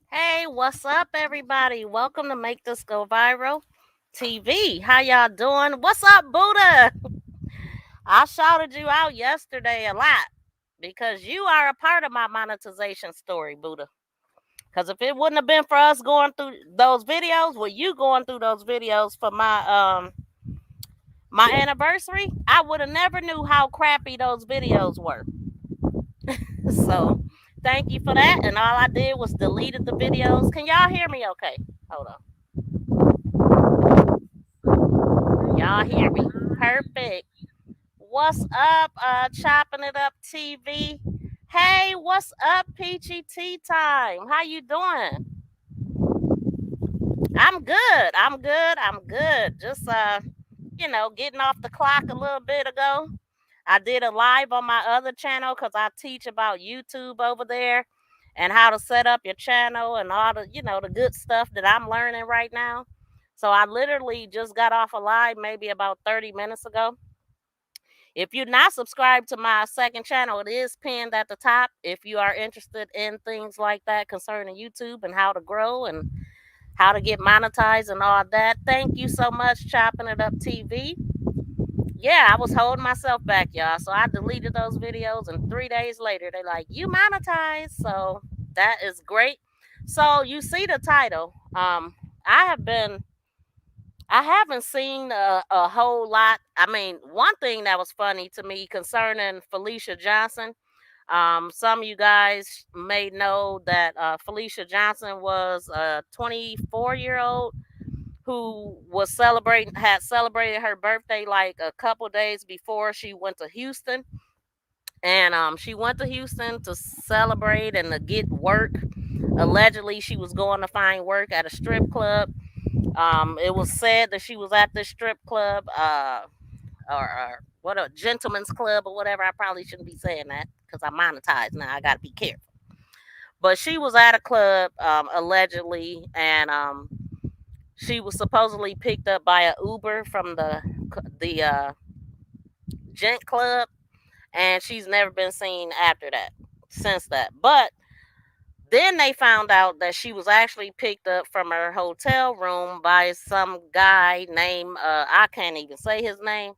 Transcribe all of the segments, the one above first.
Hey, what's up, everybody? Welcome to Make This Go Viral TV. How y'all doing? What's up, Buddha? I shouted you out yesterday a lot because you are a part of my monetization story, Buddha. Because if it wouldn't have been for us going through those videos, well, you going through those videos for my anniversary, I would have never knew how crappy those videos were. So thank you for that. And all I did was deleted the videos. Can y'all hear me okay? Hold on. Y'all hear me? Perfect. What's up, Chopping It Up TV? Hey, what's up, Peachy Tea Time? How you doing? I'm good. I'm good. I'm good. Just getting off the clock a little bit ago. I did a live on my other channel because I teach about YouTube over there and how to set up your channel and all the good stuff that I'm learning right now. So I literally just got off a live maybe about 30 minutes ago. If you're not subscribed to my second channel, it is pinned at the top. If you are interested in things like that concerning YouTube and how to grow and how to get monetized and all that, thank you so much, Chopping It Up TV. Yeah, I was holding myself back, y'all. So I deleted those videos, and 3 days later, they like, you monetized. So that is great. So you see the title. I have been I haven't seen a whole lot. I mean, one thing that was funny to me concerning Felicia Johnson. Some of you guys may know that Felicia Johnson was a 24-year-old who had celebrated her birthday like a couple days before she went to Houston. And she went to Houston to celebrate and to get work. Allegedly, she was going to find work at a strip club. It was said that she was at this strip club, or what, a gentleman's club or whatever. I probably shouldn't be saying that because I monetize now. I got to be careful. But she was at a club, allegedly, and she was supposedly picked up by a Uber from the gent club, and she's never been seen after that, since that. But then they found out that she was actually picked up from her hotel room by some guy named, I can't even say his name.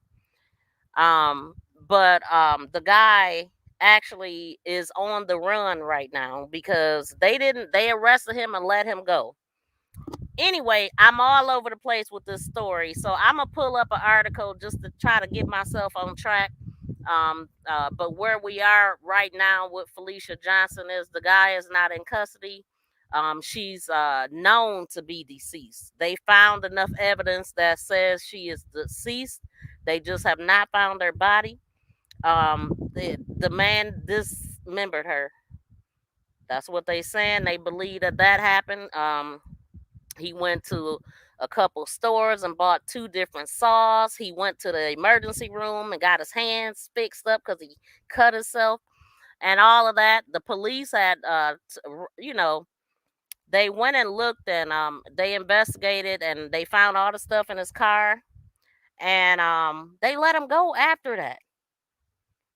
Um, but the guy actually is on the run right now because they arrested him and let him go. Anyway, I'm all over the place with this story, so I'm gonna pull up an article just to try to get myself on track. But where we are right now with Felicia Johnson is the guy is not in custody. She's known to be deceased. They found enough evidence that says she is deceased. They just have not found her body. The man dismembered her. That's what they saying. They believe that happened. He went to a couple stores and bought two different saws. He went to the emergency room and got his hands fixed up because he cut himself and all of that. The police had, they went and looked and they investigated and they found all the stuff in his car and they let him go after that.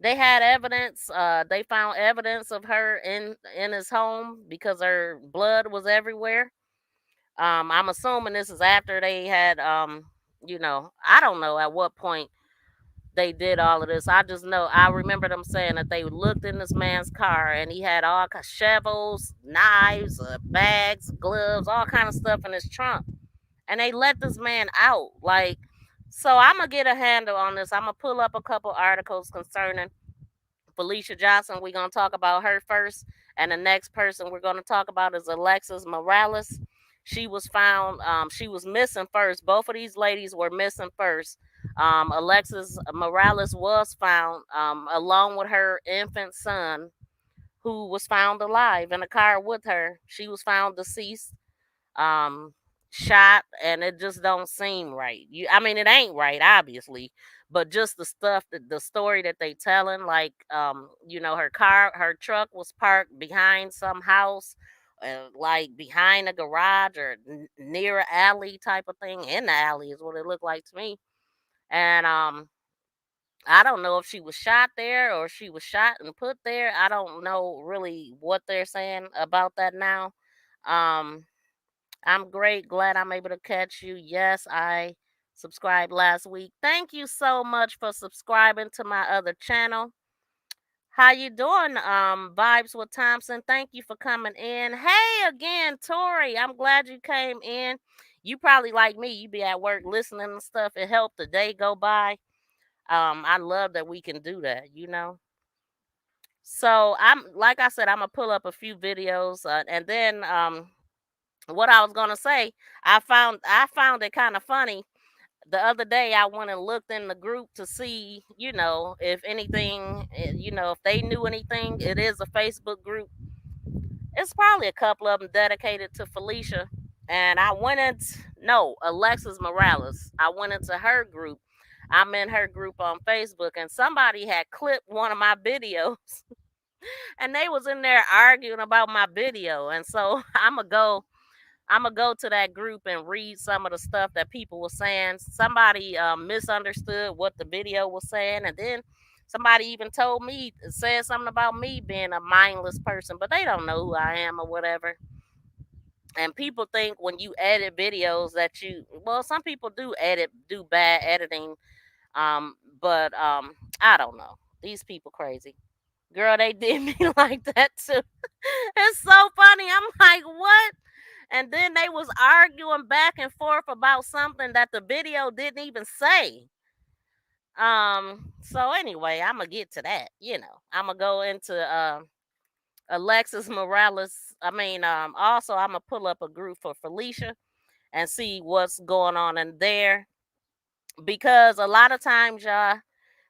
They had evidence. They found evidence of her in his home because her blood was everywhere. I'm assuming this is after they had, I don't know at what point they did all of this. I just know I remember them saying that they looked in this man's car and he had all shovels, knives, bags, gloves, all kind of stuff in his trunk, and they let this man out. Like, so I'm gonna get a handle on this. I'm gonna pull up a couple articles concerning Felicia Johnson. We're gonna talk about her first, and the next person we're gonna talk about is Alexis Morales. She was found. She was missing first. Both of these ladies were missing first. Alexis Morales was found along with her infant son, who was found alive in a car with her. She was found deceased, um, shot, and it just don't seem right. I mean, it ain't right, obviously, but just the stuff that the story that they telling, like, her truck was parked behind some house. Like behind a garage or near an alley type of thing. In the alley is what it looked like to me. And I don't know if she was shot there or she was shot and put there. I don't know really what they're saying about that now. Um, I'm great. Glad I'm able to catch you. Yes, I subscribed last week. Thank you so much for subscribing to my other channel. How you doing? Vibes with Thompson. Thank you for coming in. Hey again, Tori. I'm glad you came in. You probably like me. You be at work listening and stuff. It helped the day go by. I love that we can do that. So I'm like I said, I'm gonna pull up a few videos, and then what I was gonna say, I found it kind of funny. The other day, I went and looked in the group to see, if anything, if they knew anything. It is a Facebook group. It's probably a couple of them dedicated to Felicia. And I went into, no, Alexis Morales. I went into her group. I'm in her group on Facebook, and somebody had clipped one of my videos, and they was in there arguing about my video. And so I'm gonna go to that group and read some of the stuff that people were saying. Somebody misunderstood what the video was saying, and then somebody even said something about me being a mindless person, but they don't know who I am or whatever. And people think when you edit videos that some people do bad editing, but I don't know. These people crazy. Girl, they did me like that too. It's so funny. I'm like, what? And then they was arguing back and forth about something that the video didn't even say. So anyway, I'm gonna get to that. I'm gonna go into Alexis Morales. Also I'm gonna pull up a group for Felicia and see what's going on in there, because a lot of times, y'all,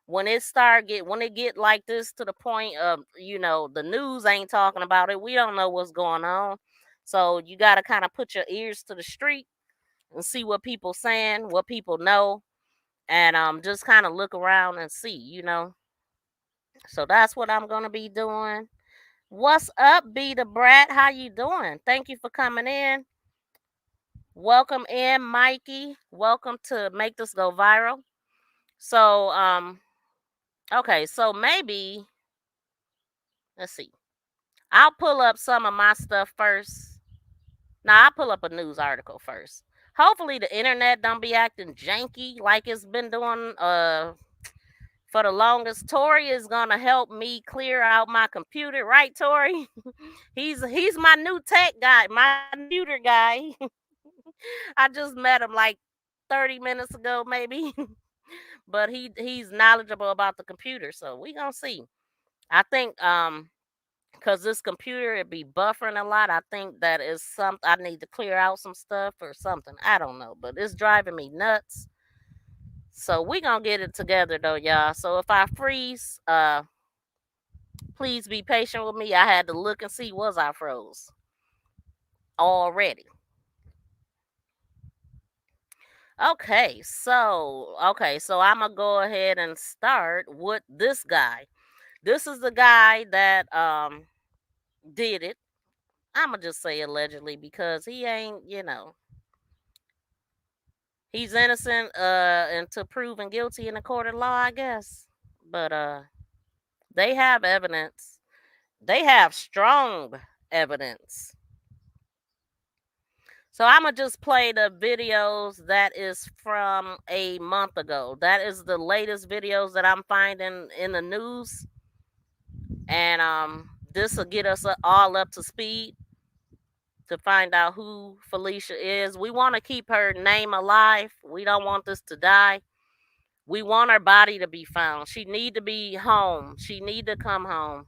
when it get like this to the point of, the news ain't talking about it, we don't know what's going on. So you got to kind of put your ears to the street and see what people saying, what people know, and just kind of look around and see. So that's what I'm gonna be doing. What's up, 𝒃𝓃𝓃𝓃? How you doing? Thank you for coming in. Welcome in, Mikey. Welcome to Make This Go Viral. So okay, so maybe let's see. I'll pull up some of my stuff first. Now I'll pull up a news article first. Hopefully the internet don't be acting janky like it's been doing for the longest. Tori is gonna help me clear out my computer, right, Tori? he's my new tech guy, my computer guy. I just met him like 30 minutes ago, maybe. But he's knowledgeable about the computer, so we gonna see. I think because this computer it be buffering a lot. I think that is something I need to clear out some stuff or something. I don't know, but it's driving me nuts. So we gonna get it together though, y'all. So if I freeze, please be patient with me. I had to look and see was I froze already. Okay, so I'm gonna go ahead and start with this guy. This is the guy that did it. I'm gonna just say allegedly because he ain't, he's innocent until proven guilty in a court of law, I guess. But they have evidence. They have strong evidence. So I'm gonna just play the videos that is from a month ago. That is the latest videos that I'm finding in the news, and this will get us all up to speed to find out who Felicia is. We want to keep her name alive. We don't want this to die. We want her body to be found. She need to be home. She need to come home.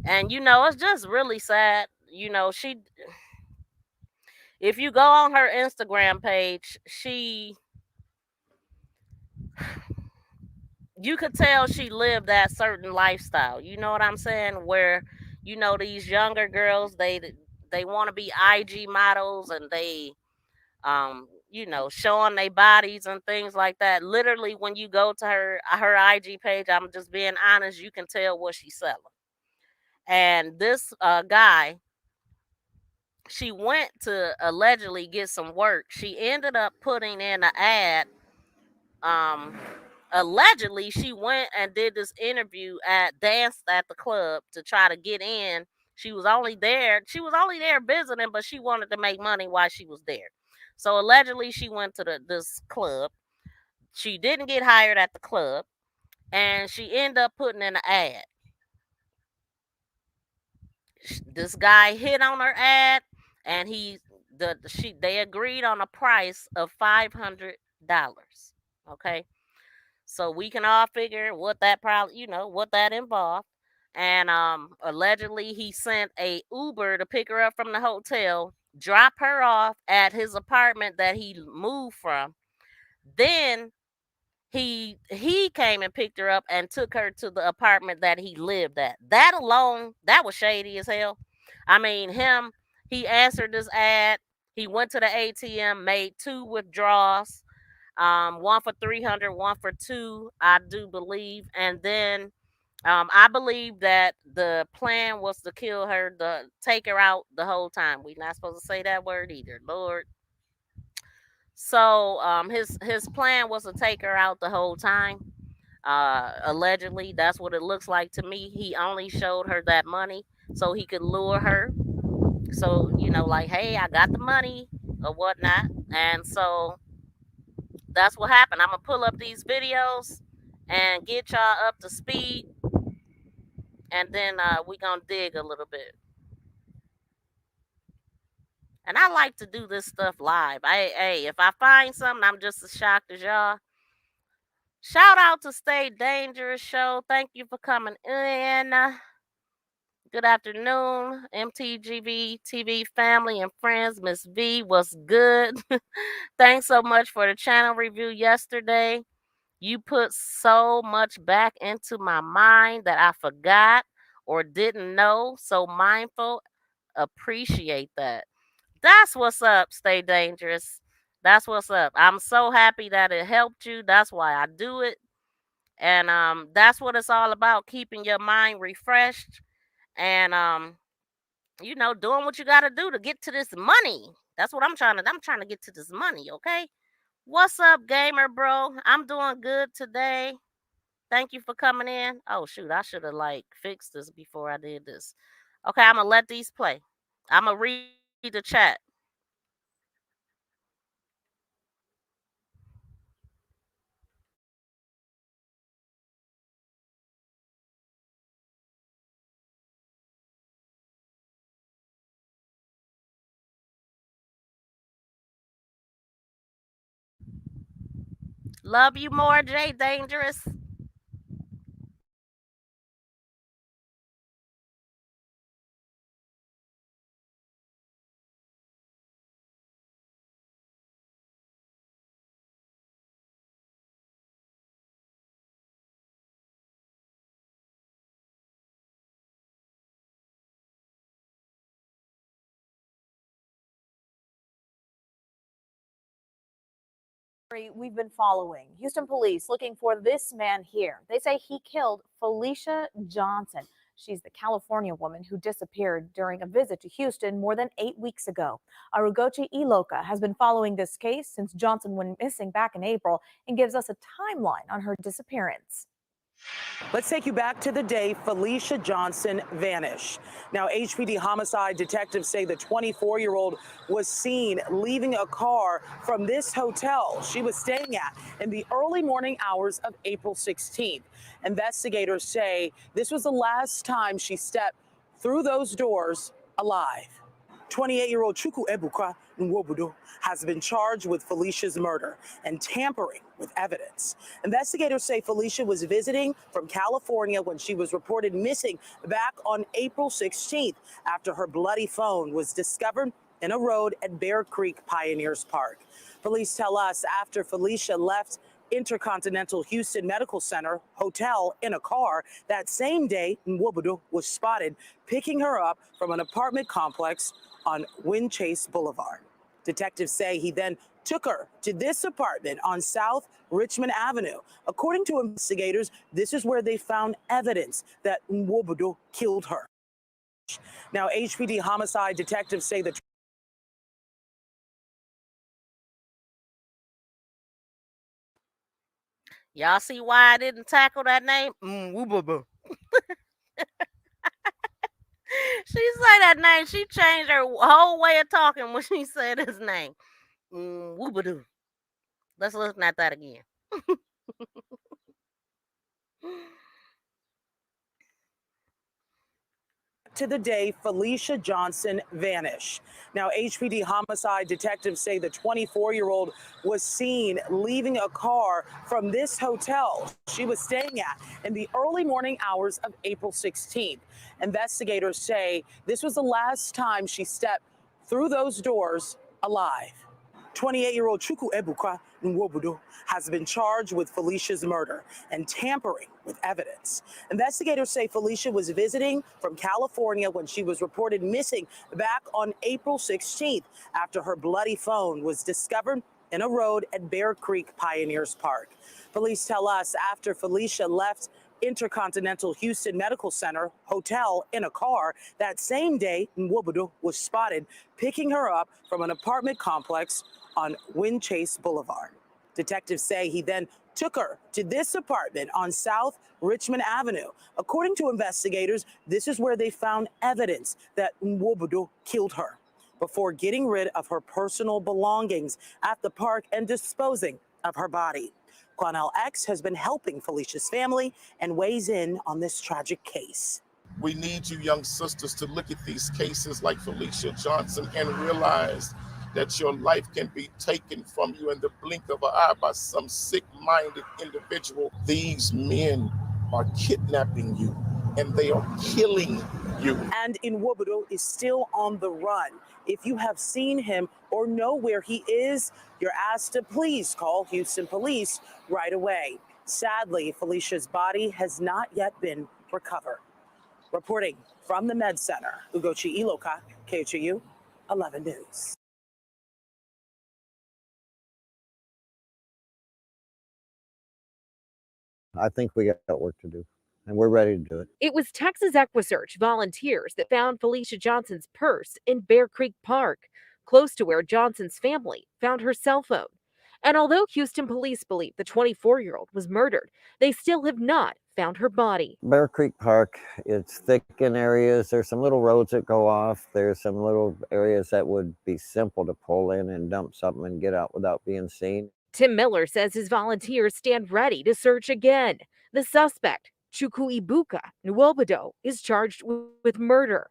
And it's just really sad. She if you go on her Instagram page, you could tell she lived that certain lifestyle. You know what I'm saying? Where these younger girls, they want to be IG models, and they showing their bodies and things like that. Literally, when you go to her IG page, I'm just being honest, you can tell what she's selling. And this guy, she went to allegedly get some work. She ended up putting in an ad. Allegedly, she went and did this interview danced at the club to try to get in. She was only there. She was only there visiting, but she wanted to make money while she was there. So allegedly, she went to this club. She didn't get hired at the club, and she ended up putting in an ad. This guy hit on her ad, and they agreed on a price of $500. Okay, so we can all figure what that probably, what that involved. And allegedly he sent a Uber to pick her up from the hotel, drop her off at his apartment that he moved from. Then he came and picked her up and took her to the apartment that he lived at. That alone, that was shady as hell. I mean, he answered this ad. He went to the ATM, made two withdrawals, one for 300, one for two, I do believe. And then I believe that the plan was to kill her, to take her out the whole time. We're not supposed to say that word either, Lord. So his plan was to take her out the whole time. Allegedly, that's what it looks like to me. He only showed her that money so he could lure her. So, like, hey, I got the money or whatnot. And so that's what happened. I'm gonna pull up these videos and get y'all up to speed, and then we gonna dig a little bit. And I like to do this stuff live. Hey, if I find something, I'm just as shocked as y'all. Shout out to Stay Dangerous Show. Thank you for coming in. Good afternoon, MTGV TV family and friends. Miss V, what's good? Thanks so much for the channel review yesterday. You put so much back into my mind that I forgot or didn't know. So mindful. Appreciate that. That's what's up, Stay Dangerous. That's what's up. I'm so happy that it helped you. That's why I do it. And that's what it's all about, keeping your mind refreshed and doing what you got to do to get to this money. That's what I'm trying to get to this money, okay? What's up, gamer bro? I'm doing good today. Thank you for coming in. Oh shoot, I should have fixed this before I did this. Okay, I'm gonna let these play. I'm gonna read the chat. Love you more, Jay Dangerous. We've been following. Houston police looking for this man here. They say he killed Felicia Johnson. She's the California woman who disappeared during a visit to Houston more than 8 weeks ago. Our 𝒯𝒃𝓃𝓃𝓃 has been following this case since Johnson went missing back in April and gives us a timeline on her disappearance. Let's take you back to the day Felicia Johnson vanished. Now, HPD homicide detectives say the 24-year-old was seen leaving a car from this hotel she was staying at in the early morning hours of April 16th. Investigators say this was the last time she stepped through those doors alive. 28-year-old 𝒯𝒃𝓃𝓃𝓃𝓃𝓃 has been charged with Felicia's murder and tampering with evidence. Investigators say Felicia was visiting from California when she was reported missing back on April 16th after her bloody phone was discovered in a road at Bear Creek Pioneers Park. Police tell us after Felicia left Intercontinental Houston Medical Center hotel in a car, that same day, 𝒯𝒃𝓃𝓃 was spotted picking her up from an apartment complex on Windchase Boulevard. Detectives say he then took her to this apartment on South Richmond Avenue. According to investigators, this is where they found evidence that 𝒯𝒃𝓃𝓃 killed her. Now, HPD homicide detectives say the Y'all see why I didn't tackle that name? She say that name. She changed her whole way of talking when she said his name. Woobadoo. Let's listen at that again. To the day Felicia Johnson vanished. Now, HPD homicide detectives say the 24-year-old was seen leaving a car from this hotel she was staying at in the early morning hours of April 16th. Investigators say this was the last time she stepped through those doors alive. 28-year-old 𝒲𝒾𝓃𝓃𝓃𝓃 has been charged with Felicia's murder and tampering with evidence. Investigators say Felicia was visiting from California when she was reported missing back on April 16th after her bloody phone was discovered in a road at Bear Creek Pioneers Park. Police tell us after Felicia left Intercontinental Houston Medical Center hotel in a car, that same day, 𝒯𝒃𝓃 was spotted picking her up from an apartment complex on 𝒃𝓃 Boulevard. Detectives say he then took her to this apartment on South Richmond Avenue. According to investigators, this is where they found evidence that 𝒯𝒃𝓃 killed her before getting rid of her personal belongings at the park and disposing of her body. 𝒯𝓏 has been helping Felicia's family and weighs in on this tragic case. We need you young sisters to look at these cases like Felicia Johnson and realize that your life can be taken from you in the blink of an eye by some sick-minded individual. These men are kidnapping you and they are killing you. And 𝒯𝒃𝓃 is still on the run. If you have seen him or know where he is, you're asked to please call Houston police right away. Sadly, Felicia's body has not yet been recovered. Reporting from the Med Center, 𝒂𝒃𝓃𝓃𝓃, KHOU 11 News. I think we got work to do, and we're ready to do it. It was Texas 𝒯𝒃 volunteers that found Felicia Johnson's purse in Bear Creek Park, close to where Johnson's family found her cell phone. And although Houston police believe the 24-year-old was murdered, they still have not found her body. Bear Creek Park, it's thick in areas. There's some little roads that go off. There's some little areas that would be simple to pull in and dump something and get out without being seen. Tim Miller says his volunteers stand ready to search again. The suspect, 𝒲𝒾𝓃𝓃𝓃𝓃, is charged with murder,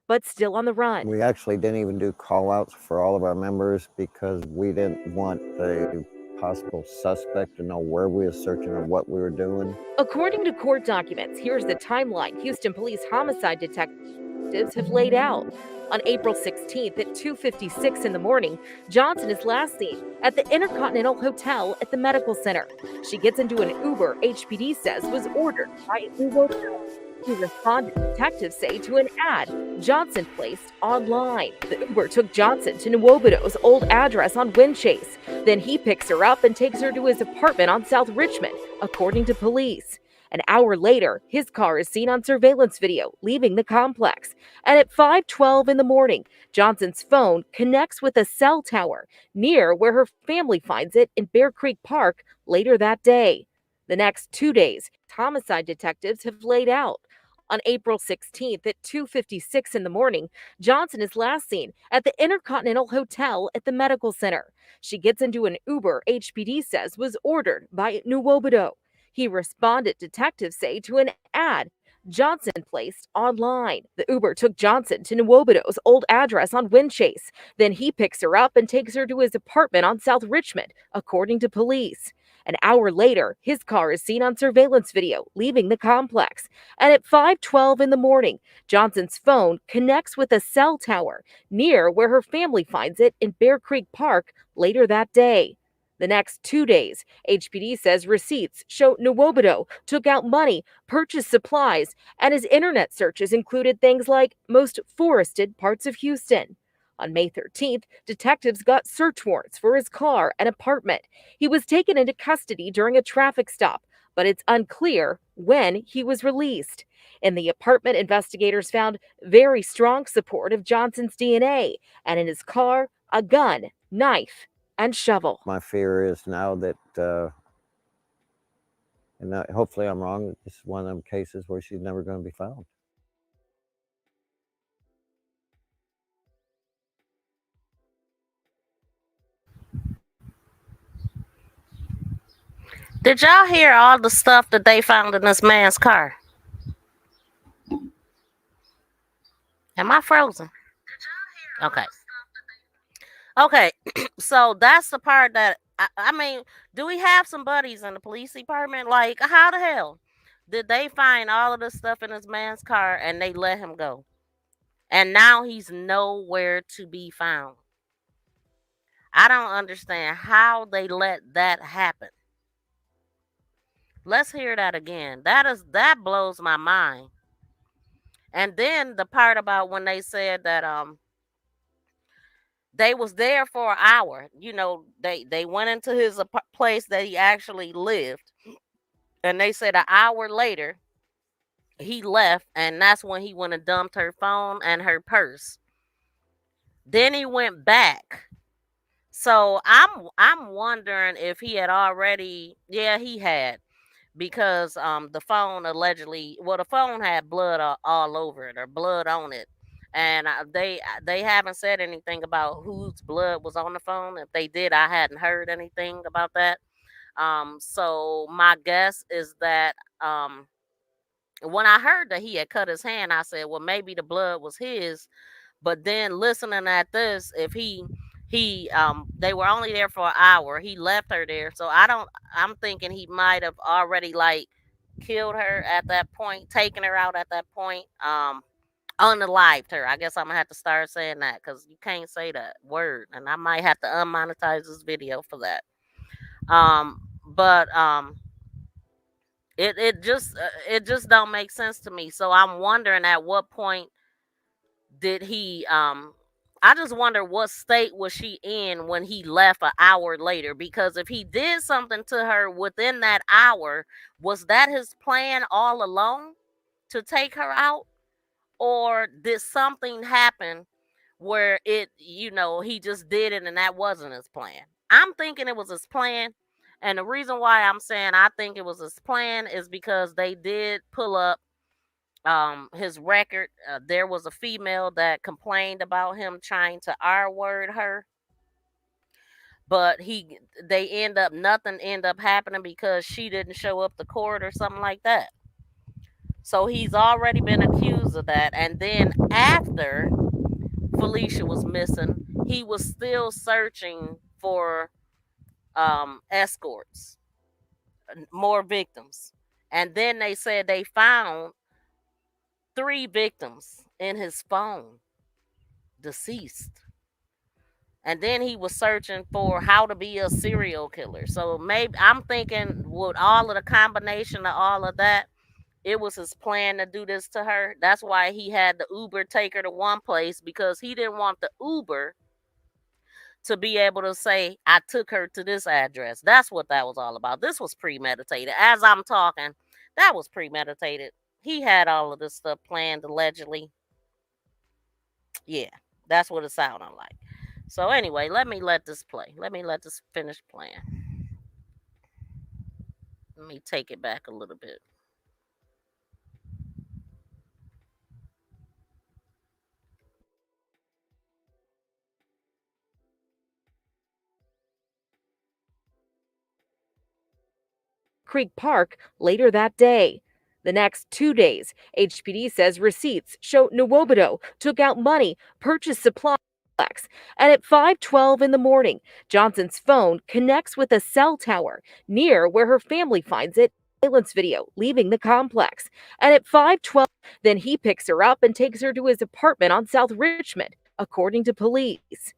but still on the run. We actually didn't even do call-outs for all of our members because we didn't want the possible suspect to know where we were searching or what we were doing. According to court documents, here's the timeline Houston police homicide detectives have laid out. On April 16th at 2:56 in the morning, Johnson is last seen at the Intercontinental Hotel at the medical center. She gets into an Uber HPD says was ordered by wuiľľ. He responded, detectives say, to an ad Johnson placed online. The Uber took Johnson to wuiļľ's old address on 𝒃𝓃. Then he picks her up and takes her to his apartment on South Richmond, according to police. An hour later, his car is seen on surveillance video leaving the complex. And at 5:12 in the morning, Johnson's phone connects with a cell tower near where her family finds it in Bear Creek Park later that day. The next 2 days, homicide detectives have laid out. On April 16th at 2:56 in the morning, Johnson is last seen at the Intercontinental Hotel at the medical center. She gets into an Uber HPD says was ordered by wuiļľ. He responded, detectives say, to an ad Johnson placed online. The Uber took Johnson to wuiļľ's old address on 𝒃𝓃. Then he picks her up and takes her to his apartment on South Richmond, according to police. An hour later, his car is seen on surveillance video leaving the complex. And at 5:12 in the morning, Johnson's phone connects with a cell tower near where her family finds it in Bear Creek Park later that day. The next 2 days, HPD says receipts show wuiļľ took out money, purchased supplies, and his internet searches included things like most forested parts of Houston. On May 13th, detectives got search warrants for his car and apartment. He was taken into custody during a traffic stop, but it's unclear when he was released. In the apartment, investigators found very strong support of Johnson's DNA, and in his car, a gun, knife, and shovel. My fear is now that, hopefully I'm wrong, this is one of them cases where she's never going to be found. Did y'all hear all the stuff that they found in this man's car? Am I frozen? Okay. Okay. So that's the part that I mean, do we have some buddies in the police department? Like, how the hell did they find all of this stuff in this man's car and they let him go? And now he's nowhere to be found. I don't understand how they let that happen. Let's hear that again. That blows my mind. And then the part about when they said that they was there for an hour. You know, they went into his place that he actually lived, and they said an hour later he left, and that's when he went and dumped her phone and her purse. Then he went back. So I'm wondering if he had already. Yeah, he had, because the phone allegedly, well, the phone had blood all over it, or blood on it, and they haven't said anything about whose blood was on the phone. If they did, I hadn't heard anything about that. So my guess is that when I heard that he had cut his hand, I said, well, maybe the blood was his. But then listening at this, if he they were only there for an hour, he left her there. So I'm thinking he might have already like killed her at that point, taken her out at that point, unalived her. I guess I'm gonna have to start saying that, because you can't say that word, and I might have to unmonetize this video for that. But it just don't make sense to me. So I'm wondering at what point did he I just wonder what state was she in when he left an hour later, because if he did something to her within that hour, was that his plan all along to take her out, or did something happen where he just did it and that wasn't his plan? I'm thinking it was his plan. And the reason why I'm saying I think it was his plan is because they did pull up his record. There was a female that complained about him trying to R-word her, but nothing end up happening because she didn't show up to court or something like that. So he's already been accused of that. And then after Felicia was missing, he was still searching for escorts, more victims. And then they said they found 3 victims in his phone, deceased. And then he was searching for how to be a serial killer. So maybe I'm thinking with all of the combination of all of that, it was his plan to do this to her. That's why he had the Uber take her to one place, because he didn't want the Uber to be able to say, I took her to this address. That's what that was all about. This was premeditated. As I'm talking, that was premeditated. He had all of this stuff planned, allegedly. Yeah, that's what it sounded like. So anyway, let me let this play. Let me let this finish playing. Let me take it back a little bit. Creek Park later that day. The next 2 days, HPD says receipts show 𝒃𝓃𝓃𝓃𝓃 took out money, purchased supplies, and at 5:12 in the morning, Johnson's phone connects with a cell tower near where her family finds it. Surveillance video leaving the complex. And at 5:12, then he picks her up and takes her to his apartment on South Richmond, according to police.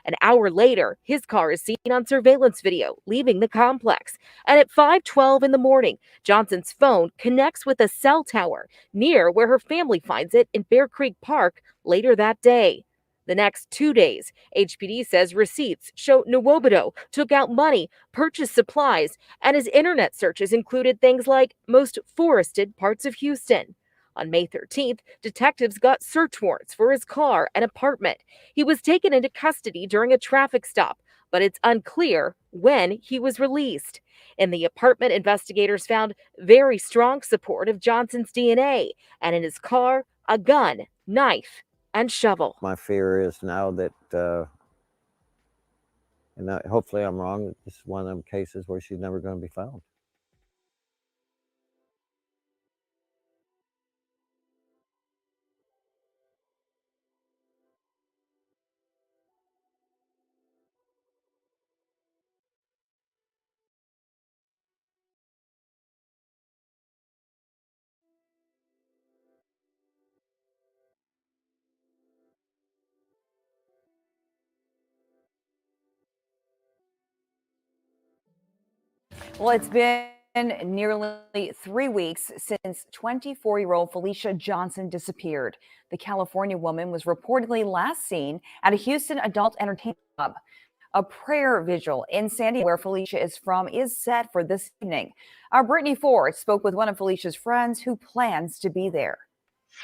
An hour later, his car is seen on surveillance video leaving the complex. And at 5:12 in the morning, Johnson's phone connects with a cell tower near where her family finds it in Bear Creek Park later that day. The next 2 days, HPD says receipts show 𝒃𝓃𝓃𝓃𝓃 took out money, purchased supplies, and his internet searches included things like most forested parts of Houston. On May 13th, detectives got search warrants for his car and apartment. He was taken into custody during a traffic stop, but it's unclear when he was released. In the apartment, investigators found very strong support of Johnson's DNA, and in his car, a gun, knife, and shovel. My fear is now that, and hopefully I'm wrong, this is one of them cases where she's never going to be found. Well, it's been nearly 3 weeks since 24-year-old Felicia Johnson disappeared. The California woman was reportedly last seen at a Houston adult entertainment club. A prayer vigil in San Diego, where Felicia is from, is set for this evening. Our Brittany Ford spoke with one of Felicia's friends who plans to be there.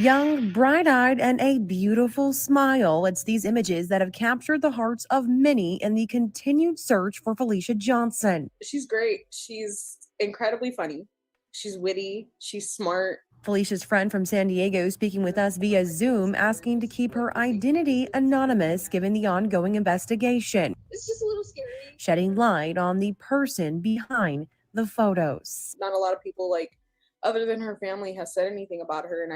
Young, bright-eyed, and a beautiful smile. It's these images that have captured the hearts of many in the continued search for Felicia Johnson. She's great. She's incredibly funny. She's witty. She's smart. Felicia's friend from San Diego speaking with us via Zoom, asking to keep her identity anonymous given the ongoing investigation. It's just a little scary. Shedding light on the person behind the photos. Not a lot of people, other than her family, has said anything about her, and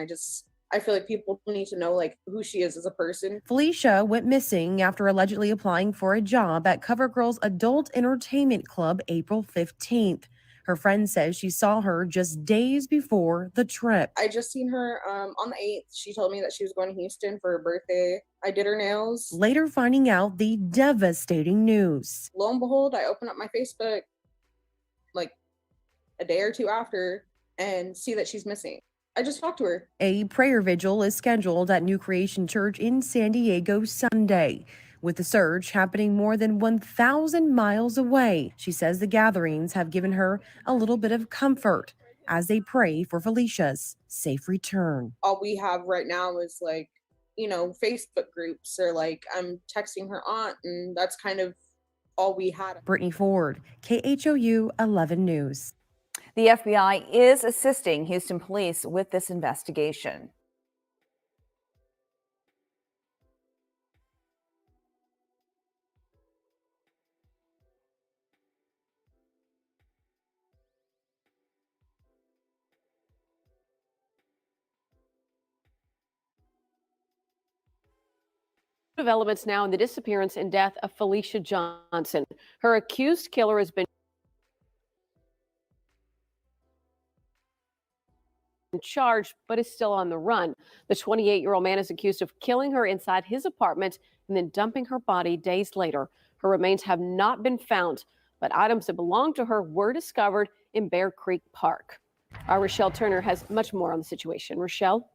I feel like people need to know who she is as a person. Felicia went missing after allegedly applying for a job at CoverGirl's adult entertainment club April 15th. Her friend says she saw her just days before the trip. I just seen her on the 8th. She told me that she was going to Houston for her birthday. I did her nails. Later finding out the devastating news. Lo and behold, I open up my Facebook a day or two after and see that she's missing. I just talked to her. A prayer vigil is scheduled at New Creation Church in San Diego Sunday, with the search happening more than 1,000 miles away. She says the gatherings have given her a little bit of comfort as they pray for Felicia's safe return. All we have right now is Facebook groups, or I'm texting her aunt, and that's kind of all we had. Brittany Ford, KHOU 11 News. The FBI is assisting Houston police with this investigation. Developments now in the disappearance and death of Felicia Johnson. Her accused killer has been charged, but is still on the run. The 28-year-old man is accused of killing her inside his apartment and then dumping her body days later. Her remains have not been found, but items that belonged to her were discovered in Bear Creek Park. Our Rochelle Turner has much more on the situation. Rochelle?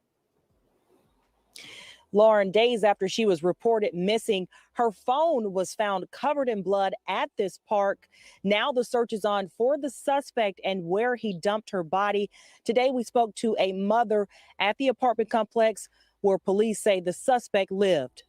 Lauren, days after she was reported missing, her phone was found covered in blood at this park. Now the search is on for the suspect and where he dumped her body. Today we spoke to a mother at the apartment complex where police say the suspect lived.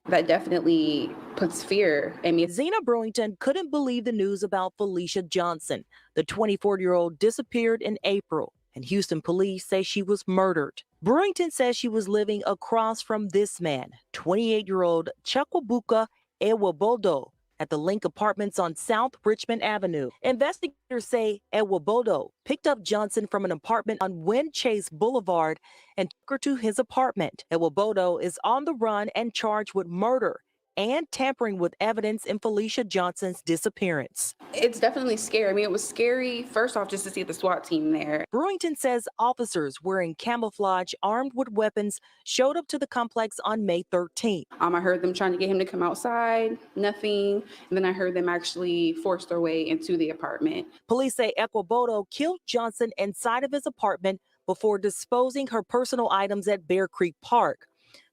That definitely puts fear in me. Zena Brewington couldn't believe the news about Felicia Johnson. The 24-year-old disappeared in April, and Houston police say she was murdered. Brewington says she was living across from this man, 28-year-old 𝒯𝒃𝓃𝓃𝓃𝓃, at the Link Apartments on South Richmond Avenue. Investigators say 𝒯𝒃𝓃𝓃 picked up Johnson from an apartment on 𝒯𝒃𝓃𝓃𝓃 Boulevard and took her to his apartment. 𝒯𝒃𝓃𝓃 is on the run and charged with murder and tampering with evidence in Felicia Johnson's disappearance. It's definitely scary. I mean, it was scary, first off, just to see the SWAT team there. Brewington says officers wearing camouflage, armed with weapons, showed up to the complex on May 13th. I heard them trying to get him to come outside, nothing. And then I heard them actually force their way into the apartment. Police say 𝒯𝒃𝓃𝓃 killed Johnson inside of his apartment before disposing her personal items at Bear Creek Park.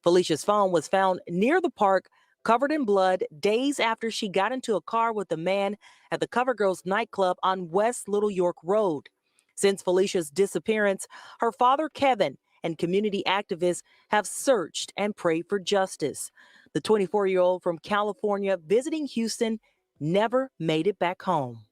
Felicia's phone was found near the park, covered in blood, days after she got into a car with a man at the CoverGirl's nightclub on West Little York Road. Since Felicia's disappearance, her father, Kevin, and community activists have searched and prayed for justice. The 24-year-old from California visiting Houston never made it back home.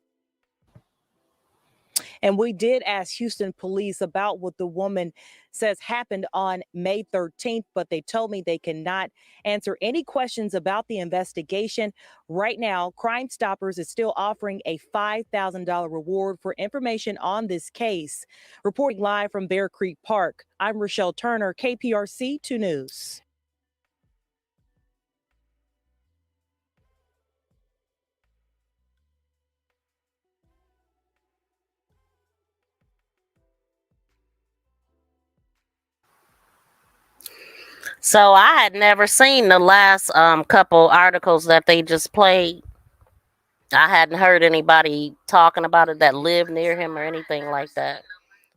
And we did ask Houston police about what the woman says happened on May 13th, but they told me they cannot answer any questions about the investigation. Right now, Crime Stoppers is still offering a $5,000 reward for information on this case. Reporting live from Bear Creek Park, I'm Rochelle Turner, KPRC 2 News. So I had never seen the last couple articles that they just played. I hadn't heard anybody talking about it that lived near him or anything like that.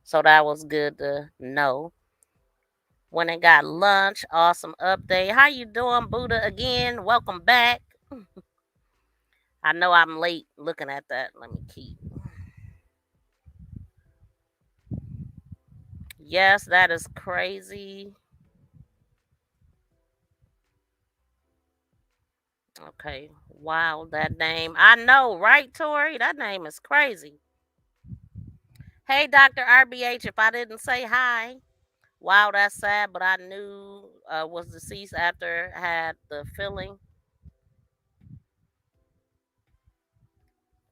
So that was good to know. When I got lunch, awesome update. How you doing, Buddha? Again, welcome back. I know I'm late looking at that. Let me keep. Yes, that is crazy. Okay. Wow, that name. I know, right, Tori? That name is crazy. Hey, Dr. RBH, if I didn't say hi. Wow, that's sad, but I knew was deceased after had the feeling.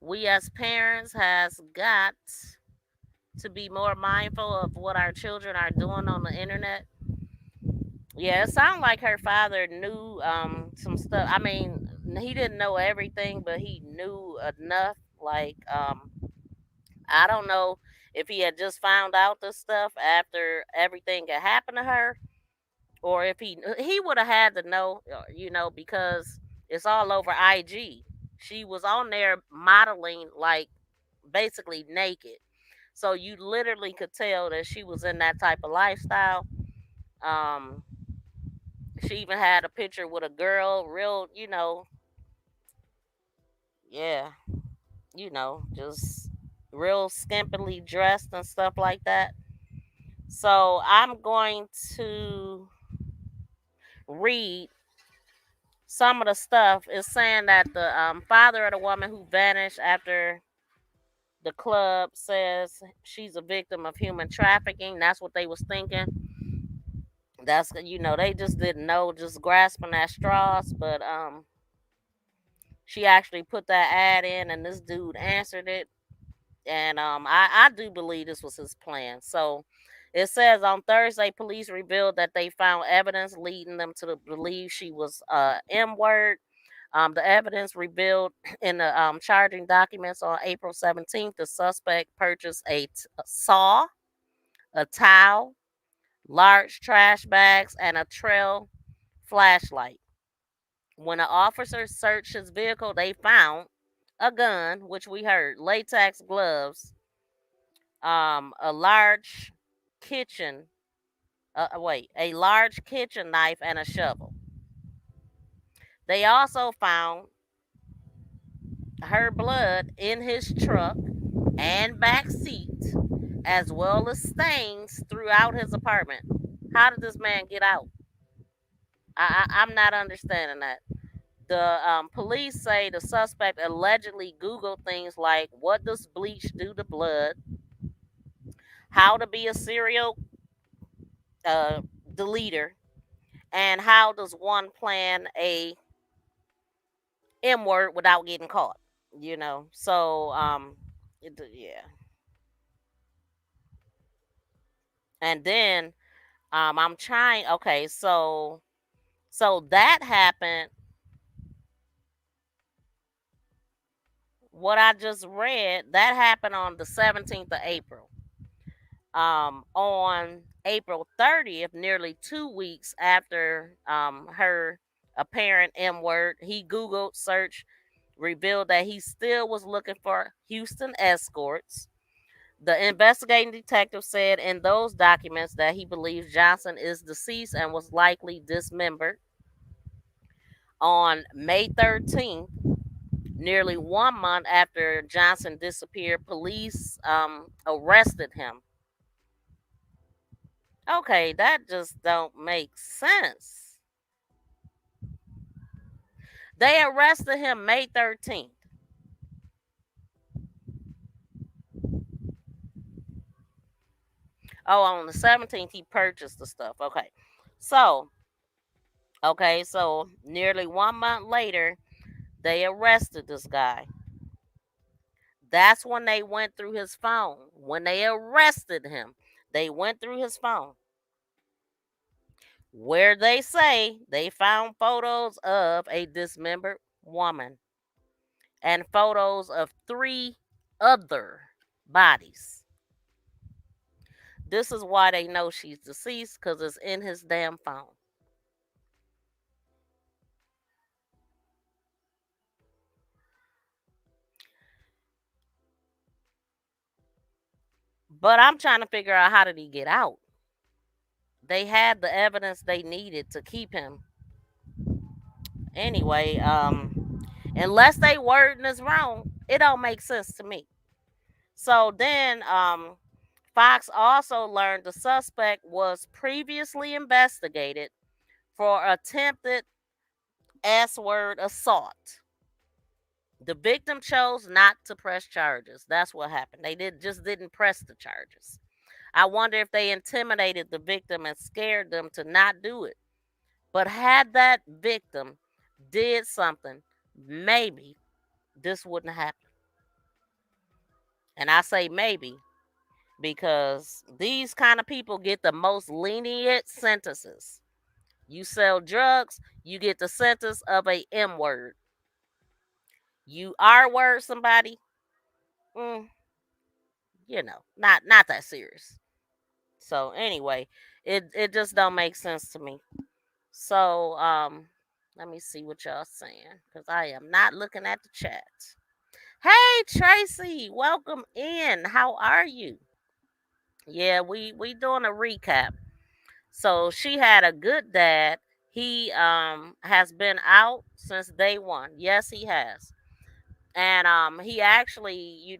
We as parents has got to be more mindful of what our children are doing on the internet. Yeah, it sounded like her father knew some stuff. I mean, he didn't know everything, but he knew enough. Like, I don't know if he had just found out this stuff after everything had happened to her, or if he would have had to know, because it's all over IG. She was on there modeling like basically naked, so you literally could tell that she was in that type of lifestyle. Um, she even had a picture with a girl, real, yeah, just real skimpily dressed and stuff like that. So I'm going to read some of the stuff. It's saying that the father of the woman who vanished after the club says she's a victim of human trafficking. That's what they was thinking. That's they just didn't know, just grasping at straws. But she actually put that ad in, and this dude answered it. And I do believe this was his plan. So it says on Thursday, police revealed that they found evidence leading them to believe she was M word. The evidence revealed in the charging documents on April 17th, the suspect purchased a saw, a towel, large trash bags, and a trail flashlight. When the officers searched his vehicle, they found a gun, which we heard, latex gloves, a large kitchen, a large kitchen knife, and a shovel. They also found her blood in his truck and back seat, as well as stains throughout his apartment. How did this man get out? I'm not understanding that. The police say the suspect allegedly Googled things like what does bleach do to blood, how to be a serial uh, deleter, and how does one plan a M word without getting caught. So yeah, and then I'm trying. Okay, so that happened. What I just read that happened on the 17th of April. On April 30th, nearly 2 weeks after her apparent M word, he Googled search revealed that he still was looking for Houston escorts. The investigating detective said in those documents that he believes Johnson is deceased and was likely dismembered. On May 13th, nearly 1 month after Johnson disappeared, police arrested him. Okay, that just don't make sense. They arrested him May 13th. Oh, on the 17th, he purchased the stuff. So, so nearly 1 month later, they arrested this guy. That's when they went through his phone. When they arrested him, they went through his phone, where they say they found photos of a dismembered woman and photos of 3 other bodies. This is why they know she's deceased, because it's in his damn phone. But I'm trying to figure out, how did he get out? They had the evidence they needed to keep him. Anyway, unless they wording this wrong, it don't make sense to me. So then Fox also learned the suspect was previously investigated for attempted S-word assault. The victim chose not to press charges. That's what happened. They didn't press the charges. I wonder if they intimidated the victim and scared them to not do it. But had that victim did something, maybe this wouldn't happen. And I say maybe because these kind of people get the most lenient sentences. You sell drugs, you get the sentence of a M word. You R word somebody, mm, not that serious. So anyway, it just don't make sense to me. So let me see what y'all saying, because I am not looking at the chat. Hey Tracy, welcome in. How are you? Yeah, we doing a recap. So she had a good dad. He has been out since day one. Yes, he has. And he actually,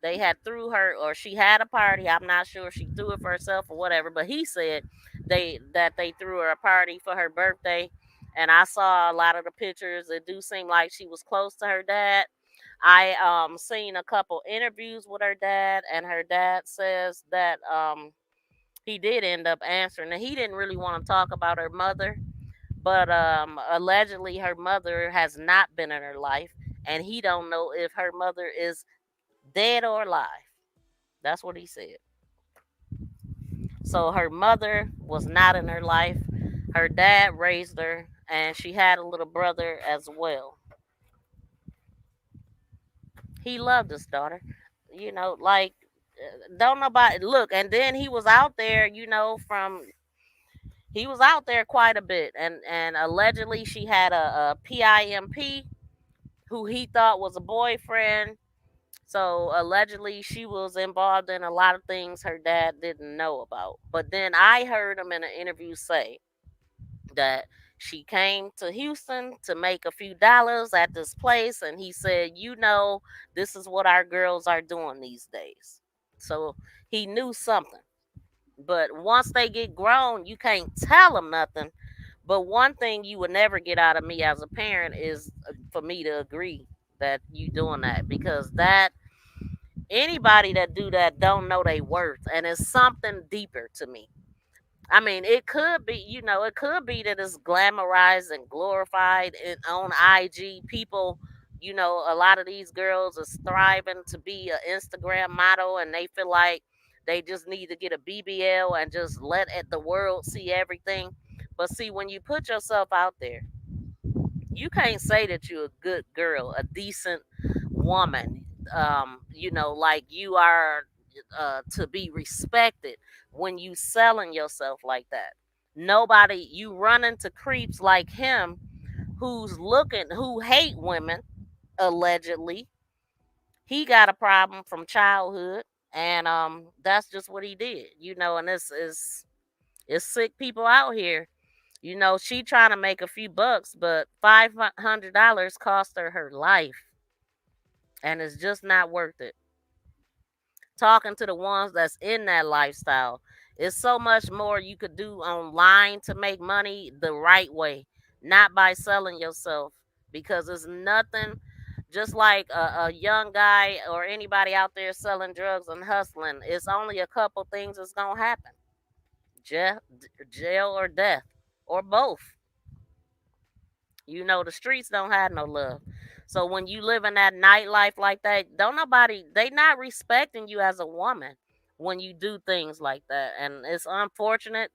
they had threw her, or she had a party. I'm not sure if she threw it for herself or whatever, but he said they threw her a party for her birthday. And I saw a lot of the pictures. It do seem like she was close to her dad. I seen a couple interviews with her dad, and her dad says that he did end up answering, and he didn't really want to talk about her mother, but allegedly her mother has not been in her life, and he don't know if her mother is dead or alive. That's what he said. So her mother was not in her life. Her dad raised her, and she had a little brother as well. He loved his daughter, like, don't nobody look. And then he was out there, he was out there quite a bit, and allegedly she had a PIMP who he thought was a boyfriend. So allegedly she was involved in a lot of things her dad didn't know about. But then I heard him in an interview say that she came to Houston to make a few dollars at this place, and he said, this is what our girls are doing these days. So he knew something. But once they get grown, you can't tell them nothing. But one thing you would never get out of me as a parent is for me to agree that you doing that, because that anybody that do that don't know they worth, and it's something deeper to me. I mean, it could be, it could be that it's glamorized and glorified on IG. People, a lot of these girls are striving to be an Instagram model, and they feel like they just need to get a BBL and just let the world see everything. But see, when you put yourself out there, you can't say that you're a good girl, a decent woman. Like you are to be respected when you selling yourself like that. Nobody, you run into creeps like him who hate women, allegedly. He got a problem from childhood, and that's just what he did. And this is it's sick people out here. She trying to make a few bucks, but $500 cost her life, and it's just not worth it. Talking to the ones that's in that lifestyle, it's so much more you could do online to make money the right way, not by selling yourself, because it's nothing. Just like a young guy or anybody out there selling drugs and hustling, it's only a couple things that's gonna happen: jail or death, or both. The streets don't have no love. So when you live in that nightlife like that, don't nobody, they not respecting you as a woman when you do things like that. And it's unfortunate.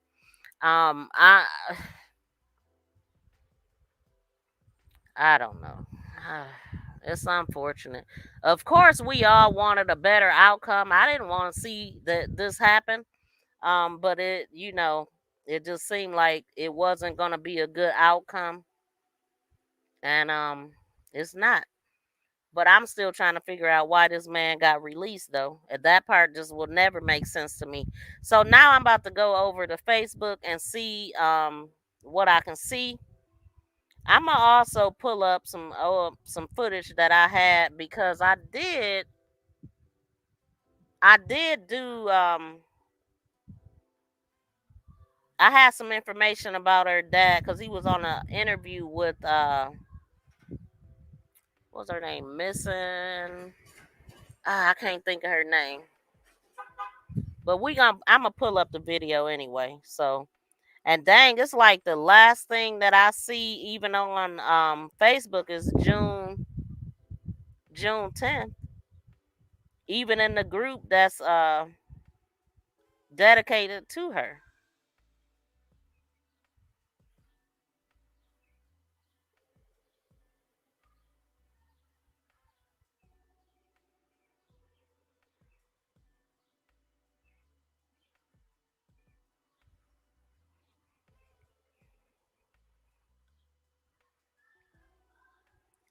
I I don't know. It's unfortunate. Of course, we all wanted a better outcome. I didn't want to see that this happen. But it just seemed like it wasn't gonna be a good outcome. And it's not. But I'm still trying to figure out why this man got released, though. And that part just will never make sense to me. So now I'm about to go over to Facebook and see what I can see. I'm gonna also pull up some footage that I had because I did do I had some information about her dad because he was on an interview with what's her name? Missing. I can't think of her name. But I'm gonna pull up the video anyway. So and dang, it's like the last thing that I see even on Facebook is June 10th. Even in the group that's dedicated to her.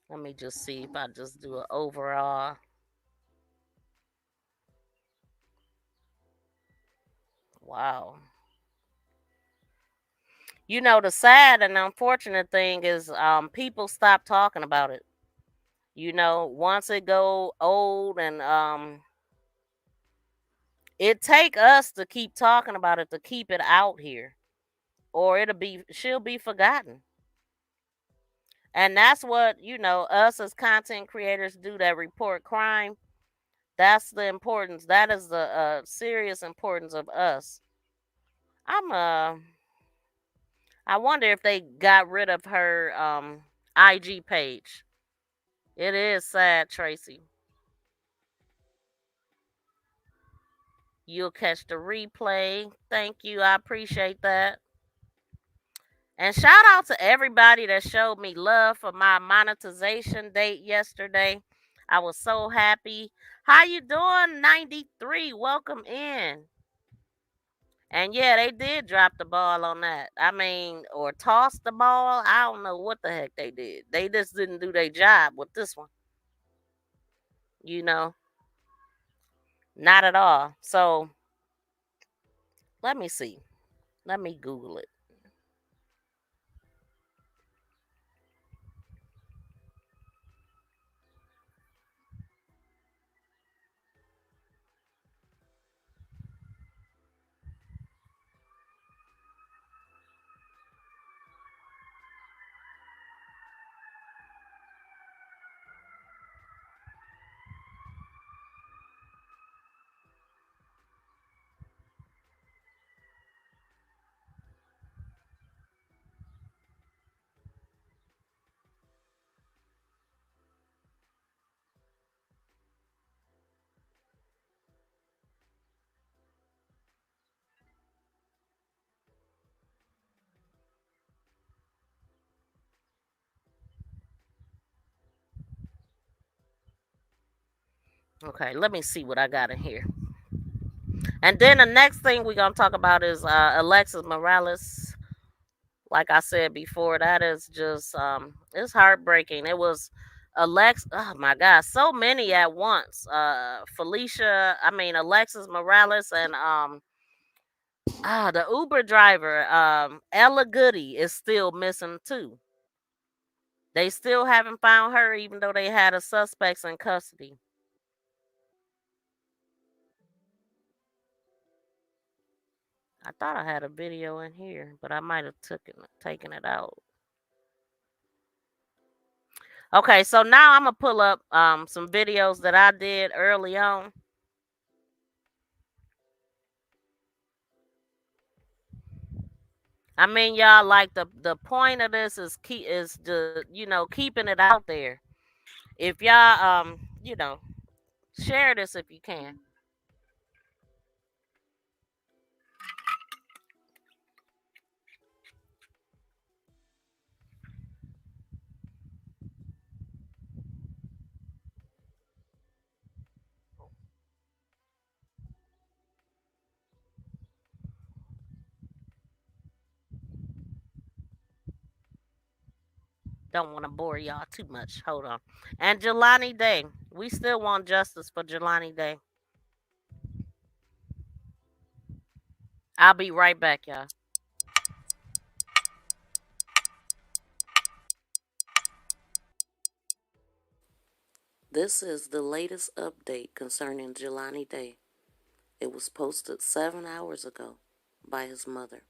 Let me just see if I just do an overall. Wow. You know, the sad and unfortunate thing is people stop talking about it. You know, once it go old and it take us to keep talking about it to keep it out here or she'll be forgotten. And that's what, us as content creators do that report crime. That's the importance. That is the serious importance of us. I'm I wonder if they got rid of her IG page. It is sad, Tracy. You'll catch the replay. Thank you. I appreciate that. And shout out to everybody that showed me love for my monetization date yesterday. I was so happy. How you doing, 93? Welcome in. And yeah, they did drop the ball on that. I mean, or toss the ball. I don't know what the heck they did. They just didn't do their job with this one. You know, not at all. So let me see. Let me Google it. Okay, let me see what I got in here. And then the next thing we're gonna talk about is Alexis Morales. Like I said before, that is just it's heartbreaking. It was oh my god, so many at once. Alexis Morales and the Uber driver, Ella Goody is still missing too. They still haven't found her, even though they had a suspects in custody. I thought I had a video in here, but I might have taken it out. Okay, so now I'm gonna pull up some videos that I did early on. I mean, y'all, like the point of this is keeping it out there. If y'all share this if you can. Don't want to bore y'all too much. Hold on. And Jelani Day. We still want justice for Jelani Day. I'll be right back, y'all. This is the latest update concerning Jelani Day. It was posted 7 hours ago by his mother.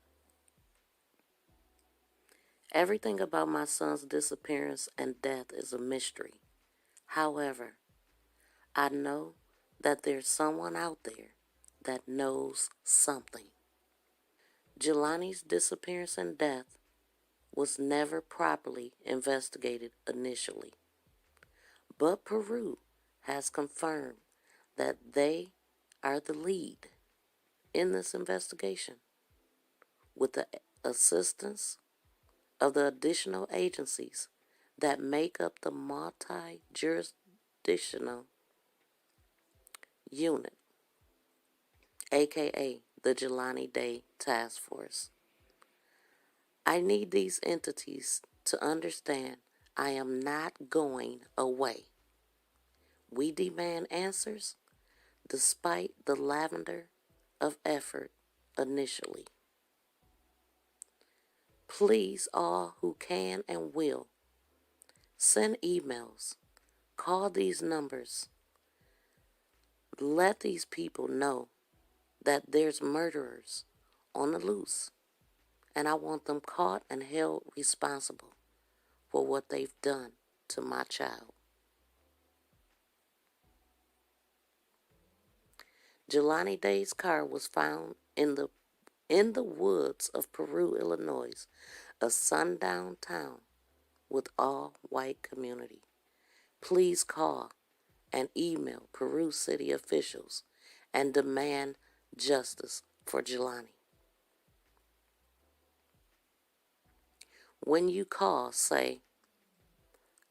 Everything about my son's disappearance and death is a mystery. However, I know that there's someone out there that knows something. Jelani's disappearance and death was never properly investigated initially, but Peru has confirmed that they are the lead in this investigation with the assistance of the additional agencies that make up the multi-jurisdictional unit, aka the Jelani Day Task Force. I need these entities to understand I am not going away. We demand answers despite the lavender of effort initially. Please, all who can and will, send emails, call these numbers, let these people know that there's murderers on the loose, and I want them caught and held responsible for what they've done to my child. Jelani Day's car was found in the woods of Peru, Illinois, a sundown town with all-white community. Please call and email Peru city officials and demand justice for Jelani. When you call, say,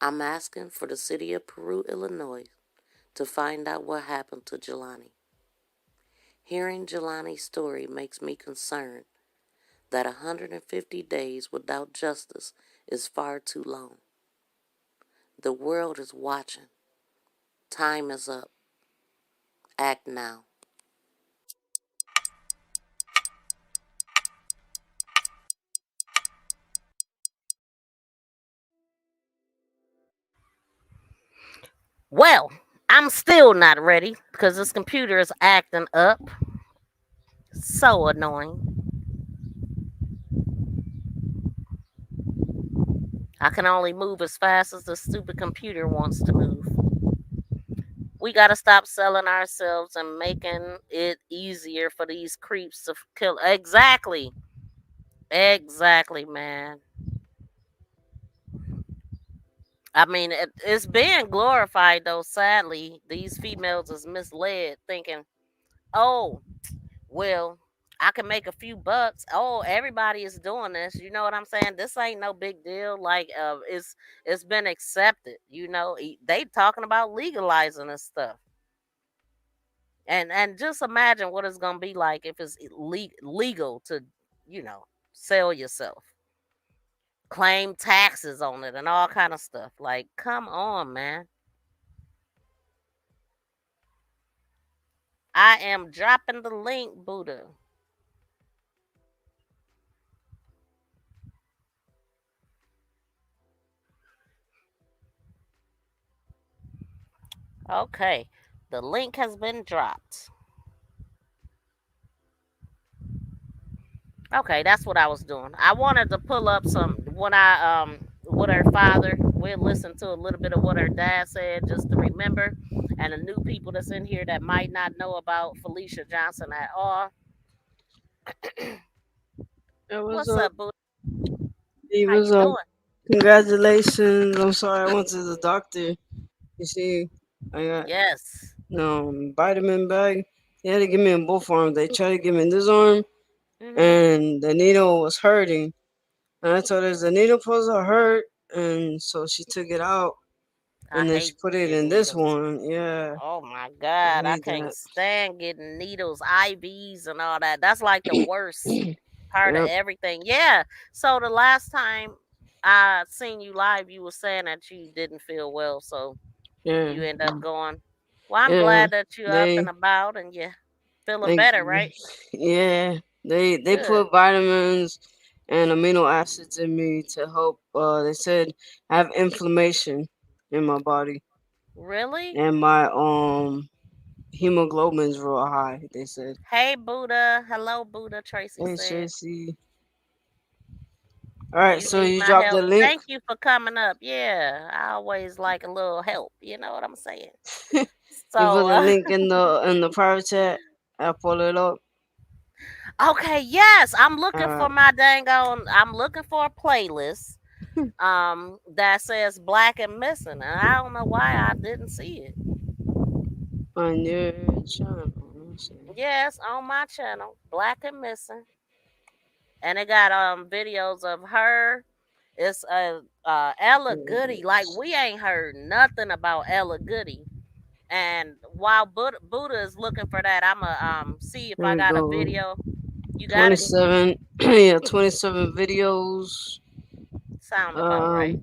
I'm asking for the city of Peru, Illinois, to find out what happened to Jelani. Hearing Jelani's story makes me concerned that 150 days without justice is far too long. The world is watching. Time is up. Act now. Well, I'm still not ready because this computer is acting up. So annoying. I can only move as fast as the stupid computer wants to move. We gotta stop selling ourselves and making it easier for these creeps to kill. Exactly. Exactly, man. I mean, it's being glorified though. Sadly, these females is misled, thinking, "Oh, well, I can make a few bucks. Oh, everybody is doing this. You know what I'm saying? This ain't no big deal. Like, it's been accepted. You know, they talking about legalizing this stuff, and just imagine what it's gonna be like if it's legal to, you know, sell yourself, claim taxes on it, and all kind of stuff. Like, come on, man." I am dropping the link, Buddha. Okay, the link has been dropped. Okay, that's what I was doing. I wanted to pull up some when I what her father. We'll listen to a little bit of what her dad said just to remember, and the new people that's in here that might not know about Felicia Johnson at all. What's What's up? up, Buddha? Hey, How what's you up? doing? Congratulations. I'm sorry I went to the doctor. You see, I got Yes. vitamin bag. They had to give me in both arms. They tried to give me in this arm, Mhm. and the needle was hurting. And I told her the needle supposed to hurt, and so she took it out, I and then she hate put it getting in this needles. one. Yeah, Oh my I God, I hate can't that. stand getting needles, IVs, and all that. That's like the worst part of Yep. everything. Yeah. So the last time I seen you live, you were saying that you didn't feel well, so Yeah, you end up going. Well, I'm yeah. glad that you're up and They about and you're feeling like, better, right? yeah. They Good. put vitamins and amino acids in me to help. They said I have inflammation in my body, Really? and my hemoglobin's real high. They said. Hey, Buddha. Hello, Buddha. Tracy Hey, said. Tracy. All right, You so need you my dropped the help. link. Thank you for coming up. Yeah, I always like a little help. You know what I'm saying? You put So, the link in the private chat. I pull it up. okay, yes, I'm looking for Alright. my dang on. I'm looking for a playlist that says Black and Missing, and I don't know why I didn't see it. On your channel. Let me see. Yes, on my channel, Black and Missing, and it got videos of her. It's Ella Goody. Like we ain't heard nothing about Ella Goody. And while Buddha is looking for that, I'ma see if Here I we got a go. video. You got it? 27. Yeah, 27 videos. Sound about right.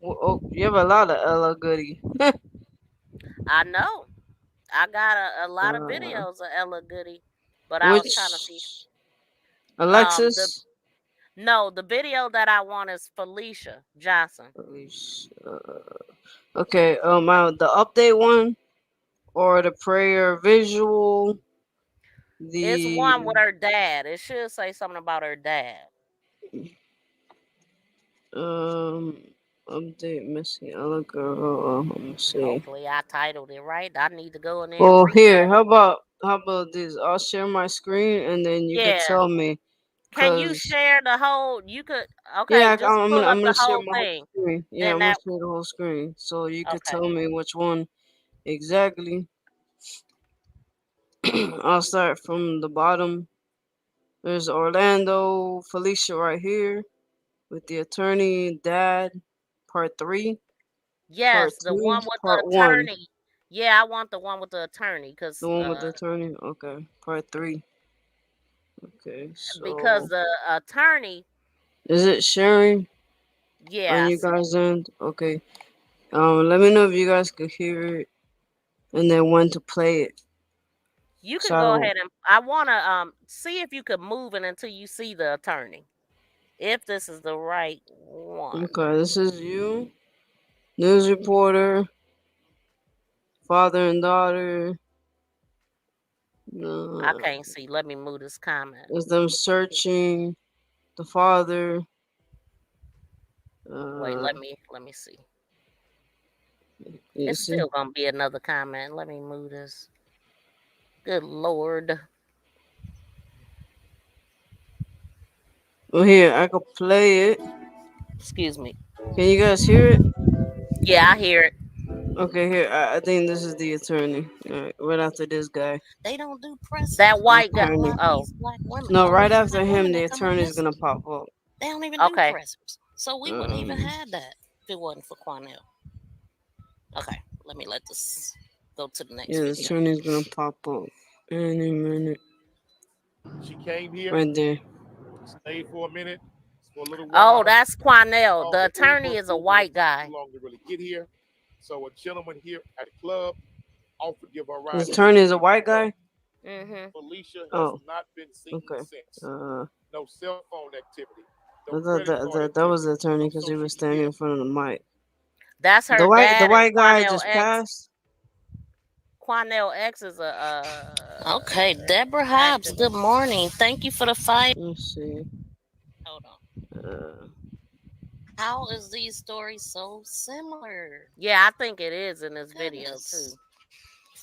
Oh, you have a lot of Ella Goody. I know. I got a lot of uh, videos of Ella Goody, but I was which trying to see. The Alexis? no, the video that I want is Felicia Johnson. Okay. The update one or the prayer visual. It's one with The her dad. It should say something about her dad. update missing Ella girl. Let me see. Hopefully, I titled it right. I need to go in there Well, and here, refresh. how about this? I'll share my screen and then you could Yeah. tell me. Can you Cause share the whole? You could. yeah, Okay, just pull I'm up gonna the share whole my whole thing. screen. Yeah, Then I'm gonna that. share the whole screen so you could Okay. tell me which one exactly. I'll start from the bottom. There's Orlando, Felicia right here with the attorney dad, part 3. Part Yes, the 2, one with the part 1. attorney. Yeah, I want the one with the attorney The one with the attorney. Okay, part 3. Okay, because so the attorney. is it sharing on Yeah, I you see. guys' end? Okay. Let me know if you guys could hear it, and then when to play it. You So can go ahead and I want to see if you could move it until you see the attorney. If this is the right one. Okay, this is you, news reporter, father and daughter. I can't see. Let me move this comment. Is them searching the father. Wait, let me see. You It's see? still gonna be another comment. Let me move this. Good Lord. Well, here I could play it. Excuse me. Can you guys hear it? Yeah, I hear it. Okay, here I think this is the attorney. Right after this guy. They don't do press. That white guy. Attorney. Oh, black women. No, All right these after black him, women the that come up attorney's missing. gonna pop up. They don't even do pressers. So we wouldn't even have that if it wasn't for 𝒯𝒏. Okay, let me let this go to the next Yeah, the video. attorney's gonna pop up any minute. She came here, right there. stayed for a minute, for a little while. Oh, that's �🏂. Called The the attorney Uber. is a Uber white took guy. too long to really get here. So a gentleman here at the club offered to give her a ride. The attorney is a white guy? Mm-hmm. Felicia has not been seen since. Okay. No cell phone activity. I thought that was the attorney because he was standing in front of the mic. That's her The dad. white guy 𝒯🏂 just X. passed. �🏂 X is a Okay, Deborah Hobbs. Good morning. Thank you for the fight. Let's see. Hold on. How is these stories so similar? Yeah, I think it is in this video too.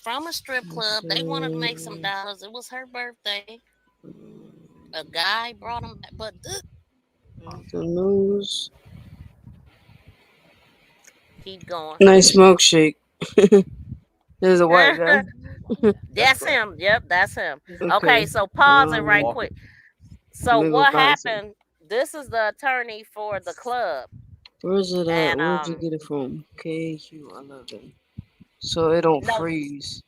From a strip club, they wanted to make some dollars. It was her birthday. A guy brought him back, but The news. keep going. Nice milkshake. There's a white guy. That's him. Yep, that's him. Okay, so pause it right quick. So what happened? This is the attorney for the club. Where's it at? Where'd you get it from? KQ11. So it don't freeze.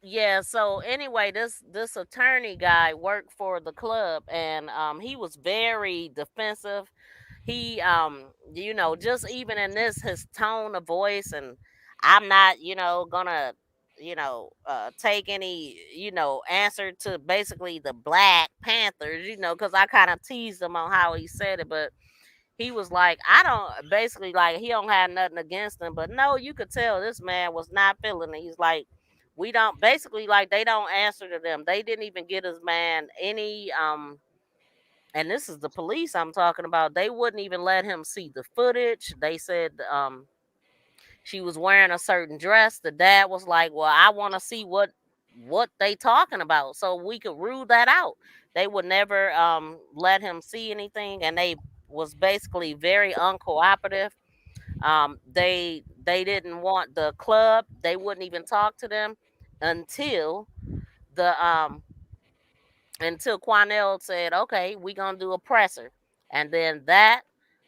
Yeah, so anyway, this attorney guy worked for the club, and he was very defensive. He just even in this, his tone of voice, and I'm not, gonna, take any, answer to basically the Black Panthers, because I kind of teased him on how he said it, but he was like, I don't, basically, like, he don't have nothing against them, but no, you could tell this man was not feeling it. He's like, we don't, basically, like, they don't answer to them. They didn't even get his man any and this is the police I'm talking about. They wouldn't even let him see the footage. They said she was wearing a certain dress. The dad was like, well, I want to see what they talking about so we could rule that out. They would never let him see anything, and they was basically very uncooperative. They didn't want the club. They wouldn't even talk to them until the until Quanell said, okay, we're going to do a presser. And then that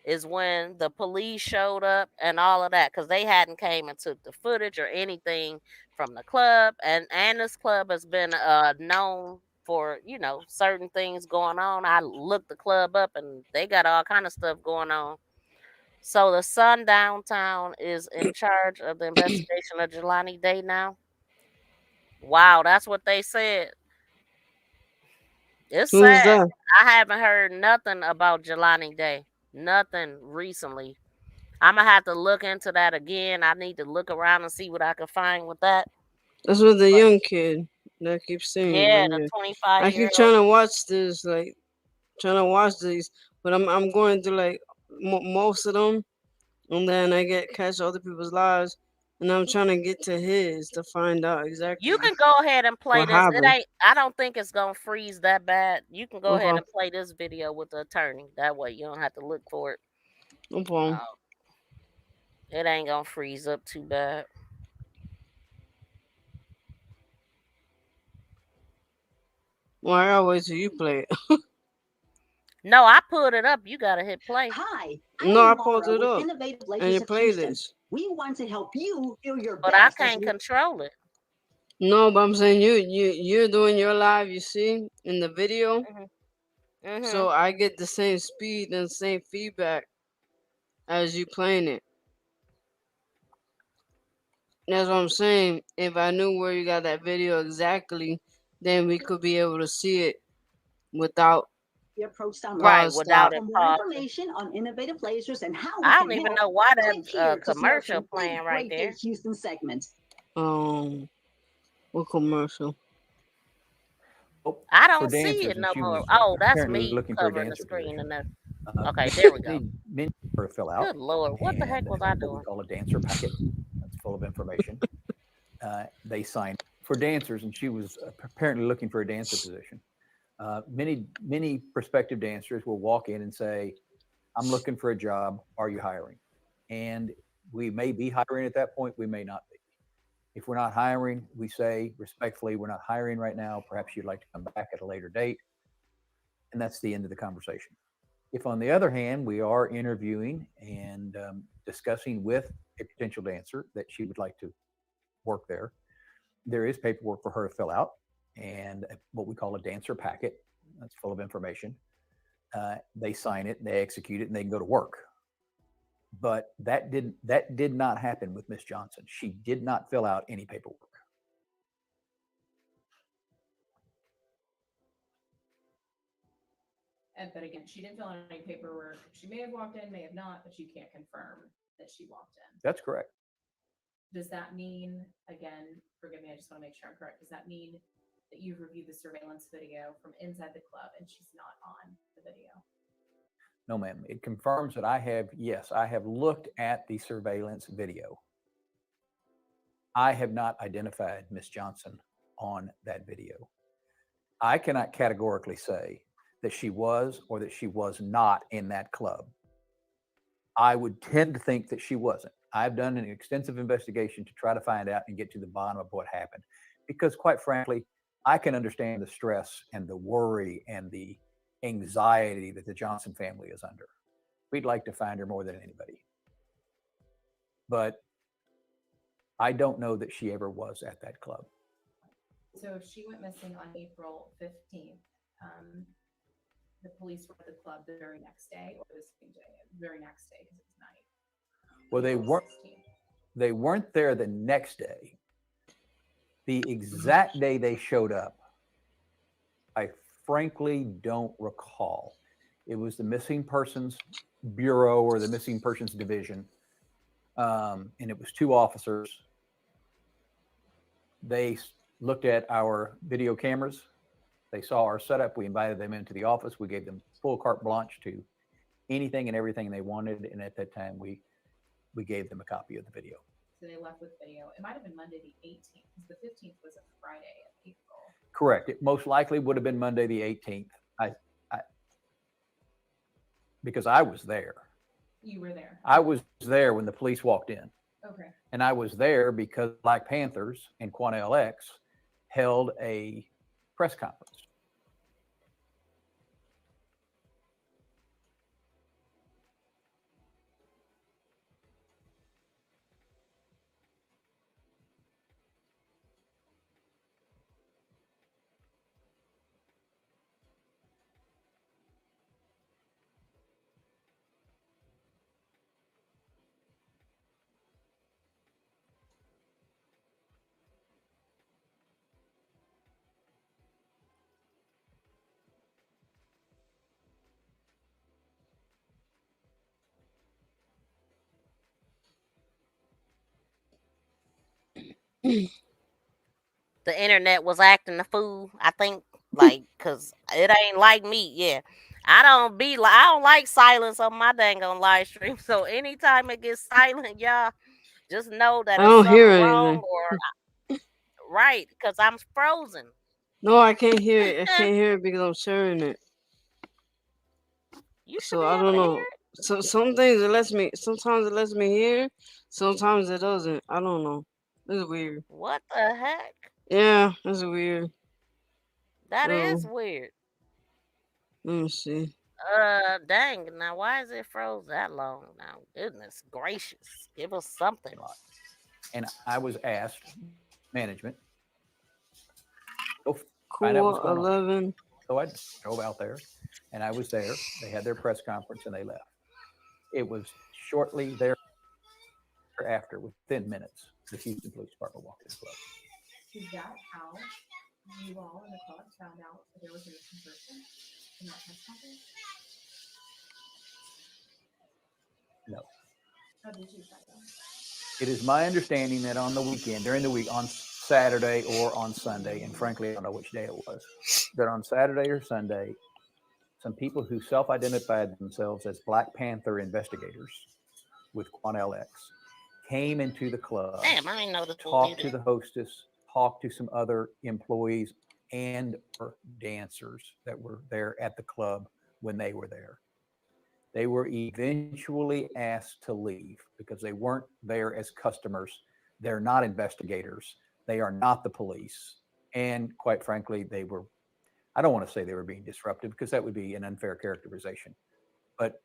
is when the police showed up and all of that, because they hadn't came and took the footage or anything from the club. And this club has been known for, certain things going on. I looked the club up and they got all kind of stuff going on. So the Sun downtown is in charge of the investigation of Jelani Day now. Wow, that's what they said. It's Who's sad. that? I haven't heard nothing about Jelani Day. Nothing recently. I'm gonna have to look into that again. I need to look around and see what I can find with that. That's with the But young kid that keeps saying yeah, right the here. 25 I year keep old. trying to watch this, like trying to watch these, but I'm going through like most of them, and then I get catch other people's lives, and I'm trying to get to his to find out You exactly can go ahead and play what this. It happened. ain't. I don't think it's gonna freeze that bad. You can go ahead Okay, and play this video with the attorney. That way you don't have to look for it. no problem. Uh, it ain't gonna freeze up too bad. Well, I gotta wait till you play it. No, I pulled it up. You gotta hit play. Hi, No, I'm I pulled Laura it with up Innovative and Lasers your of Houston. playlist. We want to help you feel your But I best as can't we control it. No, but I'm saying you're doing your live. You see in the video, Mhm. Mhm. so I get the same speed and same feedback as you playing it. That's what I'm saying. If I knew where you got that video exactly, then we could be able to see it without approach Right, sunrise. without stop. it For more pausing. information on Innovative Lasers and how we I can don't even help, know why that click here to see our commercial complete playing right Great Day there. Houston segment. Um, what commercial? I For don't see dancers, it and no she more. was Oh, that's apparently me looking for a covering the dancer screen position. and there. Okay, there we go. Many her to fill out, Good Lord, what the heck and was I what we doing? call a dancer packet that's full of information. They signed for dancers, and she was apparently looking for a dancer position. Many prospective dancers will walk in and say, I'm looking for a job. Are you hiring? And we may be hiring at that point. We may not be. If we're not hiring, we say respectfully, we're not hiring right now. Perhaps you'd like to come back at a later date. And that's the end of the conversation. If, on the other hand, we are interviewing and discussing with a potential dancer that she would like to work there, there is paperwork for her to fill out and what we call a dancer packet that's full of information. They sign it, they execute it, and they can go to work. But that did not happen with Miss Johnson. She did not fill out any paperwork. But again, she didn't fill out any paperwork. She may have walked in, may have not, but you can't confirm that she walked in. That's correct. Does that mean, again, forgive me, I just want to make sure I'm correct. Does that mean that you've reviewed the surveillance video from inside the club and she's not on the video? No, ma'am. It confirms that I have looked at the surveillance video. I have not identified Miss Johnson on that video. I cannot categorically say that she was or that she was not in that club. I would tend to think that she wasn't. I've done an extensive investigation to try to find out and get to the bottom of what happened. Because quite frankly, I can understand the stress and the worry and the anxiety that the Johnson family is under. We'd like to find her more than anybody. But I don't know that she ever was at that club. So she went missing on April 15th. The police were at the club the very next day, or the same day, very next day, because it was night. Well, April 16th. they weren't there the next day. The exact day they showed up, I frankly don't recall. It was the Missing Persons Bureau or the Missing Persons Division, and it was 2 officers. They looked at our video cameras. They saw our setup. We invited them into the office. We gave them full carte blanche to anything and everything they wanted. And at that time, we gave them a copy of the video. So they left with video. It might have been Monday the 18th, because the 15th was a Friday of April. Correct. It most likely would have been Monday the 18th. Because I was there. You were there. I was there when the police walked in. Okay. And I was there because Black Panthers and 𝒯𝒃 held a press conference. The internet was acting a fool. I think, like, cause it ain't like me. Yeah, I don't like silence on my dang on live stream. So anytime it gets silent, y'all just know that I it's don't hear something wrong anything. or right, cause I'm frozen. No, I can't hear it. I can't hear it because I'm sharing it. You should So be I able don't to know. hear it. So some things it lets me. Sometimes it lets me hear. Sometimes it doesn't. I don't know. It's weird. What the heck? Yeah, it's weird. That So is weird. let me see. Dang. Now, why is it froze that long? Now, goodness gracious, give us something. And I was asked, management, go find out Cool. what's going on. 11. So I drove out there, and I was there. They had their press conference, and they left. It was shortly thereafter, within minutes, the Houston Police Department walked in the club. Is that how you all in the club found out that there was a missing person in that press conference? No. How did you find out? It is my understanding that on the weekend, during the week, on Saturday or on Sunday, and frankly, I don't know which day it was, that on Saturday or Sunday, some people who self-identified themselves as Black Panther investigators with 𝒯𝒃 came into the club, Damn, I ain't know this. talked to the hostess, talked to some other employees and dancers that were there at the club when they were there. They were eventually asked to leave because they weren't there as customers. They're not investigators. They are not the police. And quite frankly, they were, I don't want to say they were being disruptive because that would be an unfair characterization. But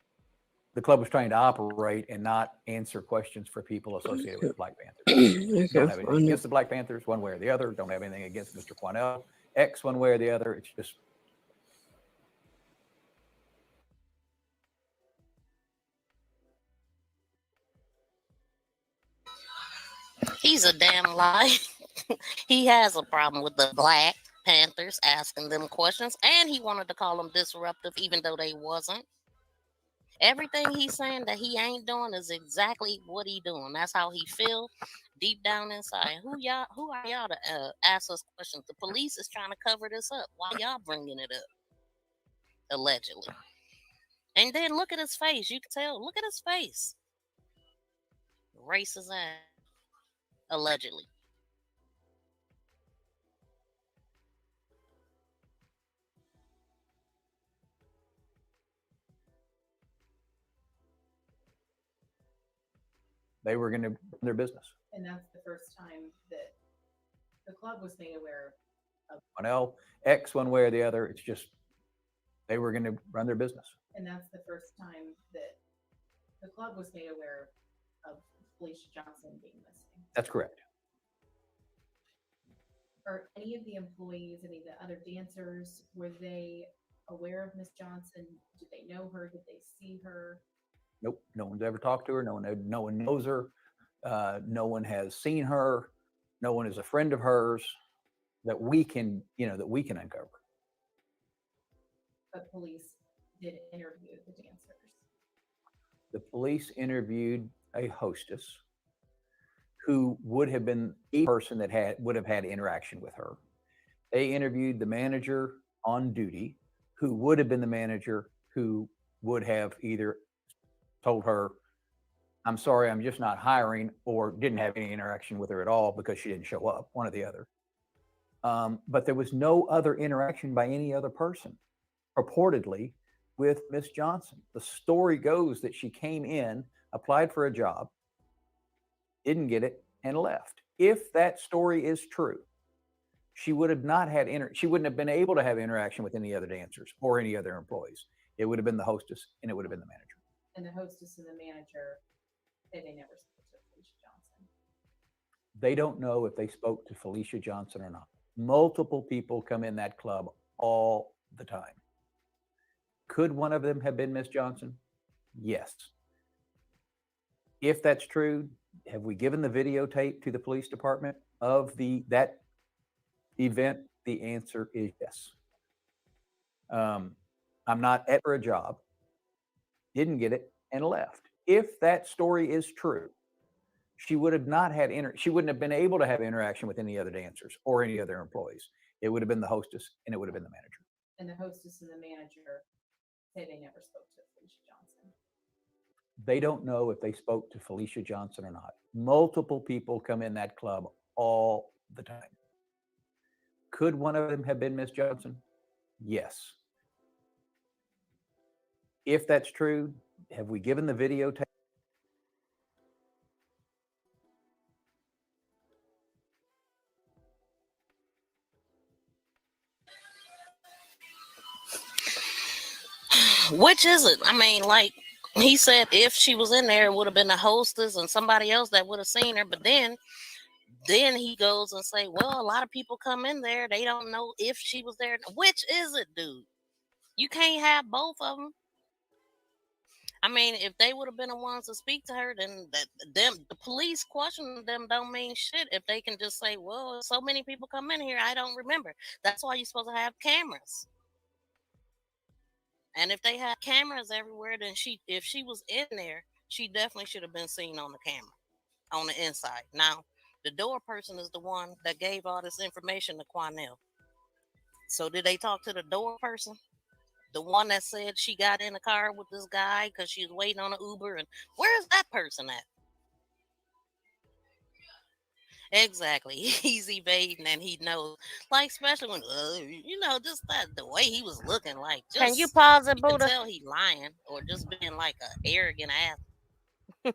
the club was trying to operate and not answer questions for people associated with the Black Panthers. Don't have anything against the Black Panthers one way or the other. Don't have anything against Mr. 𝒯𝒃 one way or the other. It's just He's a damn lie. He has a problem with the Black Panthers asking them questions, and he wanted to call them disruptive, even though they wasn't. Everything he's saying that he ain't doing is exactly what he doing. That's how he feel deep down inside. Who are y'all to ask us questions? The police is trying to cover this up. Why y'all bringing it up? Allegedly. And then look at his face. You can tell. Look at his face. Racist ass. Allegedly. they were going to run their business. And that's the first time that the club was made aware of. 𝒯𝒃 one way or the other. It's just they were going to run their business. And that's the first time that the club was made aware of Felicia Johnson being missing. That's correct. Are any of the employees, any of the other dancers, were they aware of Miss Johnson? Did they know her? Did they see her? Nope. No one's ever talked to her. No one knows her. No one has seen her. No one is a friend of hers that we can uncover. But police did interview the dancers. The police interviewed a hostess who would have been a person that would have had interaction with her. They interviewed the manager on duty, who would have been the manager who would have either told her, "I'm sorry, I'm just not hiring," or didn't have any interaction with her at all because she didn't show up, one or the other. But there was no other interaction by any other person, purportedly, with Miss Johnson. The story goes that she came in, applied for a job, didn't get it, and left. If that story is true, she would have not had she wouldn't have been able to have interaction with any other dancers or any other employees. It would have been the hostess and it would have been the manager. And the hostess and the manager say they never spoke to Felicia Johnson. They don't know if they spoke to Felicia Johnson or not. Multiple people come in that club all the time. Could one of them have been Miss Johnson? Yes. If that's true, have we given the videotape to the police department of that event? The answer is yes. I'm not at for a job, didn't get it, and left. If that story is true, she would have not had she wouldn't have been able to have interaction with any other dancers or any other employees. It would have been the hostess and it would have been the manager. And the hostess and the manager say they never spoke to Felicia Johnson. They don't know if they spoke to Felicia Johnson or not. Multiple people come in that club all the time. Could one of them have been Miss Johnson? Yes. If that's true, have we given the videotape? Which is it? I mean, like he said, if she was in there, it would have been the hostess and somebody else that would have seen her. But then he goes and say, well, a lot of people come in there. They don't know if she was there. Which is it, dude? You can't have both of them. I mean, if they would have been the ones to speak to her, then the police questioning them don't mean shit. If they can just say, well, so many people come in here, I don't remember. That's why you're supposed to have cameras. And if they had cameras everywhere, then if she was in there, she definitely should have been seen on the camera, on the inside. Now, the door person is the one that gave all this information to 𝒯𝓏. So did they talk to the door person? The one that said she got in the car with this guy because she was waiting on an Uber. And where's that person at? Exactly. He's evading and he knows. Like, especially when, just the way he was looking like. Just, can you pause it, Buddha? You can tell he's lying or just being like an arrogant ass.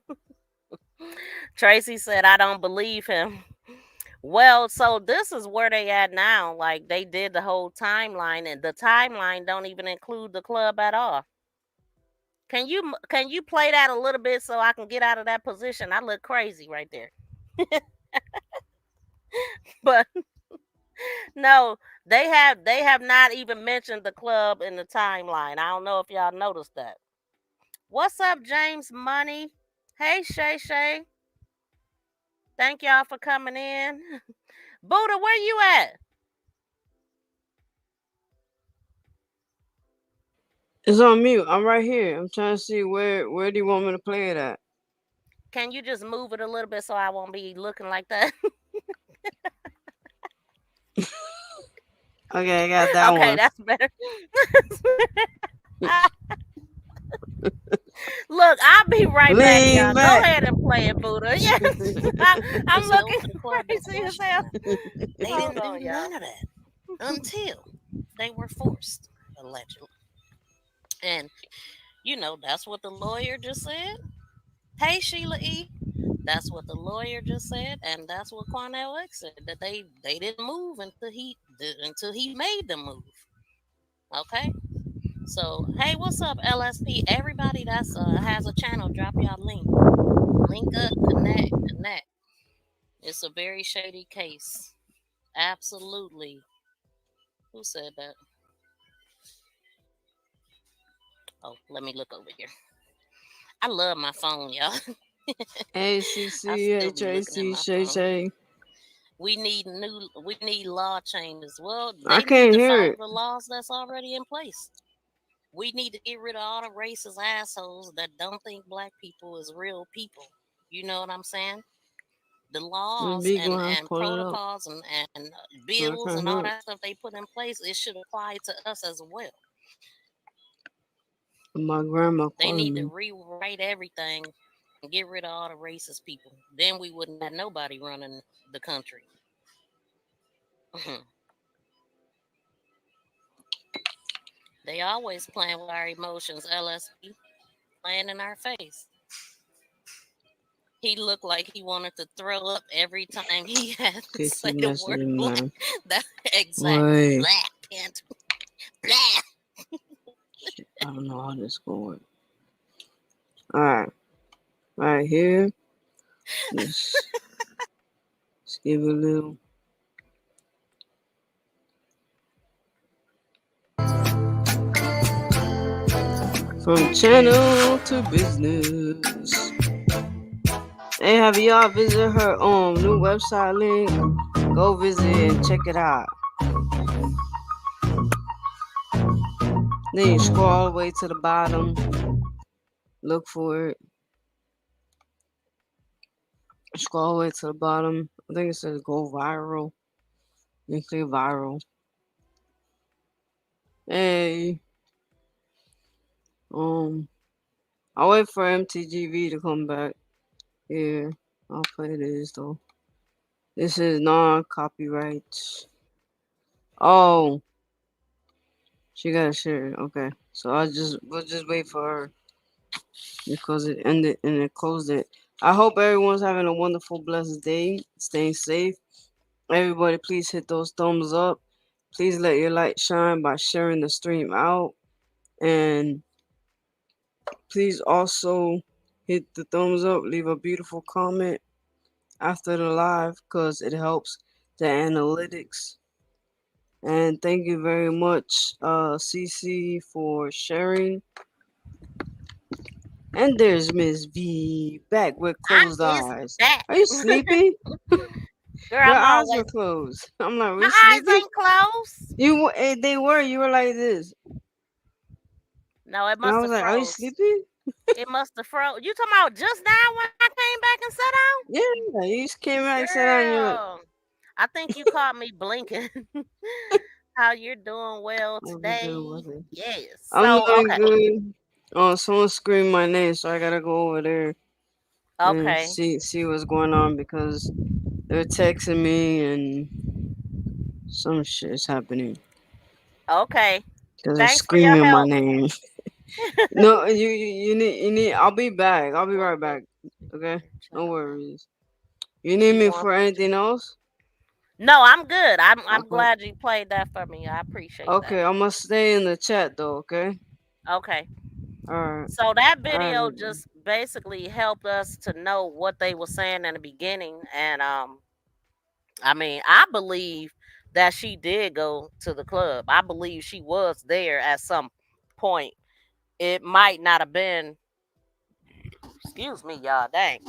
Tracy said, I don't believe him. Well, so this is where they at now. Like, they did the whole timeline, and the timeline don't even include the club at all. Can you play that a little bit so I can get out of that position? I look crazy right there. But no, they have not even mentioned the club in the timeline. I don't know if y'all noticed that. What's up, James Money? Hey, Shay. Thank y'all for coming in. Buddha, where you at? It's on mute. I'm right here. I'm trying to see where do you want me to play it at? Can you just move it a little bit so I won't be looking like that? Okay, I got that one. Okay, that's better. Look, I'll be right back, y'all. Go ahead and play it, Buddha. Yes. I'm looking crazy as hell. They didn't do none of that until they were forced, allegedly. And, that's what the lawyer just said. Hey, Sheila E. That's what the lawyer just said, and that's what 𝒯𝓏 said, that they didn't move until he made them move. Okay? So, hey, what's up, LSP? Everybody that's has a channel, drop y'all link. Link up, connect. It's a very shady case. Absolutely. Who said that? Oh, let me look over here. I love my phone, y'all. I still be looking at my phone. ACCHAC. We need law changes. Well, I they need can't to hear follow it. the laws that's already in place. We need to get rid of all the racist assholes that don't think black people is real people. You know what I'm saying? The The laws big and, one, and pull it up. protocols and So I bills can't and all hear it. that stuff they put in place, it should apply to us as well. My grandma They calling need to me. rewrite everything and get rid of all the racist people. Then we wouldn't have nobody running the country. They always playing with our emotions, LSP, playing in our face. He looked like he wanted to throw up every time he had to Okay, say keep the word messaging, black. man. That exact Wait. Black Panther. Black. Shit, I don't know how this going. Alright. Right here. Let's give it a little. From channel to business. Hey, have y'all visited her new website link? Go visit and check it out. Then you scroll all the way to the bottom. Look for it. Scroll all the way to the bottom. I think it says go viral. You click viral. Hey. I'll wait for MTGV to come back. Here. I'll play this though. This is non-copyright. Oh. She gotta share it. Okay. So we'll just wait for her. Because it ended and it closed it. I hope everyone's having a wonderful, blessed day. Staying safe. Everybody, please hit those thumbs up. Please let your light shine by sharing the stream out. And please also hit the thumbs up. Leave a beautiful comment after the live because it helps the analytics. And thank you very much, CC, for sharing. And there's Miss V back with closed eyes. Back. Are you sleepy? Girl, Your I'm eyes always. were closed. I'm like, were My you eyes sleepy? ain't closed. They were. You were like this. No, it And I must was have like, are you froze. sleepy? It must have froze. You talking about just now when I came back and sat down? Yeah, you just came back, sat down. You're like, Girl, I think you caught me blinking. How you're doing well I'll be today? good with it. Yes. I'm So doing okay. good. Oh, someone screamed my name, so I gotta go over there and Okay. see what's going on because they're texting me and some shit's happening Okay. because they're Thanks for your screaming my help. name. No, you need. I'll be back. I'll be right back. Okay, no worries. You need She me wants for me. anything else? No, I'm good. I'm Okay. glad you played that for me. I appreciate that. Okay, I'm gonna stay in the chat though. Okay. Okay. All right. So that All right. video just basically helped us to know what they were saying in the beginning, and I mean, I believe that she did go to the club. I believe she was there at some point. It might not have been. Excuse me, y'all. Dang.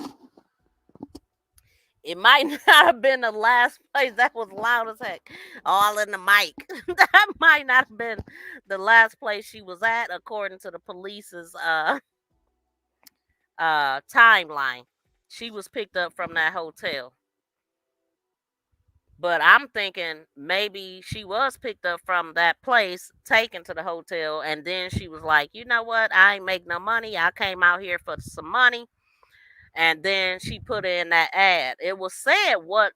It might not have been the last place. That was loud as heck. All in the mic. That might not have been the last place she was at, according to the police's timeline. She was picked up from that hotel. But I'm thinking maybe she was picked up from that place, taken to the hotel, and then she was like, you know what? I ain't make no money. I came out here for some money. And then she put in that ad. It was said what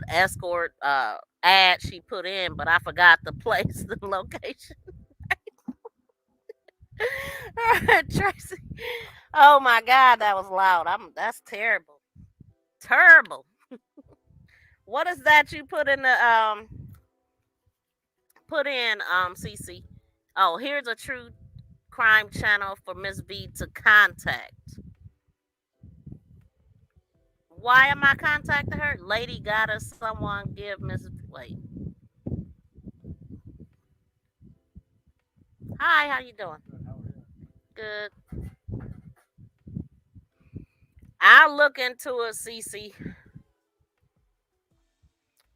escort ad she put in, but I forgot the place, the location. Tracy. Oh my God, that was loud. That's terrible. Terrible. What is that you put in the CC? Oh, here's a true crime channel for Miss V to contact. Why am I contacting her? Lady gotta someone give Miss wait. Hi, how you doing? Good. I'll look into it, Cece.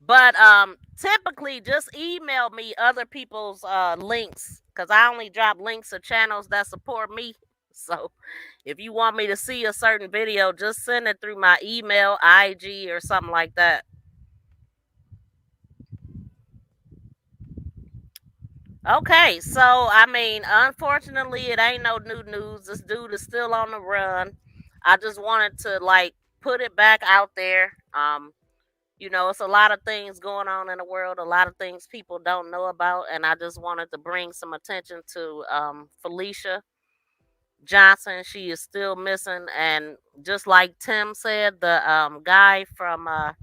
But typically just email me other people's links because I only drop links of channels that support me. So if you want me to see a certain video, just send it through my email, IG, or something like that. Okay, so I mean, unfortunately, it ain't no new news. This dude is still on the run. I just wanted to like put it back out there. You know, it's a lot of things going on in the world, a lot of things people don't know about, and I just wanted to bring some attention to Felicia Johnson. She is still missing, and just like Tim said, the guy from I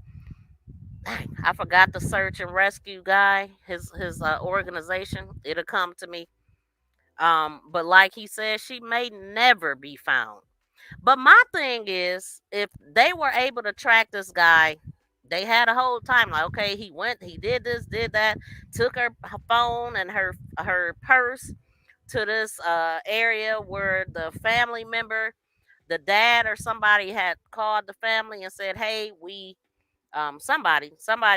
forgot the search and rescue guy, his organization. It'll come to me. But like he said, she may never be found. But my thing is, if they were able to track this guy, they had a whole time like, okay, he went, he did this, did that, took her phone and her purse to this area where the family member, the dad or somebody had called the family and said, hey, we somebody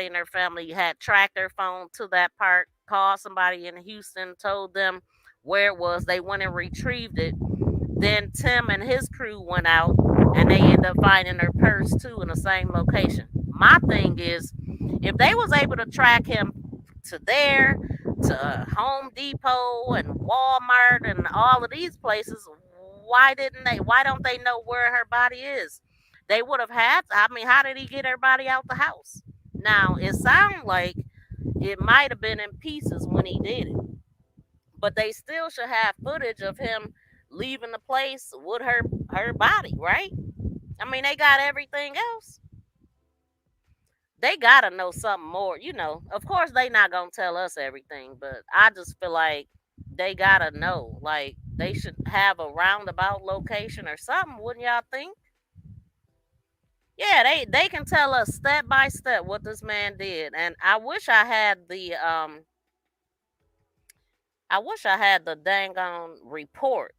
in their family had tracked their phone to that park, called somebody in Houston, told them where it was. They went and retrieved it. Then Tim and his crew went out and they ended up finding their purse too in the same location. My thing is, if they was able to track him to there, to Home Depot and Walmart and all of these places, why don't they know where her body is? They would have had, I mean, how did he get everybody out the house? Now, it sounds like it might have been in pieces when he did it, but they still should have footage of him leaving the place with her body, right? I mean, they got everything else. They gotta know something more, you know. Of course, they not gonna tell us everything, but I just feel like they gotta know. Like they should have a roundabout location or something, wouldn't y'all think? Yeah, they can tell us step by step what this man did, and I wish I had the dang on report,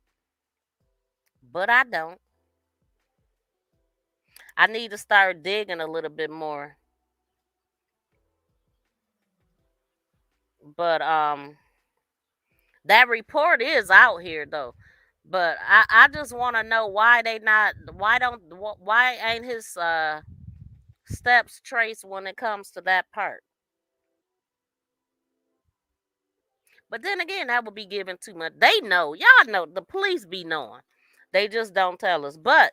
but I don't. I need to start digging a little bit more. But that report is out here though. But I just want to know why ain't his steps traced when it comes to that part. But then again, that would be giving too much. They know, y'all know, the police be knowing. They just don't tell us. But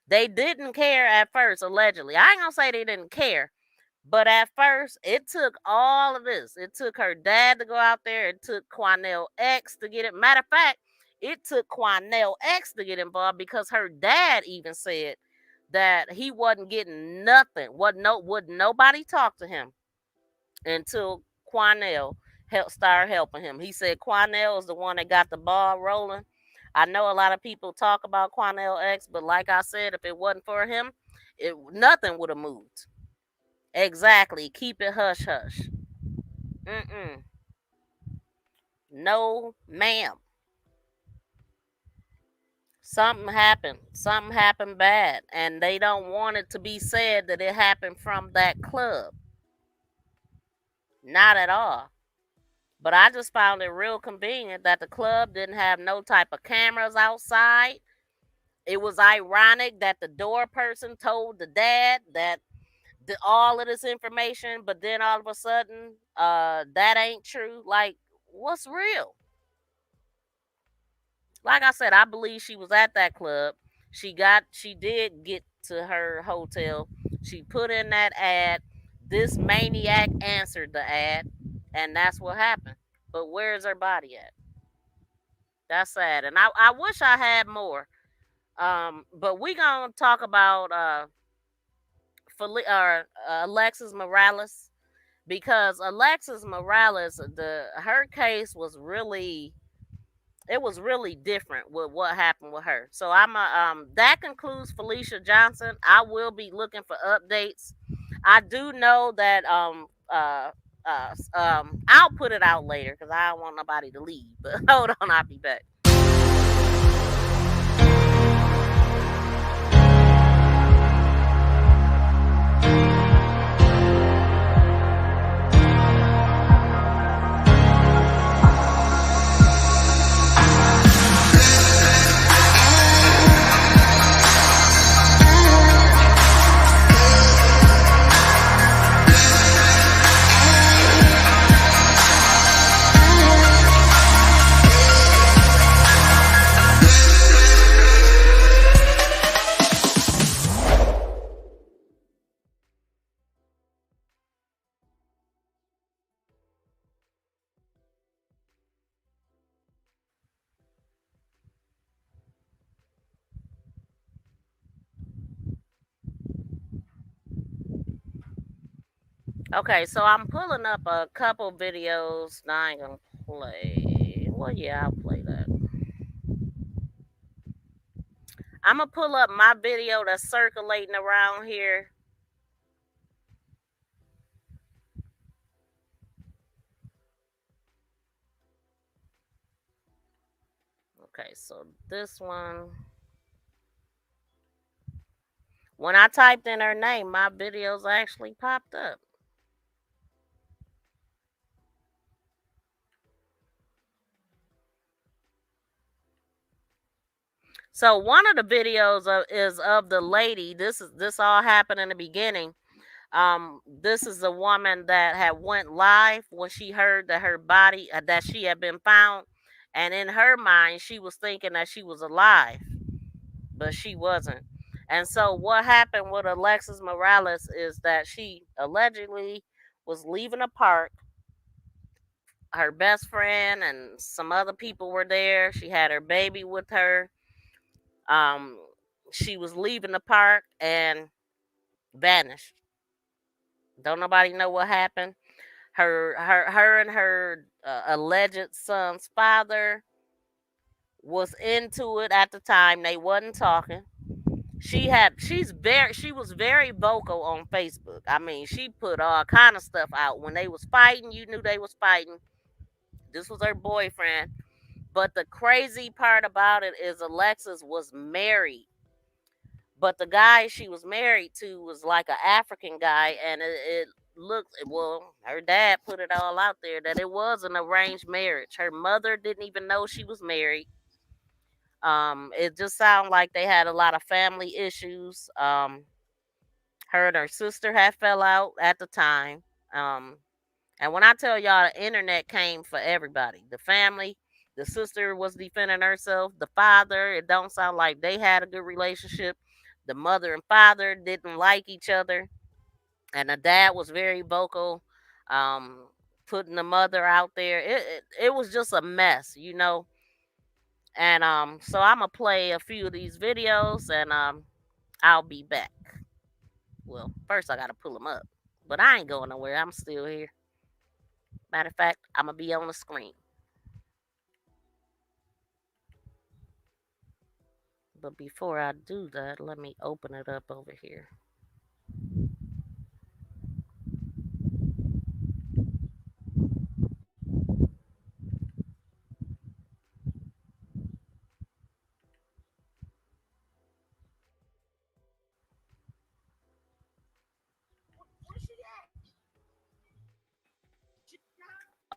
they didn't care at first, allegedly. I ain't gonna say they didn't care. But at first, it took all of this. It took her dad to go out there. It took 𝒯𝒃 to get it. Matter of fact, it took 𝒯𝒃 to get involved because her dad even said that he wasn't getting nothing. Would nobody talk to him until 𝒯𝒃 started helping him. He said 𝒯𝒃 is the one that got the ball rolling. I know a lot of people talk about 𝒯𝒃, but like I said, if it wasn't for him, nothing would have moved. Exactly. Keep it hush hush. Mm-mm. No, ma'am. Something happened. Something happened bad. And they don't want it to be said that it happened from that club. Not at all. But I just found it real convenient that the club didn't have no type of cameras outside. It was ironic that the door person told the dad that all of this information, but then all of a sudden, that ain't true. Like, what's real? Like I said, I believe she was at that club. She did get to her hotel. She put in that ad. This maniac answered the ad, and that's what happened. But where's her body at? That's sad. And I wish I had more. But we gonna talk about Alexis Morales because Alexis Morales, her case was really it was really different with what happened with her. So that concludes Felicia Johnson. I will be looking for updates. I do know that I'll put it out later because I don't want nobody to leave. But hold on, I'll be back. Okay, so I'm pulling up a couple videos. Now I ain't gonna play. Well, yeah, I'll play that. I'm gonna pull up my video that's circulating around here. Okay, so this one. When I typed in her name, my videos actually popped up. So one of the videos is of the lady. This all happened in the beginning. This is a woman that had went live when she heard that her body that she had been found, and in her mind she was thinking that she was alive, but she wasn't. And so what happened with Alexis Morales is that she allegedly was leaving a park. Her best friend and some other people were there. She had her baby with her. Um, she was leaving the park and vanished. Don't nobody know what happened. Her and her alleged son's father was into it at the time. They wasn't talking. She was very vocal on Facebook. I mean, she put all kind of stuff out. When they was fighting, you knew they was fighting. This was her boyfriend. But the crazy part about it is Alexis was married. But the guy she was married to was like an African guy, and it looked, well, her dad put it all out there that it was an arranged marriage. Her mother didn't even know she was married. It just sounded like they had a lot of family issues. Her and her sister had fell out at the time. Um, and when I tell y'all, the internet came for everybody. The family, the sister was defending herself. The father, it don't sound like they had a good relationship. The mother and father didn't like each other. And the dad was very vocal, um, putting the mother out there. It was just a mess, you know. And so I'm gonna play a few of these videos, and I'll be back. Well, first I gotta pull them up, but I ain't going nowhere. I'm still here. Matter of fact, I'm gonna be on the screen. But before I do that, let me open it up over here.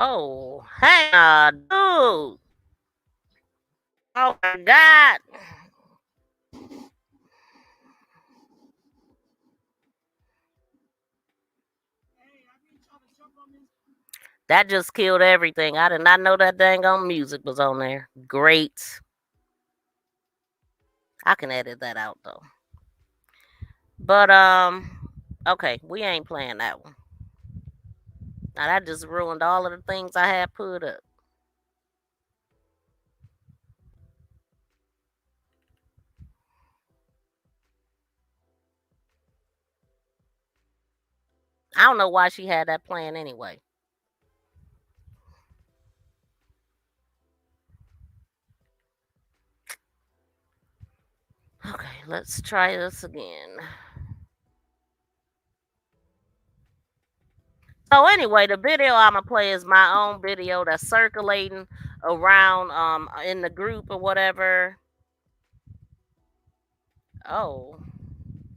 Oh, hey, dude. Oh my God. That just killed everything. I did not know that dang on music was on there. Great. I can edit that out though. But okay, we ain't playing that one. Now that just ruined all of the things I had put up. I don't know why she had that playing anyway. let's try this again. So anyway, the video I'm gonna play is my own video that's circulating around in the group or whatever. Oh,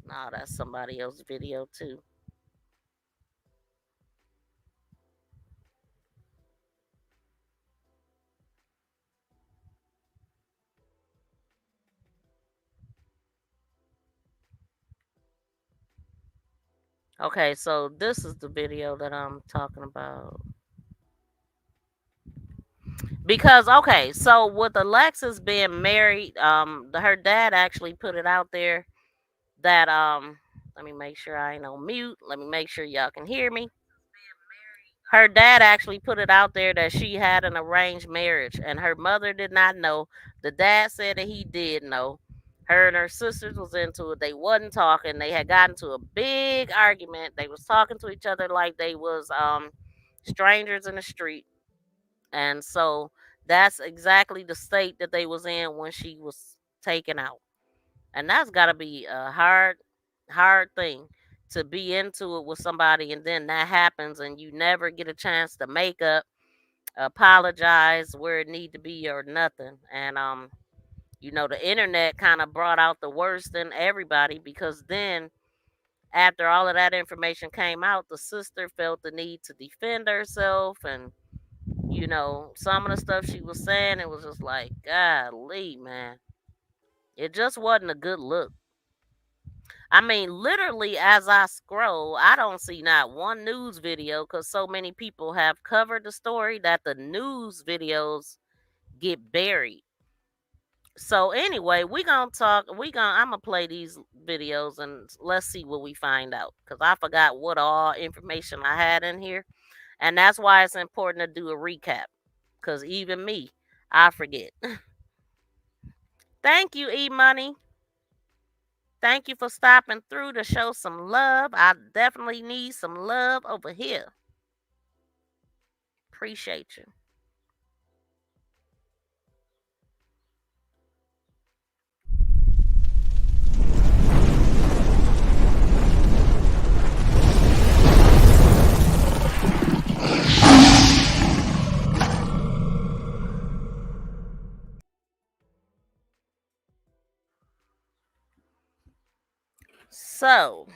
no, that's somebody else's video too. Okay, so this is the video that I'm talking about. Because okay, so with Alexis being married, her dad actually put it out there that let me make sure I ain't on mute. Let me make sure y'all can hear me. Her dad actually put it out there that she had an arranged marriage and her mother did not know. The dad said that he did know. Her and her sisters was into it. They wasn't talking. They had gotten to a big argument. They was talking to each other like they was strangers in the street. And so that's exactly the state that they was in when she was taken out. And that's got to be a hard thing to be into it with somebody and then that happens and you never get a chance to make up, apologize where it need to be or nothing. And the internet kind of brought out the worst in everybody because then after all of that information came out, the sister felt the need to defend herself and some of the stuff she was saying, it was just like, golly, man. It just wasn't a good look. I mean, literally, as I scroll, I don't see not one news video because so many people have covered the story that the news videos get buried. So anyway, I'm gonna play these videos and let's see what we find out because I forgot what all information I had in here, and that's why it's important to do a recap because even me, I forget. Thank you, E Money. Thank you for stopping through to show some love. I definitely need some love over here. Appreciate you. So,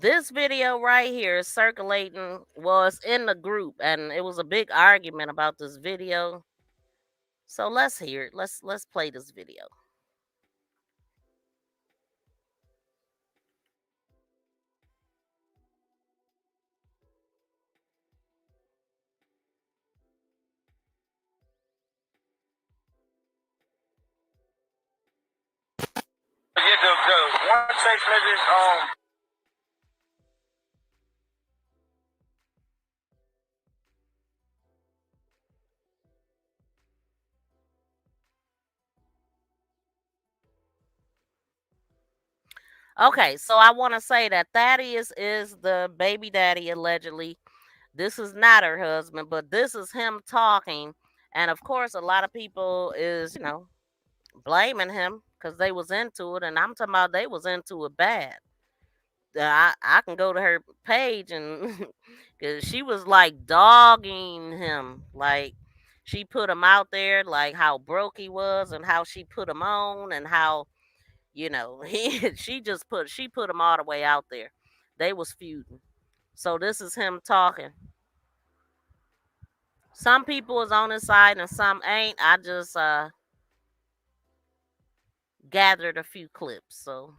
this video right here is circulating, was in the group, and it was a big argument about this video. So let's hear it. Let's play this video. The one text message Okay, so I want to say that Thaddeus is the baby daddy allegedly. This is not her husband, but this is him talking. And of course, a lot of people is, blaming him because they was into it. And I'm talking about they was into it bad. I can go to her page and because she was like dogging him. Like she put him out there, like how broke he was and how she put him on and how, she put him all the way out there. They was feuding. So this is him talking. Some people is on his side and some ain't. I just gathered a few clips. So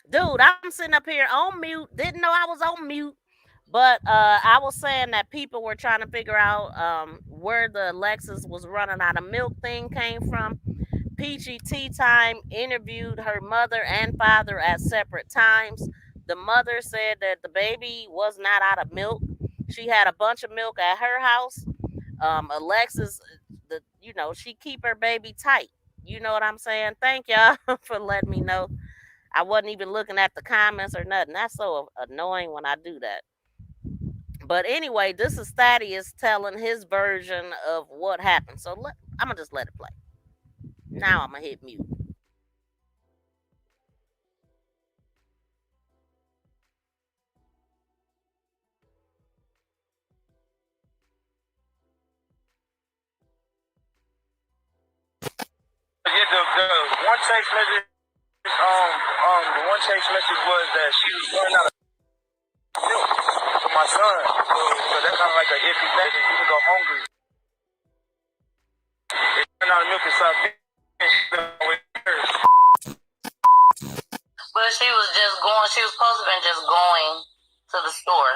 Dude, I'm sitting up here on mute. Didn't know I was on mute. But I was saying that people were trying to figure out where the Alexis was running out of milk thing came from. Peachy Tea Time interviewed her mother and father at separate times. The mother said that the baby was not out of milk. She had a bunch of milk at her house. Alexis, she keep her baby tight. You know what I'm saying? Thank y'all for letting me know. I wasn't even looking at the comments or nothing. That's so annoying when I do that. But anyway, this is Thaddeus telling his version of what happened. So I'm gonna just let it play. Now I'm gonna hit mute. Yeah, the one text message, the one text message was that she was running out of milk for my son. So that's kind of like an iffy thing. You can go hungry. They run out of milk and start But she was just going, she was supposed to have been just going to the store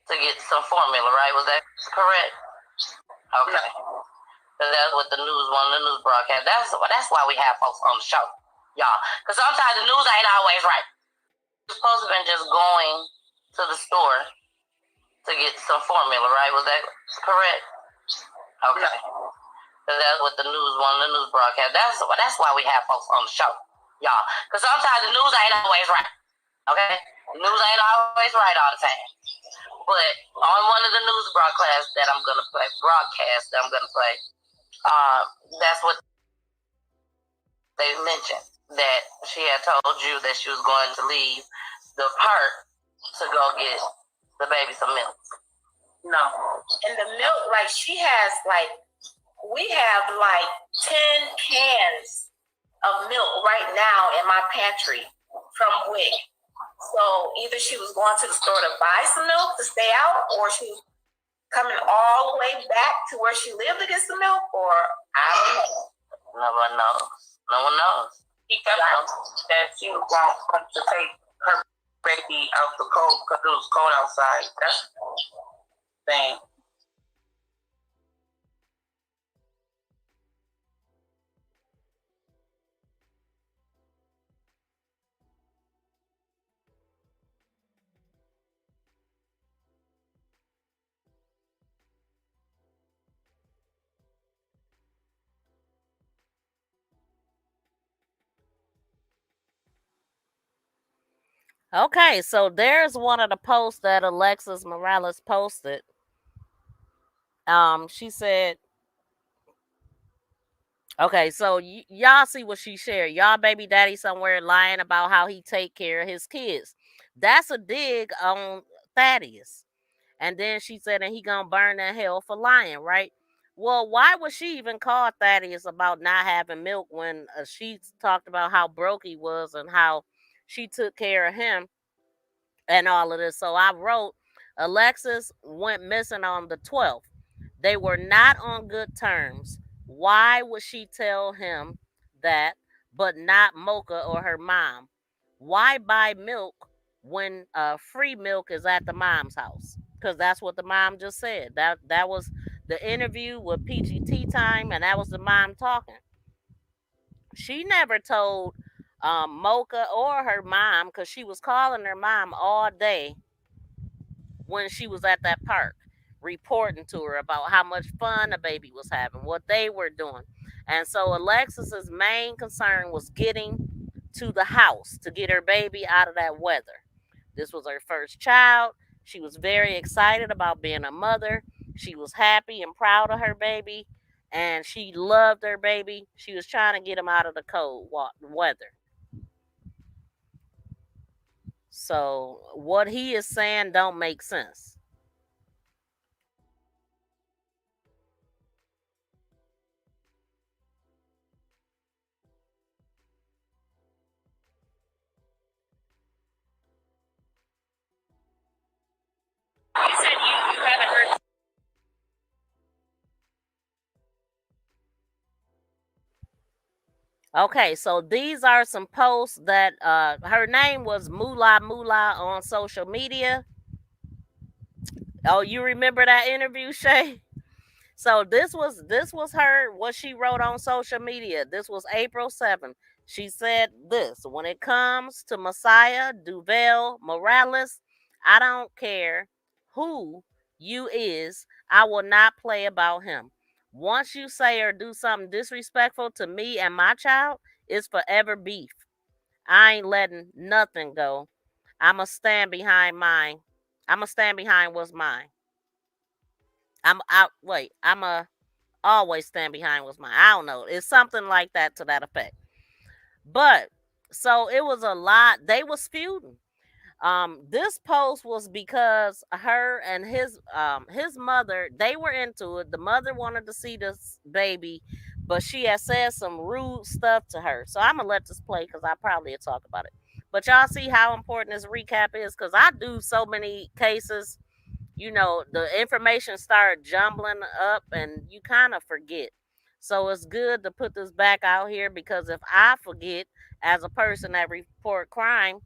to get some formula, right? Was that correct? Okay. Because that's what the news, one of the news broadcasts, that's why we have folks on the show, y'all. Because sometimes the news ain't always right. She was supposed to have been just going to the store to get some formula, right? Was that correct? Okay. Because that's what the news, one of the news broadcasts, that's why we have folks on the show, y'all. Because sometimes the news ain't always right, okay? The news ain't always right all the time. But on one of the news broadcasts that I'm going to play, that's what they mentioned, that she had told you that she was going to leave the park to go get the baby some milk. No. And the milk, like, we have like 10 cans of milk right now in my pantry from WIC. So either she was going to the store to buy some milk to stay out, or she was coming all the way back to where she lived to get some milk, or I don't know. No one knows. No one knows. She felt that she was going to take her baby out the cold because it was cold outside. That's the thing. Okay, so there's one of the posts that Alexis Morales posted. She said, okay, so y'all see what she shared. Y'all baby daddy somewhere lying about how he take care of his kids. That's a dig on Thaddeus. And then she said, and he gonna burn in hell for lying, right? Well, why would she even call Thaddeus about not having milk when she talked about how broke he was and how she took care of him and all of this? So I wrote, Alexis went missing on the 12th. They were not on good terms. Why would she tell him that, but not Mocha or her mom? Why buy milk when free milk is at the mom's house? Because that's what the mom just said. That was the interview with Peachy Tea Time, and that was the mom talking. She never told Mocha or her mom, because she was calling her mom all day when she was at that park, reporting to her about how much fun the baby was having, what they were doing. And so Alexis's main concern was getting to the house to get her baby out of that weather. This was her first child. She was very excited about being a mother. She was happy and proud of her baby, and she loved her baby. She was trying to get him out of the cold weather. So what he is saying don't make sense. You said you haven't heard. Okay, so these are some posts that her name was 𝒨𝑚 on social media. Oh, you remember that interview, Shay? So this was her, what she wrote on social media. This was April 7th. She said this: when it comes to Messiah Duvel Morales, I don't care who you is, I will not play about him. Once you say or do something disrespectful to me and my child, it's forever beef. I ain't letting nothing go. I'ma stand behind mine. I'ma stand behind what's mine. I'm out. Wait, I'ma always stand behind what's mine. I don't know. It's something like that to that effect. But so it was a lot. They was feuding. This post was because her and his mother, they were into it. The mother wanted to see this baby, but she had said some rude stuff to her. So I'm gonna let this play because I probably will talk about it. But y'all see how important this recap is, because I do so many cases. The information start jumbling up and you kind of forget. So it's good to put this back out here, because if I forget as a person that report crime,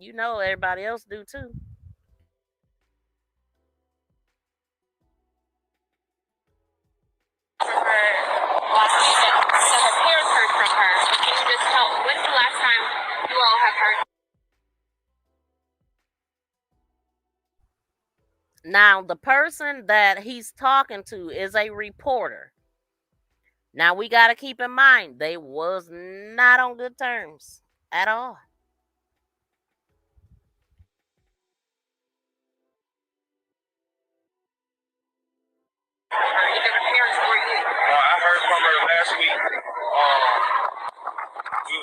everybody else do too. For her last week, so her parents heard from her. Can you just tell, when's the last time you all have heard? Now, the person that he's talking to is a reporter. Now, we got to keep in mind, they was not on good terms at all. I heard from her last week. We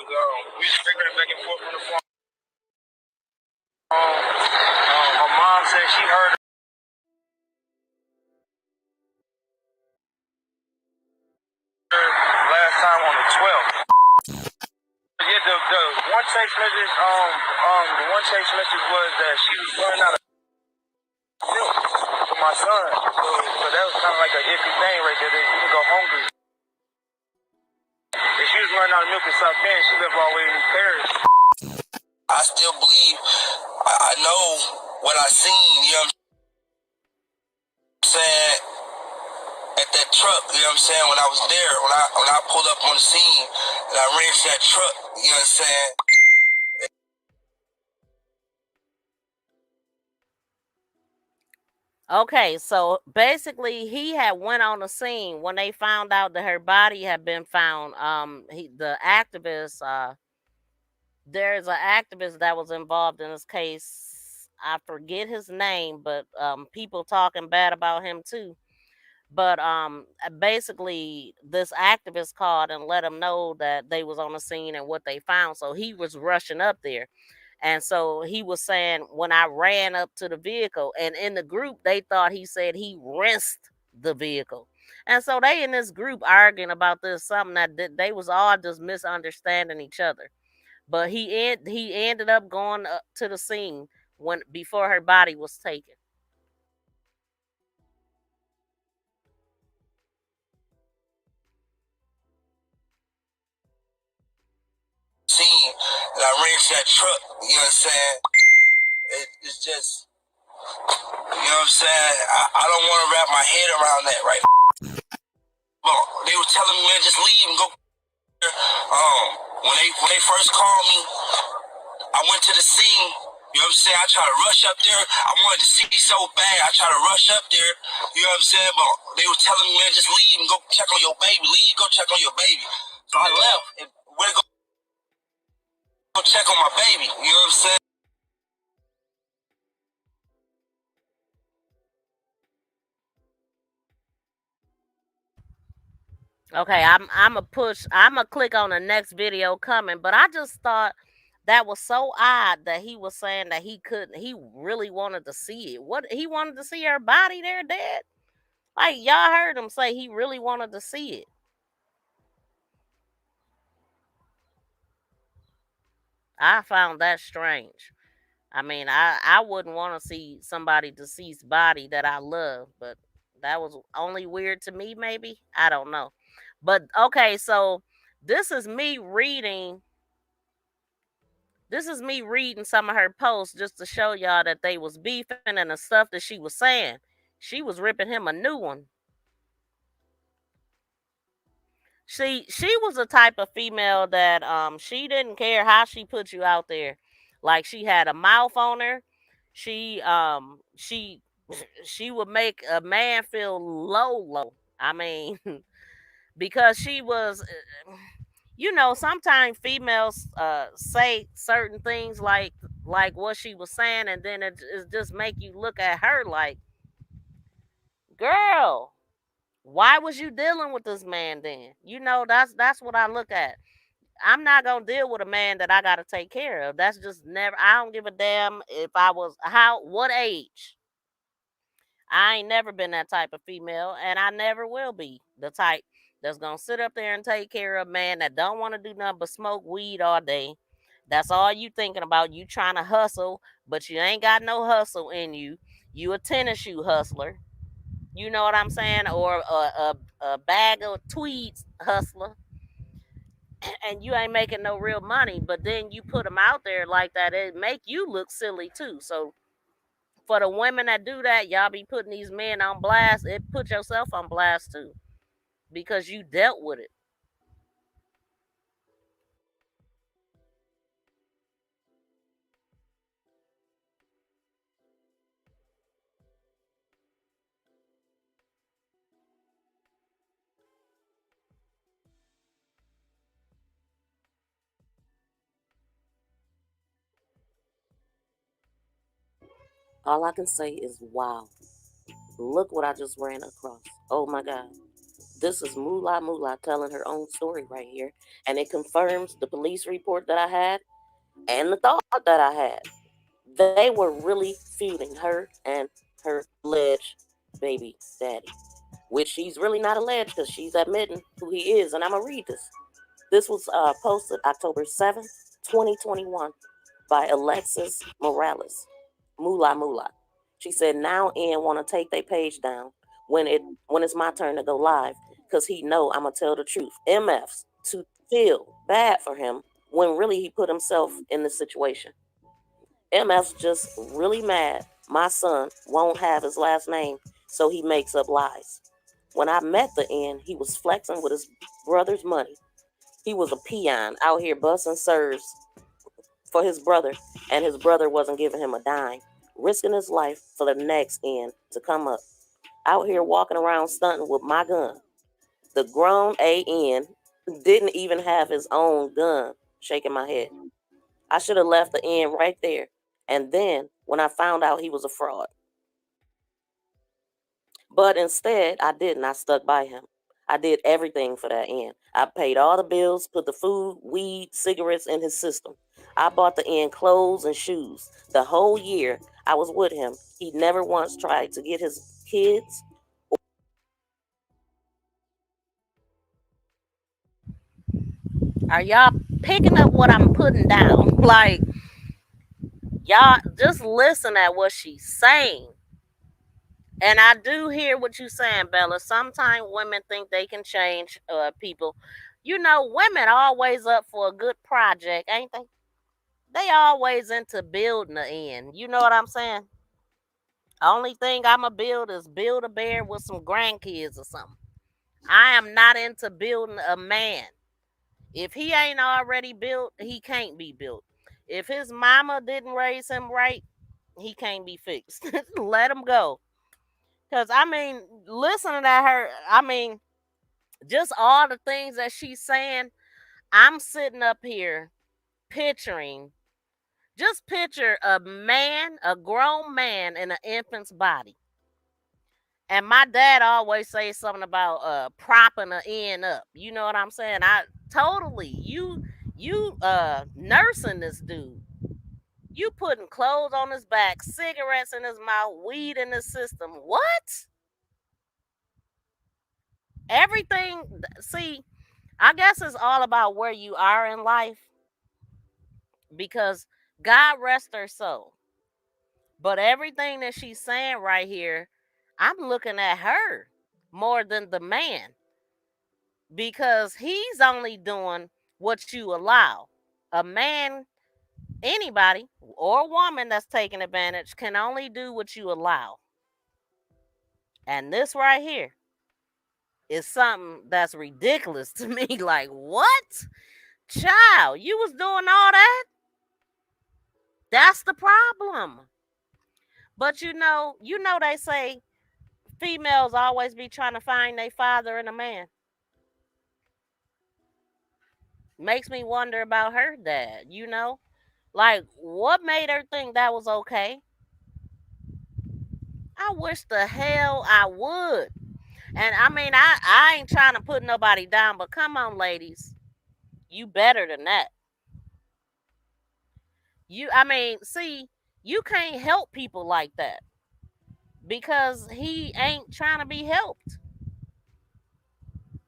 was figuring back and forth on the phone. Her mom said she heard her last time on the 12th. Yeah, the one text message, the one text message was that she was running out of milk for my son. So that was kind of like an iffy thing right there. That you can go hungry. If she was running out of milk in South Bend, she lived all the way in Paris. I still believe, I know what I seen, you know what I'm saying, at that truck, you know what I'm saying, when I was there, when I pulled up on the scene and I ran to that truck, you know what I'm saying. Okay, so basically he had went on the scene when they found out that her body had been found. The activist, there's an activist that was involved in this case. I forget his name, but people talking bad about him too. But basically this activist called and let him know that they was on the scene and what they found. So he was rushing up there. And so he was saying, when I ran up to the vehicle, and in the group, they thought he said he rinsed the vehicle. And so they in this group arguing about this, something that they was all just misunderstanding each other. But he ended up going up to the scene before her body was taken. Scene and I ran to that truck, you know what I'm saying. It's just, you know what I'm saying. I don't want to wrap my head around that, right? But they were telling me, man, just leave and go. When they first called me, I went to the scene. You know what I'm saying? I tried to rush up there. I wanted to see so bad. I tried to rush up there. You know what I'm saying? But they were telling me, man, just leave and go check on your baby. Leave, go check on your baby. So I left and went to go check on my baby. You know what I'm saying? Okay, I'm gonna click on the next video coming, but I just thought that was so odd that he was saying that he really wanted to see it. What, he wanted to see her body there dead? Like, y'all heard him say he really wanted to see it. I found that strange. I mean, I wouldn't want to see somebody deceased body that I love, but that was only weird to me, maybe. I don't know. But okay, so This is me reading. This is me reading some of her posts just to show y'all that they was beefing and the stuff that she was saying. She was ripping him a new one. She was the type of female that she didn't care how she put you out there. Like she had a mouth on her. She she would make a man feel low. I mean, because she was sometimes females say certain things like what she was saying, and then it just make you look at her like, girl, why was you dealing with this man then? That's what I look at. I'm not gonna deal with a man that I gotta take care of. That's just never. I don't give a damn if I was what age. I ain't never been that type of female, and I never will be the type that's gonna sit up there and take care of a man that don't want to do nothing but smoke weed all day. That's all you thinking about. You trying to hustle, but you ain't got no hustle in you. You a tennis shoe hustler. You know what I'm saying? Or a bag of tweeds hustler. And you ain't making no real money, but then you put them out there like that, it make you look silly too. So for the women that do that, y'all be putting these men on blast. It put yourself on blast too, because you dealt with it. All I can say is, wow, look what I just ran across. Oh my God. This is 𝒯𝒯 telling her own story right here. And it confirms the police report that I had and the thought that I had. They were really feuding, her and her alleged baby daddy, which she's really not alleged because she's admitting who he is. And I'm going to read this. This was posted October 7th, 2021 by Alexis Morales, 𝒯𝒯. She said, now Ian want to take their page down when it's my turn to go live because he know I'm going to tell the truth. MFs to feel bad for him when really he put himself in this situation. MF's just really mad my son won't have his last name, so he makes up lies. When I met the N, he was flexing with his brother's money. He was a peon out here busting serves for his brother, and his brother wasn't giving him a dime, risking his life for the next N to come up. Out here walking around stunting with my gun. The grown AN didn't even have his own gun, shaking my head. I should have left the N right there. And then when I found out he was a fraud. But instead, I didn't. I stuck by him. I did everything for that N. I paid all the bills, put the food, weed, cigarettes in his system. I bought the N clothes and shoes. The whole year I was with him, he never once tried to get his kids. Are y'all picking up what I'm putting down? Like, y'all just listen at what she's saying. And I do hear what you're saying, Bella. Sometimes women think they can change people. Women always up for a good project, ain't they? They always into building the end. You know what I'm saying? Only thing I'ma build is build a bear with some grandkids or something. I am not into building a man. If he ain't already built, he can't be built. If his mama didn't raise him right, he can't be fixed. Let him go. Because, listening to her, just all the things that she's saying, I'm sitting up here picturing, just picture a man, a grown man in an infant's body. And my dad always says something about propping an end up. You know what I'm saying? I totally, you nursing this dude. You putting clothes on his back, cigarettes in his mouth, weed in his system. What? Everything, see, I guess it's all about where you are in life, because God rest her soul. But everything that she's saying right here, I'm looking at her more than the man. because he's only doing what you allow. A man, anybody or woman that's taking advantage can only do what you allow. And this right here is something that's ridiculous to me. Like, what? Child, you was doing all that? That's the problem. But they say females always be trying to find their father in a man. Makes me wonder about her dad, Like, what made her think that was okay? I wish the hell I would. And I mean, I ain't trying to put nobody down, but come on, ladies. You better than that. See, you can't help people like that because he ain't trying to be helped.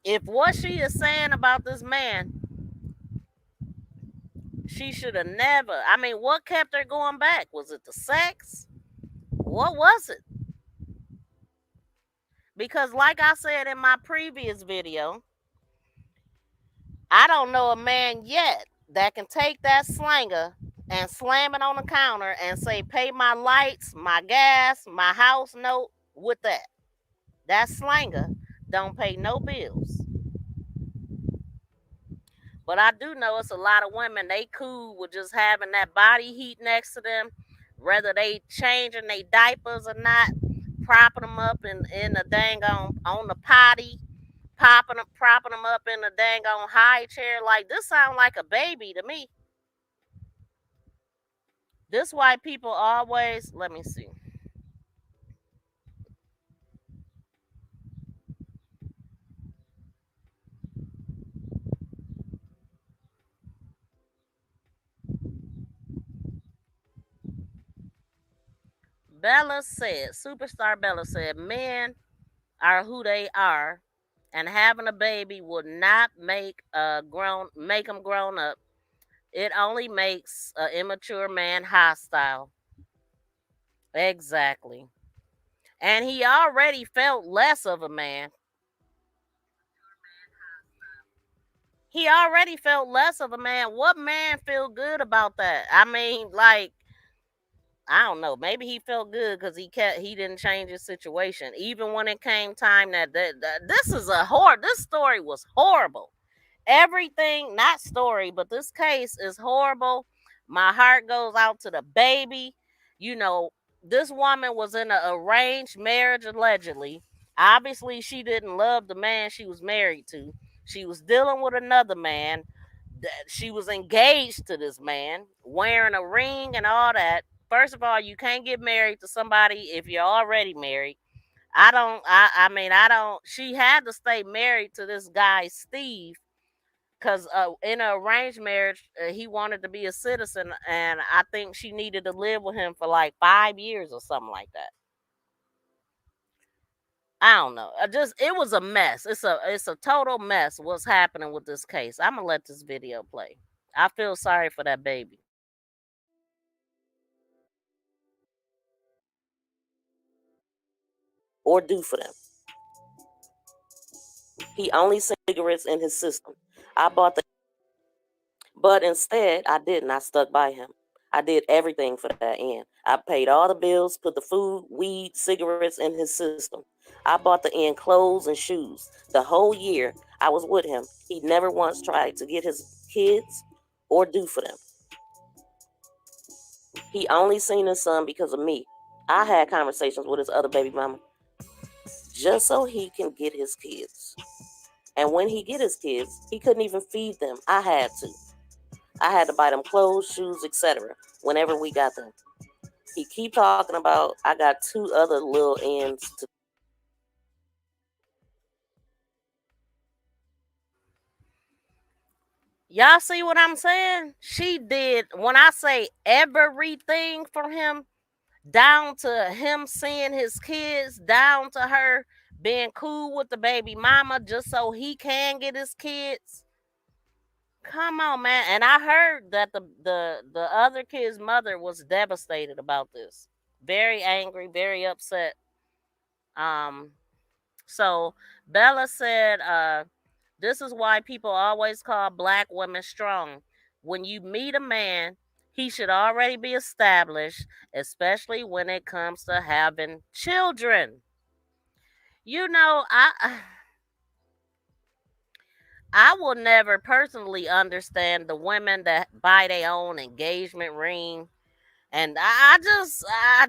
If what she is saying about this man, she should have never. I mean, what kept her going back? Was it the sex? What was it? Because like I said in my previous video, I don't know a man yet that can take that slanger and slam it on the counter and say, pay my lights, my gas, my house note with that. That slanger don't pay no bills. But I do know it's a lot of women, they cool with just having that body heat next to them, whether they changing their diapers or not, propping them up in the dang on the potty, propping them up in the dang on high chair. Like, this sound like a baby to me. This why people always, let me see. Superstar Bella said, men are who they are, and having a baby would not make them grown up. It only makes an immature man hostile. Exactly. And he already felt less of a man. He already felt less of a man. What man feel good about that? I mean, like, I don't know. Maybe he felt good because he didn't change his situation. Even when it came time that this story was horrible. Everything, not story, but this case is horrible. My heart goes out to the baby. This woman was in an arranged marriage allegedly. Obviously, she didn't love the man she was married to. She was dealing with another man. She was engaged to this man, wearing a ring and all that. First of all, you can't get married to somebody if you're already married. She had to stay married to this guy, Steve, because in an arranged marriage, he wanted to be a citizen, and I think she needed to live with him for like 5 years or something like that. I don't know. It was a mess. It's a total mess what's happening with this case. I'm gonna let this video play. I feel sorry for that baby. Or do for them. He only cigarettes in his system. But instead, I didn't. I stuck by him. I did everything for that end. I paid all the bills, put the food, weed, cigarettes in his system. I bought the end clothes and shoes. The whole year I was with him, he never once tried to get his kids or do for them. He only seen his son because of me. I had conversations with his other baby mama just so he can get his kids. And when he get his kids, he couldn't even feed them. I had to buy them clothes, shoes, etc. whenever we got them. He keep talking about I got 2 other little ends to. Y'all see what I'm saying? She did, when I say everything for him, down to him seeing his kids, down to her being cool with the baby mama just so he can get his kids. Come on, man. And I heard that the other kid's mother was devastated about this. Very angry, very upset. So Bella said, This is why people always call black women strong. When you meet a man, he should already be established, especially when it comes to having children. You know, I will never personally understand the women that buy their own engagement ring, and I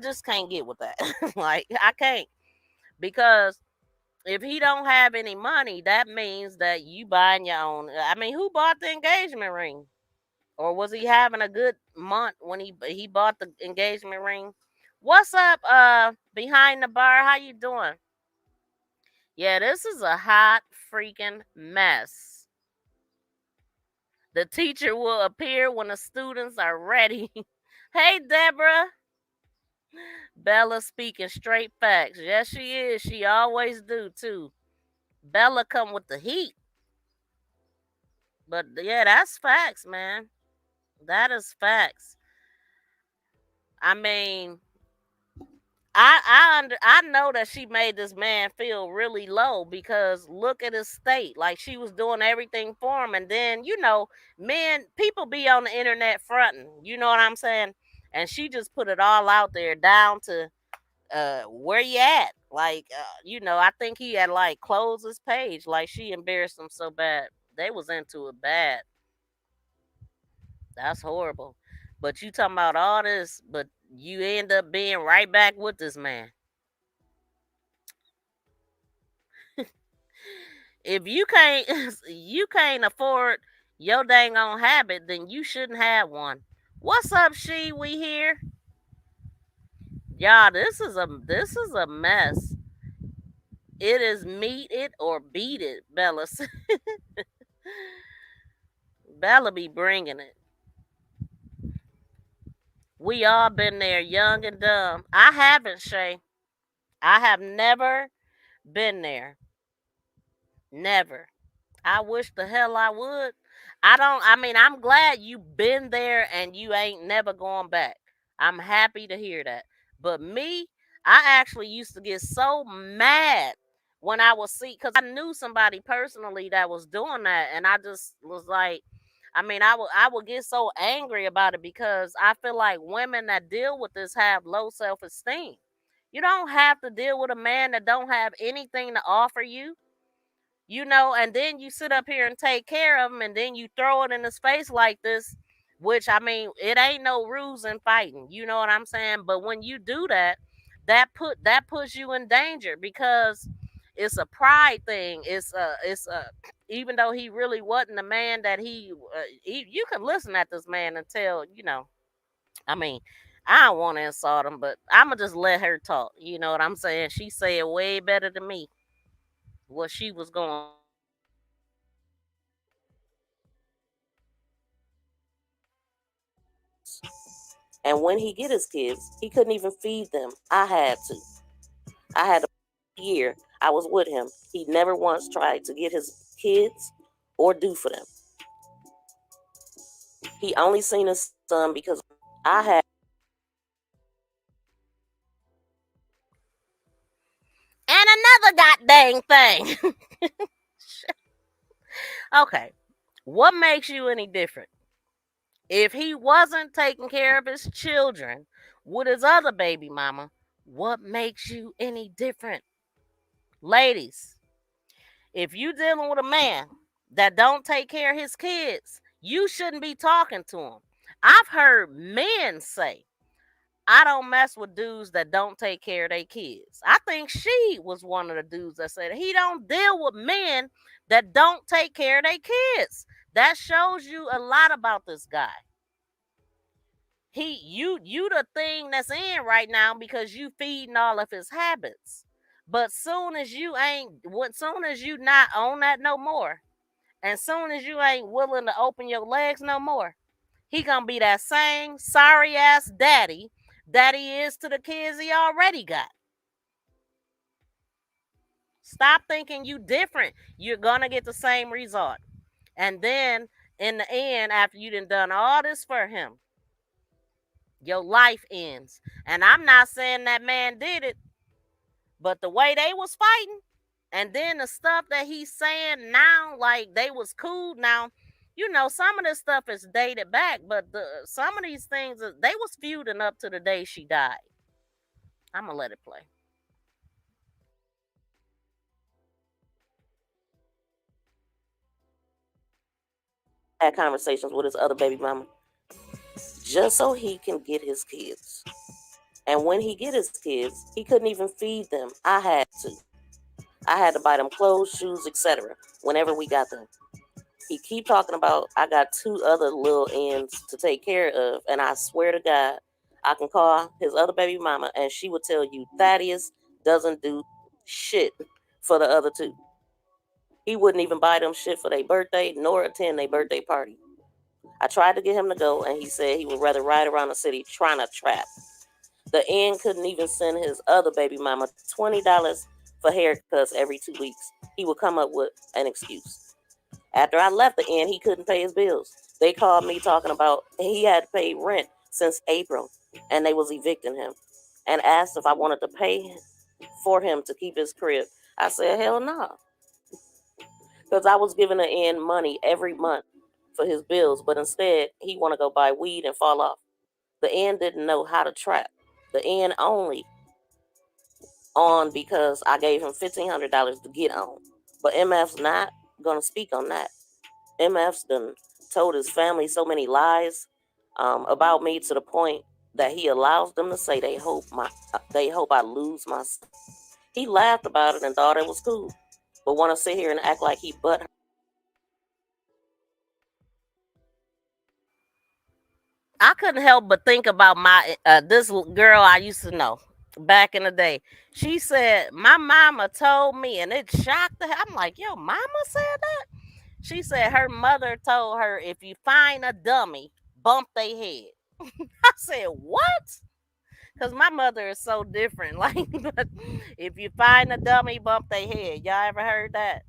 just can't get with that. Like I can't, because if he don't have any money, that means that you buying your own. I mean, who bought the engagement ring? Or was he having a good month when he bought the engagement ring? What's up, behind the bar? How you doing? Yeah, this is a hot freaking mess. The teacher will appear when the students are ready. Hey, Deborah. Bella speaking straight facts. Yes, she is. She always do too. Bella come with the heat. But yeah, that's facts, man. That is facts. I mean, I know that she made this man feel really low, because look at his state. Like, she was doing everything for him, and then men, people be on the internet fronting. You know what I'm saying? And she just put it all out there, down to where you at. Like, I think he had like closed his page. Like, she embarrassed him so bad. They was into it bad. That's horrible. But you talking about all this, but you end up being right back with this man. If you can't afford your dang on habit, then you shouldn't have one. What's up, she? We here? Y'all, this is a mess. It is meet it or beat it, Bella. Bella be bringing it. We all been there, young and dumb. I haven't, Shay. I have never been there. Never. I wish the hell I would. I'm glad you been there and you ain't never going back. I'm happy to hear that. But me, I actually used to get so mad when I was because I knew somebody personally that was doing that, and I just was like, I would get so angry about it, because I feel like women that deal with this have low self-esteem. You don't have to deal with a man that don't have anything to offer you, and then you sit up here and take care of him, and then you throw it in his face like this, which, it ain't no rules in fighting. You know what I'm saying? But when you do that, that puts you in danger, because it's a pride thing. It's a even though he really wasn't the man that you can listen at this man and tell, I mean, I don't want to insult him, but I'ma just let her talk. You know what I'm saying? She said way better than me what she was going. And when he get his kids, he couldn't even feed them. I had to. I had a year. I was with him. He never once tried to get his kids or do for them. He only seen his son because I had. And another goddamn thing. Okay. What makes you any different? If he wasn't taking care of his children with his other baby mama, what makes you any different? Ladies, if you dealing with a man that don't take care of his kids, you shouldn't be talking to him. I've heard men say, I don't mess with dudes that don't take care of their kids. I think she was one of the dudes that said he don't deal with men that don't take care of their kids. That shows you a lot about this guy. You the thing that's in right now, because you feeding all of his habits. But soon as you not on that no more, and soon as you ain't willing to open your legs no more, he gonna be that same sorry ass daddy that he is to the kids he already got. Stop thinking you different. You're gonna get the same result. And then in the end, after you done all this for him, your life ends. And I'm not saying that man did it, but the way they was fighting, And then the stuff that he's saying now, like they was cool. Now, some of this stuff is dated back, but some of these things, they was feuding up to the day she died. I'm gonna let it play. Had conversations with his other baby mama just so he can get his kids. And when he get his kids, he couldn't even feed them. I had to buy them clothes, shoes, etc. whenever we got them. He keep talking about, I got 2 other little ends to take care of, and I swear to God, I can call his other baby mama and she would tell you Thaddeus doesn't do shit for the other 2. He wouldn't even buy them shit for their birthday nor attend their birthday party. I tried to get him to go, and he said he would rather ride around the city trying to trap. The end couldn't even send his other baby mama $20 for haircuts every 2 weeks. He would come up with an excuse. After I left the end, he couldn't pay his bills. They called me talking about he had paid rent since April, and they was evicting him, and asked if I wanted to pay for him to keep his crib. I said, hell no. Because I was giving the end money every month for his bills, but instead he want to go buy weed and fall off. The end didn't know how to trap. The end only on because I gave him $1,500 to get on. But MF's not gonna speak on that. MF's done told his family so many lies about me to the point that he allows them to say they hope I lose my son. He laughed about it and thought it was cool, but want to sit here and act like he butt. I couldn't help but think about my this girl I used to know back in the day. She said my mama told me, and it shocked her. I'm like, yo, mama said that? She said her mother told her, if you find a dummy, bump their head. I said, what? Because my mother is so different. Like, if you find a dummy, bump their head. Y'all ever heard that?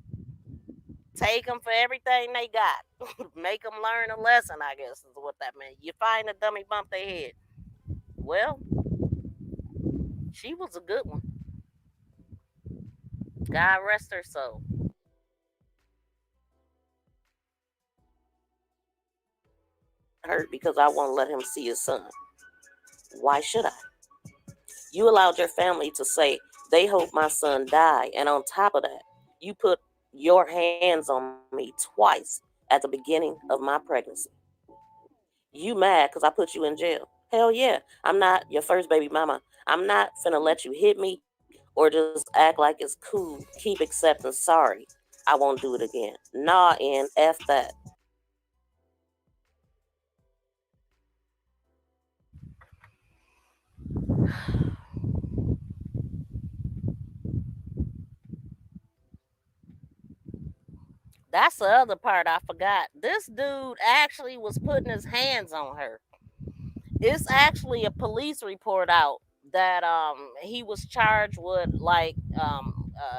Take them for everything they got. Make them learn a lesson, I guess is what that meant. You find a dummy, bump their head. Well, she was a good one. God rest her soul. Hurt because I won't let him see his son. Why should I? You allowed your family to say they hope my son die, and on top of that, you put your hands on me twice at the beginning of my pregnancy. You mad because I put you in jail? Hell yeah. I'm not your first baby mama. I'm not finna let you hit me or just act like it's cool. Keep accepting sorry. I won't do it again. Nah, and F that. That's the other part I forgot. This dude actually was putting his hands on her. It's actually a police report out that he was charged with like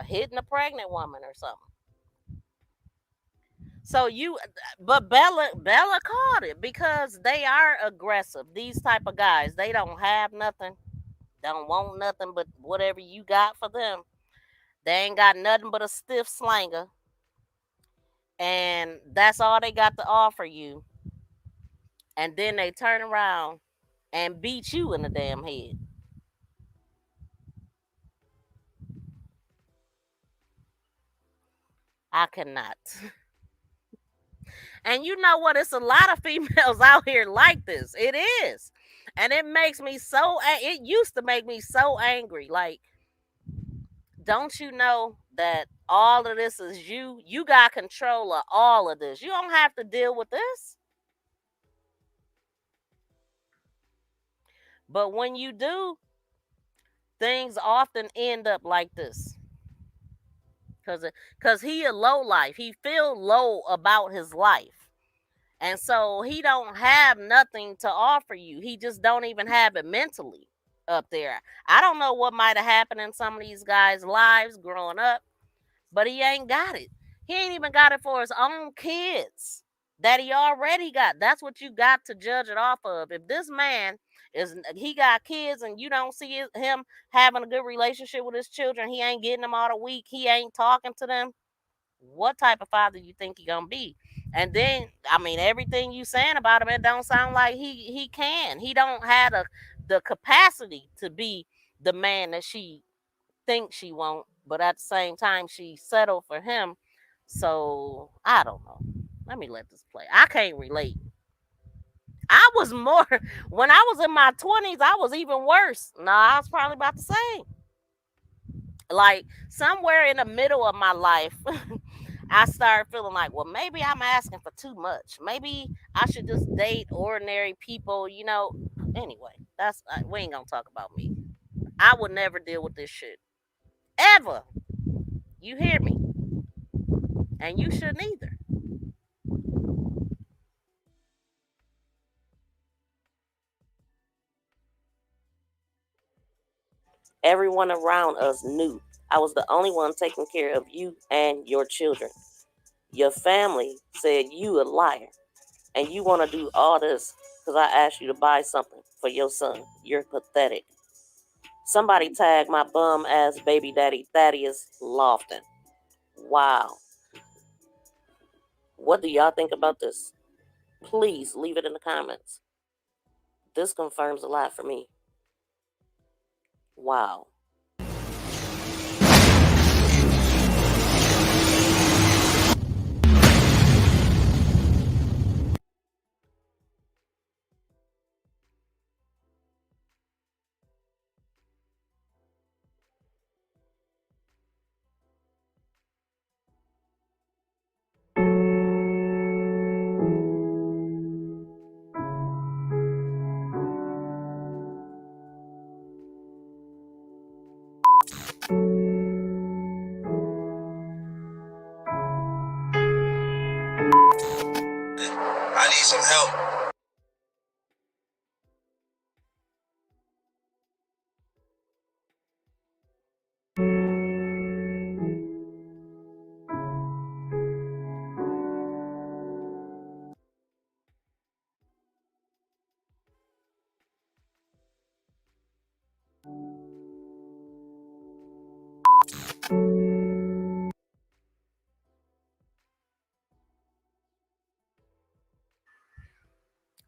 hitting a pregnant woman or something. So but Bella caught it because they are aggressive. These type of guys, they don't have nothing, don't want nothing but whatever you got for them. They ain't got nothing but a stiff slanger, and that's all they got to offer you. And then they turn around and beat you in the damn head. I cannot. And you know what? It's a lot of females out here like this. It is. And it makes me so, it used to make me so angry. Like, don't you know that all of this is you? You got control of all of this. You don't have to deal with this. But when you do, things often end up like this. Cause he a low life. He feel low about his life. And so he don't have nothing to offer you. He just don't even have it mentally up there. I don't know what might have happened in some of these guys' lives growing up, but he ain't got it. He ain't even got it for his own kids. that he already got. That's what you got to judge it off of. If this man he got kids and you don't see him having a good relationship with his children, he ain't getting them all the week, he ain't talking to them, what type of father you think he gonna be? And then, I mean, everything you saying about him, it don't sound like he don't have the capacity to be the man that she thinks she won't, but at the same time she settled for him. So I don't know. Let me let this play. I can't relate. I was more when I was in my 20s, I was even worse. No, I was probably about the same. Like somewhere in the middle of my life, I started feeling like, well, maybe I'm asking for too much. Maybe I should just date ordinary people, you know. Anyway, that's we ain't gonna talk about me. I would never deal with this shit ever. You hear me? And you shouldn't either. Everyone around us knew I was the only one taking care of you and your children. Your family said you a liar and you want to do all this because I asked you to buy something for your son. You're pathetic. Somebody tagged my bum ass baby daddy Thaddeus Lofton. Wow. What do y'all think about this? Please leave it in the comments. This confirms a lot for me. Wow. I need some help.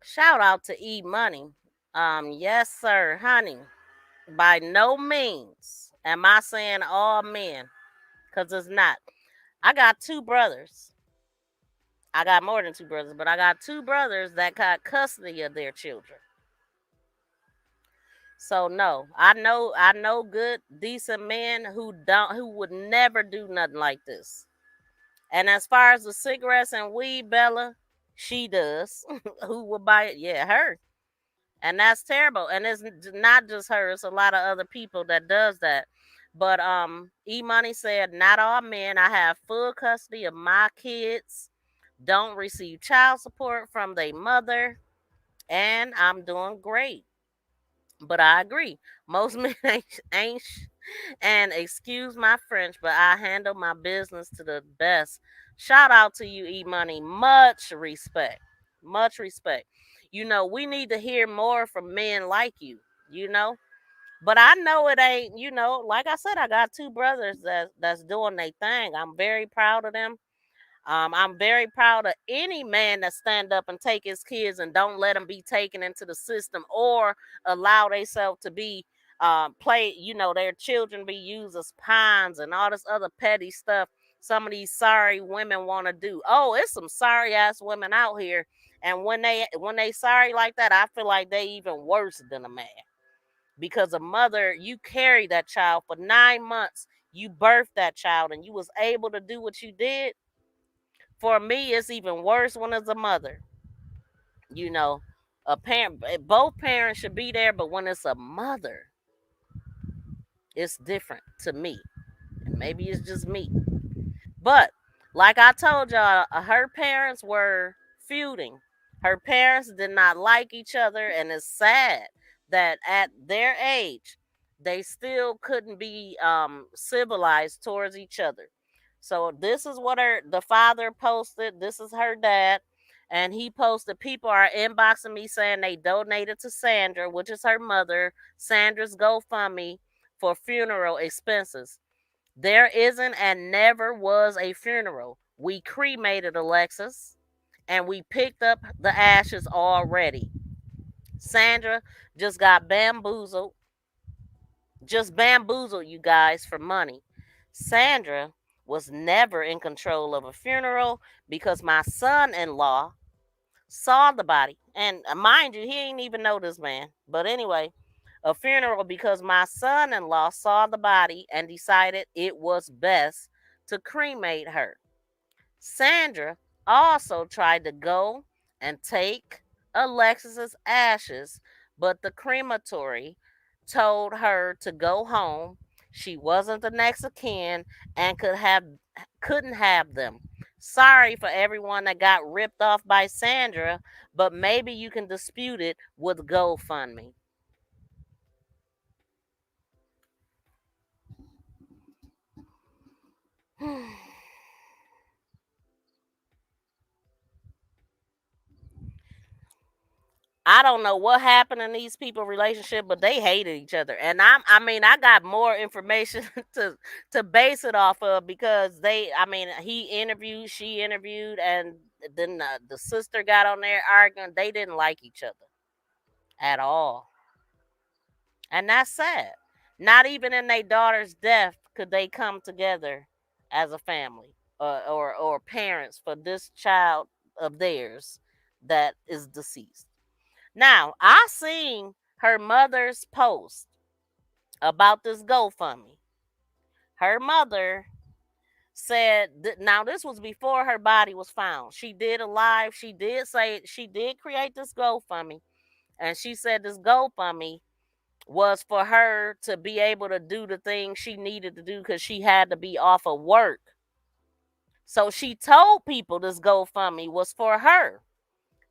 Shout out to 𝒯𝒪. Yes, sir, honey. By no means am I saying all men, because it's not. I got two brothers. I got more than two brothers, but I got two brothers that got custody of their children. So no, I know good, decent men who would never do nothing like this. And as far as the cigarettes and weed, Bella, she does. Who would buy it? Yeah, her. And that's terrible. And it's not just her; it's a lot of other people that does that. But 𝒯𝒪 said, not all men. I have full custody of my kids. Don't receive child support from their mother, and I'm doing great. But I agree, most men ain't and excuse my French, but I handle my business to the best. Shout out to you, 𝒯𝒪. Much respect. Much respect. You know, we need to hear more from men like you, you know. But I know it ain't, you know, like I said, I got two brothers that's doing their thing. I'm very proud of them. I'm very proud of any man that stand up and take his kids and don't let them be taken into the system or allow themselves to be play, you know, their children be used as pawns and all this other petty stuff some of these sorry women want to do. Oh, it's some sorry ass women out here. And when they sorry like that, I feel like they even worse than a man. Because a mother, you carry that child for 9 months, you birthed that child and you was able to do what you did. For me, it's even worse when it's a mother. You know, a parent, both parents should be there, but when it's a mother, it's different to me. And maybe it's just me. But like I told y'all, her parents were feuding. Her parents did not like each other, and it's sad that at their age, they still couldn't be civilized towards each other. So this is what the father posted. This is her dad, And he posted, people are inboxing me saying they donated to Sandra, which is her mother, Sandra's GoFundMe for funeral expenses. There isn't and never was a funeral. We cremated Alexis and we picked up the ashes already. Sandra just got bamboozled, you guys, for money. Sandra was never in control of a funeral because my son-in-law saw the body. And mind you, he ain't even know this man. But anyway, a funeral because my son-in-law saw the body and decided it was best to cremate her. Sandra also tried to go and take Alexis's ashes, but the crematory told her to go home. She wasn't the next of kin and couldn't have them. Sorry for everyone that got ripped off by Sandra, but maybe you can dispute it with GoFundMe. I don't know what happened in these people's relationship, but they hated each other. And I got more information to base it off of because he interviewed, she interviewed, and then the sister got on there arguing. They didn't like each other at all. And that's sad. Not even in their daughter's death could they come together as a family or parents for this child of theirs that is deceased. Now, I seen her mother's post about this GoFundMe. Her mother said, now this was before her body was found. She did a live. She did say she did create this GoFundMe. And she said this GoFundMe was for her to be able to do the things she needed to do because she had to be off of work. So she told people this GoFundMe was for her.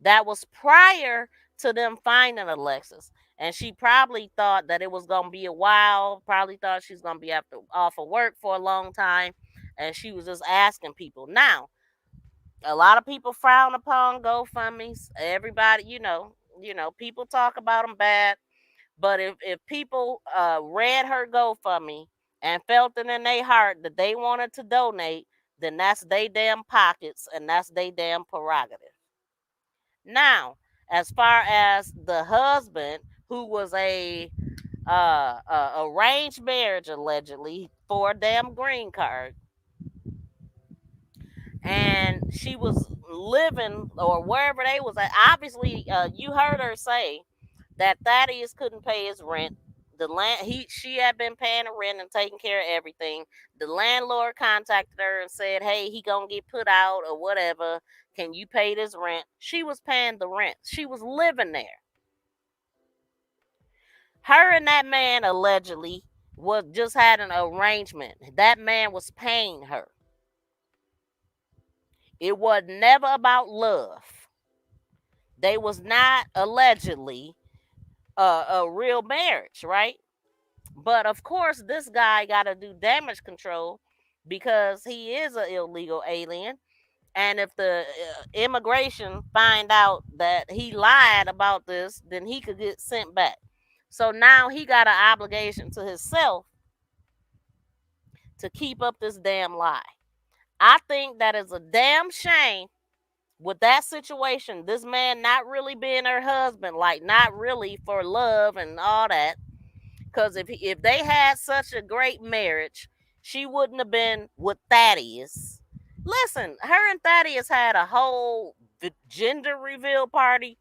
That was prior to them finding Alexis. And she probably thought that it was going to be a while, probably thought she's going to be off of work for a long time. And she was just asking people. Now, a lot of people frown upon GoFundMes. Everybody, people talk about them bad. But if people read her GoFundMe and felt it in their heart that they wanted to donate, then that's their damn pockets and that's their damn prerogative. Now, as far as the husband, who was a arranged marriage allegedly for a damn green card, and she was living or wherever they was at. Obviously, you heard her say that Thaddeus couldn't pay his rent. She had been paying the rent and taking care of everything. The landlord contacted her and said, "Hey, he gonna get put out or whatever. Can you pay this rent?" She was paying the rent. She was living there. Her and that man allegedly just had an arrangement. That man was paying her. It was never about love. They was not allegedly a real marriage, right? But of course, this guy got to do damage control because he is an illegal alien. And if the immigration find out that he lied about this, then he could get sent back. So now he got an obligation to himself to keep up this damn lie. I think that is a damn shame with that situation. This man not really being her husband, like not really for love and all that. Because if they had such a great marriage, she wouldn't have been with Thaddeus. Listen, her and Thaddeus had a whole gender reveal party.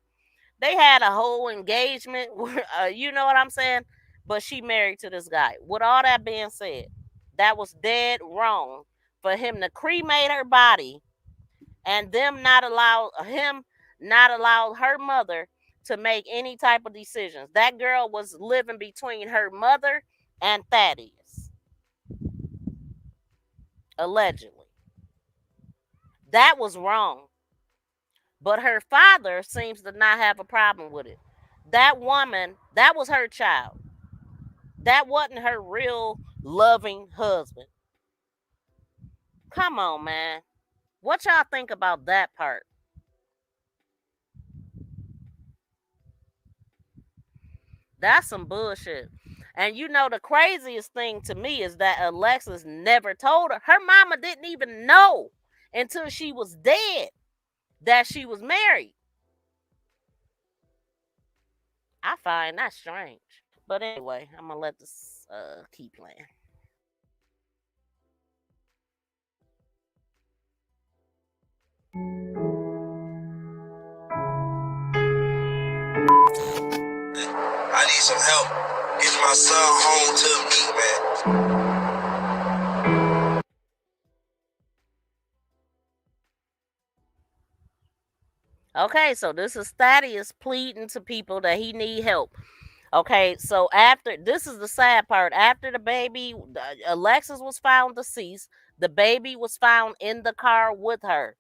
They had a whole engagement. You know what I'm saying? But she married to this guy. With all that being said, that was dead wrong for him to cremate her body and them not allow her mother to make any type of decisions. That girl was living between her mother and Thaddeus. Allegedly. That was wrong. But her father seems to not have a problem with it. That woman, that was her child. That wasn't her real loving husband. Come on, man. What y'all think about that part? That's some bullshit. And you know the craziest thing to me is that Alexis never told her. Her mama didn't even know until she was dead that she was married. I find that strange. But anyway, I'm gonna let this keep playing. I need some help getting my son home to me, man. Okay, so this is Thaddeus pleading to people that he need help. Okay, so after this is the sad part. After the baby, Alexis was found deceased. The baby was found in the car with her.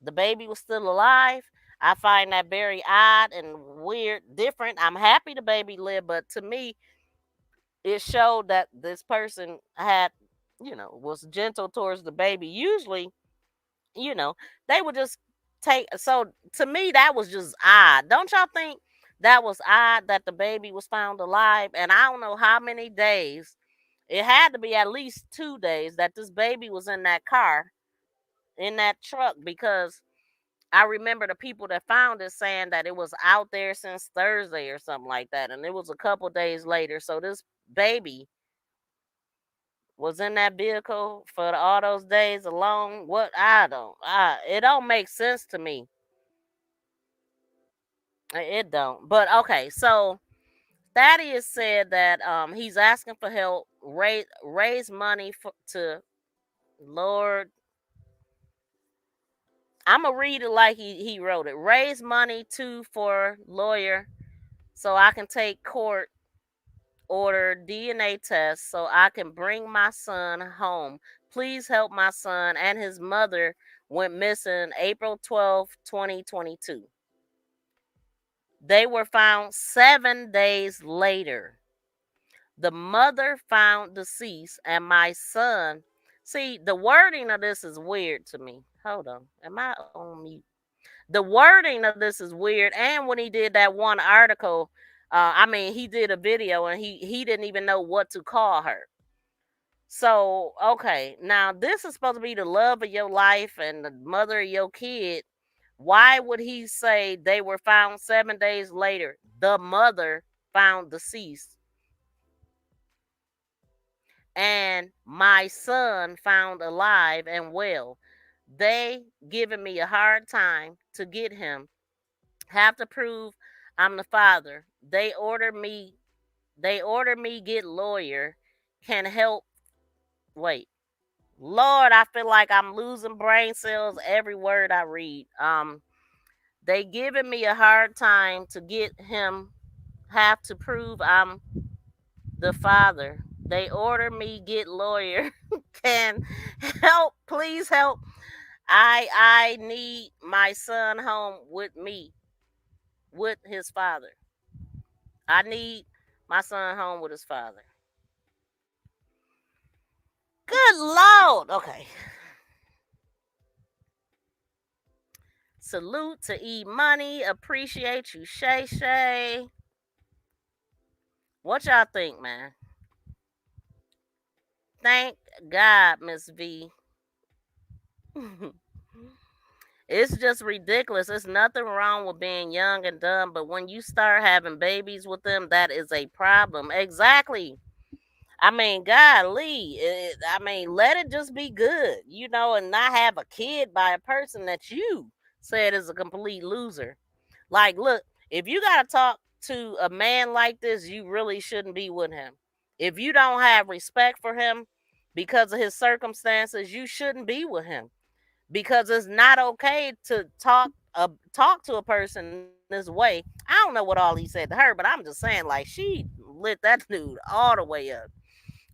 The baby was still alive. I find that very odd and weird, different. I'm happy the baby lived, but to me, it showed that this person had, was gentle towards the baby. Usually, they would just take. So to me, that was just odd. Don't y'all think that was odd that the baby was found alive? And I don't know how many days. It had to be at least 2 days that this baby was in that car, in that truck, because I remember the people that found it saying that it was out there since Thursday or something like that. And it was a couple days later. So this baby was in that vehicle for all those days alone. What? It don't make sense to me. It don't. But okay, so Thaddeus said that he's asking for help, raise money to Lord. I'm gonna read it like he wrote it. Raise money for lawyer so I can take court order DNA tests so I can bring my son home. Please help my son and his mother went missing April 12th, 2022. They were found 7 days later. The mother found deceased and my son. See, the wording of this is weird to me. Hold on. Am I on mute? The wording of this is weird. And when he did that one article, he did a video and he didn't even know what to call her. So, okay, now this is supposed to be the love of your life and the mother of your kid. Why would he say they were found 7 days later? The mother found deceased. And my son found alive and well. They giving me a hard time to get him. Have to prove I'm the father. They order me get lawyer. Can help. Wait. Lord, I feel like I'm losing brain cells every word I read. They giving me a hard time to get him. Have to prove I'm the father. They order me get lawyer. Can help, please help. I need my son home with me, with his father. I need my son home with his father. Good Lord. Okay. Salute to E-Money. Appreciate you, Shay Shay. What y'all think, man? Thank God, Miss V. It's just ridiculous. There's nothing wrong with being young and dumb, but when you start having babies with them, that is a problem. Exactly. Golly. Let it just be good, and not have a kid by a person that you said is a complete loser. Like, look, if you got to talk to a man like this, you really shouldn't be with him. If you don't have respect for him because of his circumstances, you shouldn't be with him. Because it's not okay to talk to a person this way. I don't know what all he said to her, but I'm just saying, like, she lit that dude all the way up.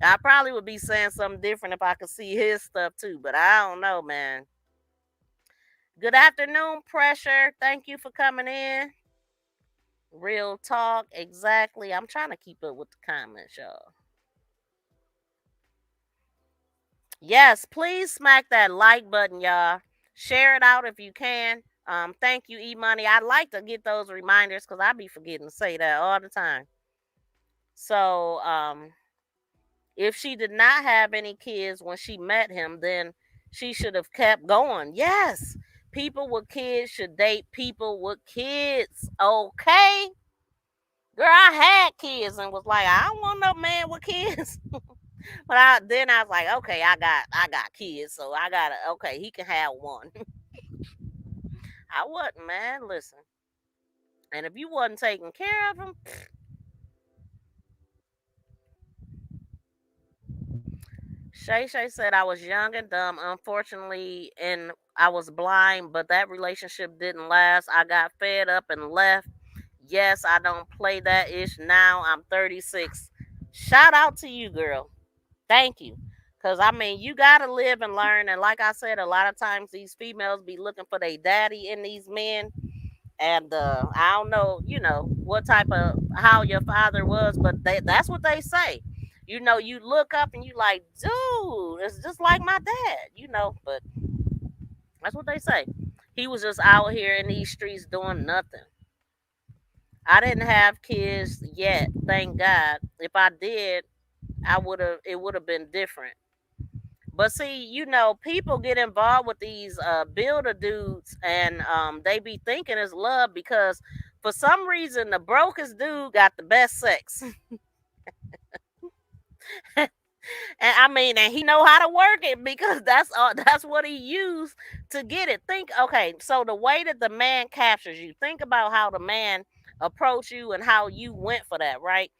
I probably would be saying something different if I could see his stuff too, but I don't know, man. Good afternoon, Pressure. Thank you for coming in. Real talk, exactly. I'm trying to keep up with the comments, y'all. Yes, please smack that like button, y'all. Share it out if you can. Thank you, E-Money. I like to get those reminders because I be forgetting to say that all the time. So, if she did not have any kids when she met him, then she should have kept going. Yes, people with kids should date people with kids. Okay. Girl, I had kids and was like, I don't want no man with kids. But then I was like, okay, I got kids, so I gotta, okay, he can have one. I wasn't, man. Listen. And if you wasn't taking care of him, Shay said I was young and dumb, unfortunately, and I was blind, but that relationship didn't last. I got fed up and left. Yes, I don't play that ish now. I'm 36. Shout out to you, girl. Thank you. Because, I mean, you got to live and learn. And like I said, a lot of times these females be looking for their daddy in these men. And I don't know, what type of, how your father was, but that's what they say. You look up and you like, dude, it's just like my dad, but that's what they say. He was just out here in these streets doing nothing. I didn't have kids yet, thank God. If I did, it would have been different. But see, people get involved with these builder dudes, and they be thinking it's love because for some reason the brokest dude got the best sex. And he know how to work it because that's what he used to get it. Okay, so the way that the man captures you, think about how the man approached you and how you went for that, right?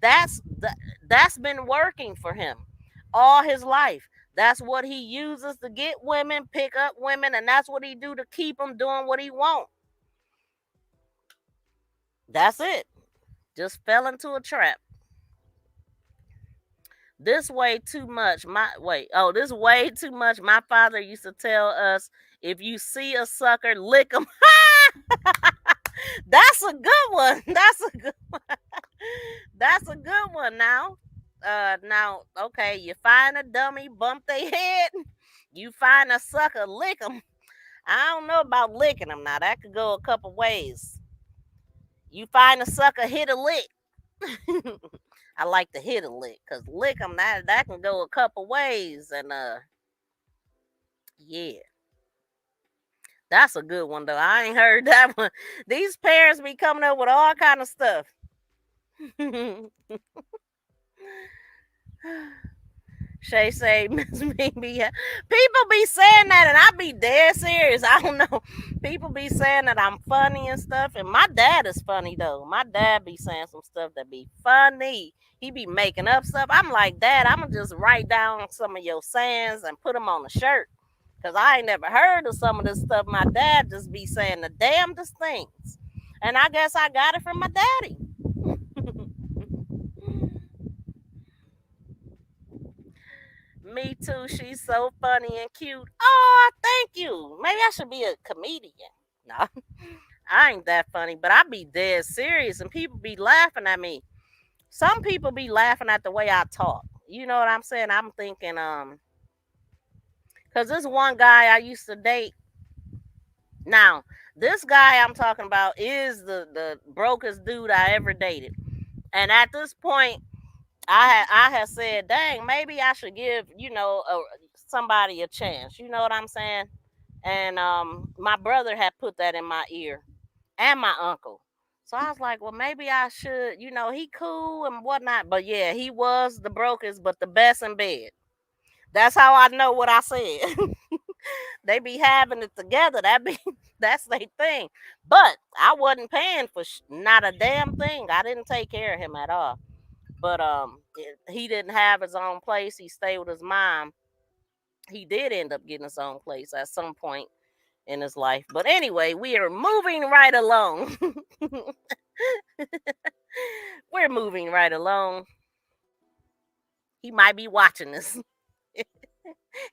That's been working for him all his life. That's what he uses to get women, pick up women, and that's what he do to keep them doing what he want. That's it. Just fell into a trap. This way too much. This way too much. My father used to tell us, if you see a sucker, lick him. That's a good one. That's a good one. That's a good one now. Now, okay, you find a dummy, bump their head. You find a sucker, lick them. I don't know about licking them now. That could go a couple ways. You find a sucker, hit a lick. I like to hit a lick, because lick them, that can go a couple ways. And yeah. That's a good one, though. I ain't heard that one. These parents be coming up with all kind of stuff. Shay say, Miss me be people be saying that, and I be dead serious. I don't know. People be saying that I'm funny and stuff, and my dad is funny though. My dad be saying some stuff that be funny. He be making up stuff. I'm like, Dad, I'm gonna just write down some of your sayings and put them on a shirt, because I ain't never heard of some of this stuff. My dad just be saying the damnedest things, and I guess I got it from my daddy. Me too. She's so funny and cute. Oh, thank you. Maybe I should be a comedian. No, I ain't that funny, but I be dead serious, and people be laughing at me. Some people be laughing at the way I talk. You know what I'm saying? I'm thinking, because this one guy I used to date. Now, this guy I'm talking about is the brokest dude I ever dated, and at this point, I had said, dang, maybe I should give, somebody a chance. You know what I'm saying? And my brother had put that in my ear, and my uncle. So I was like, well, maybe I should, he cool and whatnot. But yeah, he was the brokest, but the best in bed. That's how I know what I said. They be having it together. That's their thing. But I wasn't paying for not a damn thing. I didn't take care of him at all. But he didn't have his own place. He stayed with his mom. He did end up getting his own place at some point in his life. But anyway, we are moving right along. We're moving right along. He might be watching this.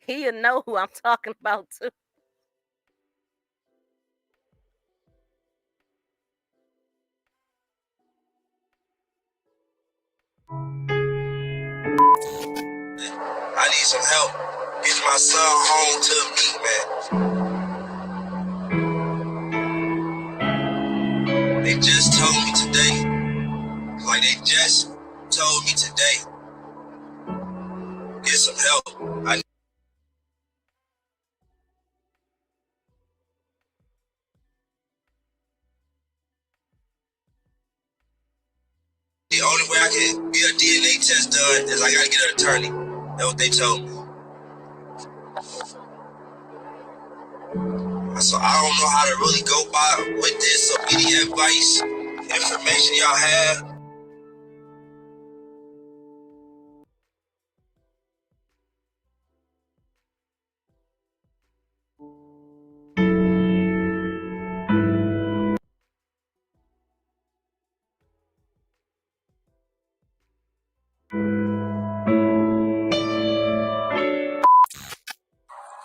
He'll know who I'm talking about too. I need some help getting my son home to me, man. They just told me today, like they just told me today, get some help. The only way I can get a DNA test done is I gotta get an attorney. That's what they told me. So I don't know how to really go by with this. So any advice, information y'all have?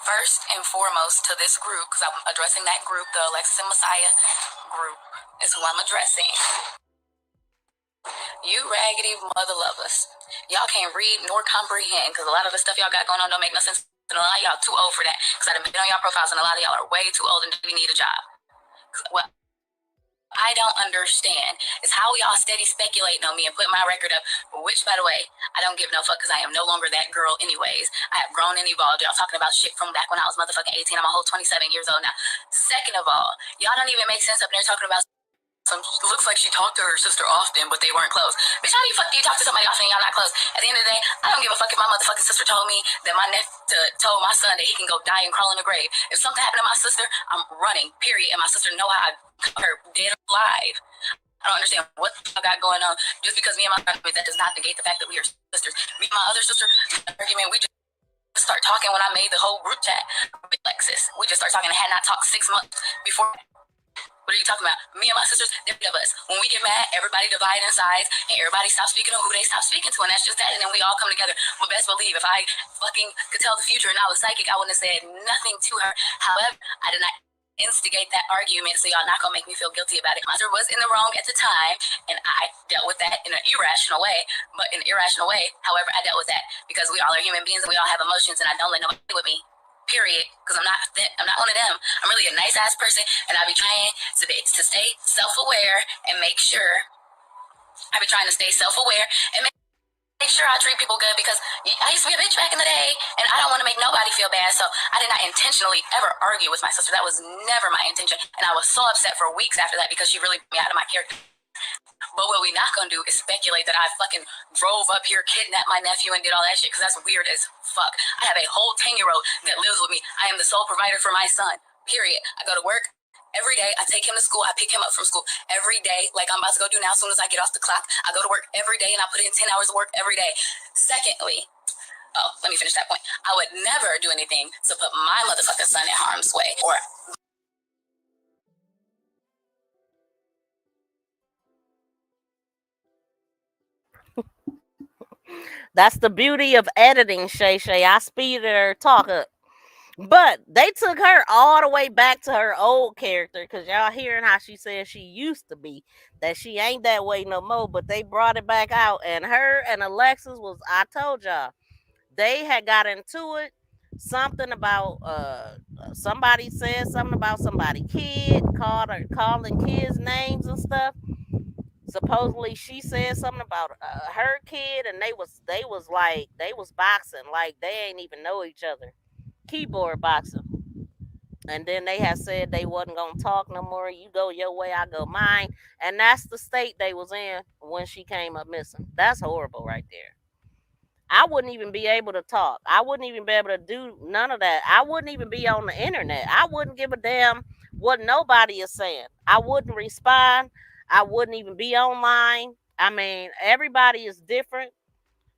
First and foremost to this group, because I'm addressing that group, the Alexis and Messiah group, is who I'm addressing. You raggedy mother lovers. Y'all can't read nor comprehend, because a lot of the stuff y'all got going on don't make no sense. And a lot of y'all too old for that, because I've been on y'all profiles, and a lot of y'all are way too old and we need a job. Well, I don't understand is how y'all steady speculating on me and putting my record up, which, by the way, I don't give no fuck because I am no longer that girl anyways. I have grown and evolved. Y'all talking about shit from back when I was motherfucking 18. I'm a whole 27 years old now. Second of all, y'all don't even make sense up there talking about some, looks like she talked to her sister often, but they weren't close. Bitch, how the fuck do you talk to somebody often and y'all not close? At the end of the day, I don't give a fuck if my motherfucking sister told me that my nephew told my son that he can go die and crawl in the grave. If something happened to my sister, I'm running, period. And my sister know how I her dead or alive. I don't understand what I got going on. Just because me and my family, that does not negate the fact that we are sisters. Me and my other sister, argument, we just start talking when I made the whole group chat with Alexis. We just start talking and had not talked 6 months before. What are you talking about? Me and my sisters, they're of us. When we get mad, everybody divide in sides and everybody stops speaking to who they stop speaking to, and that's just that, and then we all come together. But best believe if I fucking could tell the future and I was psychic, I wouldn't have said nothing to her. However, I did not instigate that argument, so y'all not gonna make me feel guilty about it. My sister was in the wrong at the time, and I dealt with that in an irrational way. But in an irrational way, however, I dealt with that because we all are human beings and we all have emotions, and I don't let nobody play with me. Period. Because I'm not one of them. I'm really a nice ass person, and I be trying to stay self-aware and make sure. I be trying to stay self-aware and make sure I treat people good because I used to be a bitch back in the day and I don't want to make nobody feel bad. So I did not intentionally ever argue with my sister. That was never my intention. And I was so upset for weeks after that because she really put me out of my character. But what we not going to do is speculate that I fucking drove up here, kidnapped my nephew and did all that shit because that's weird as fuck. I have a whole 10-year-old that lives with me. I am the sole provider for my son. Period. I go to work. Every day, I take him to school. I pick him up from school every day, like I'm about to go do now. As soon as I get off the clock, I go to work every day, and I put in 10 hours of work every day. Secondly, let me finish that point. I would never do anything to put my motherfucking son in harm's way. Or That's the beauty of editing, Shay. I speeded her talk up. But they took her all the way back to her old character because y'all hearing how she said she used to be, that she ain't that way no more, but they brought it back out. And her and Alexis was, I told y'all, they had got into it. Something about somebody said something about somebody kid, calling kids names and stuff. Supposedly she said something about her kid, and they was boxing like they ain't even know each other, keyboard boxing. And then they had said they wasn't gonna talk no more. You go your way, I go mine, and that's the state they was in when she came up missing. That's horrible right there. I wouldn't even be able to talk. I wouldn't even be able to do none of that. I wouldn't even be on the internet. I wouldn't give a damn what nobody is saying. I wouldn't respond. I wouldn't even be online. I mean, everybody is different,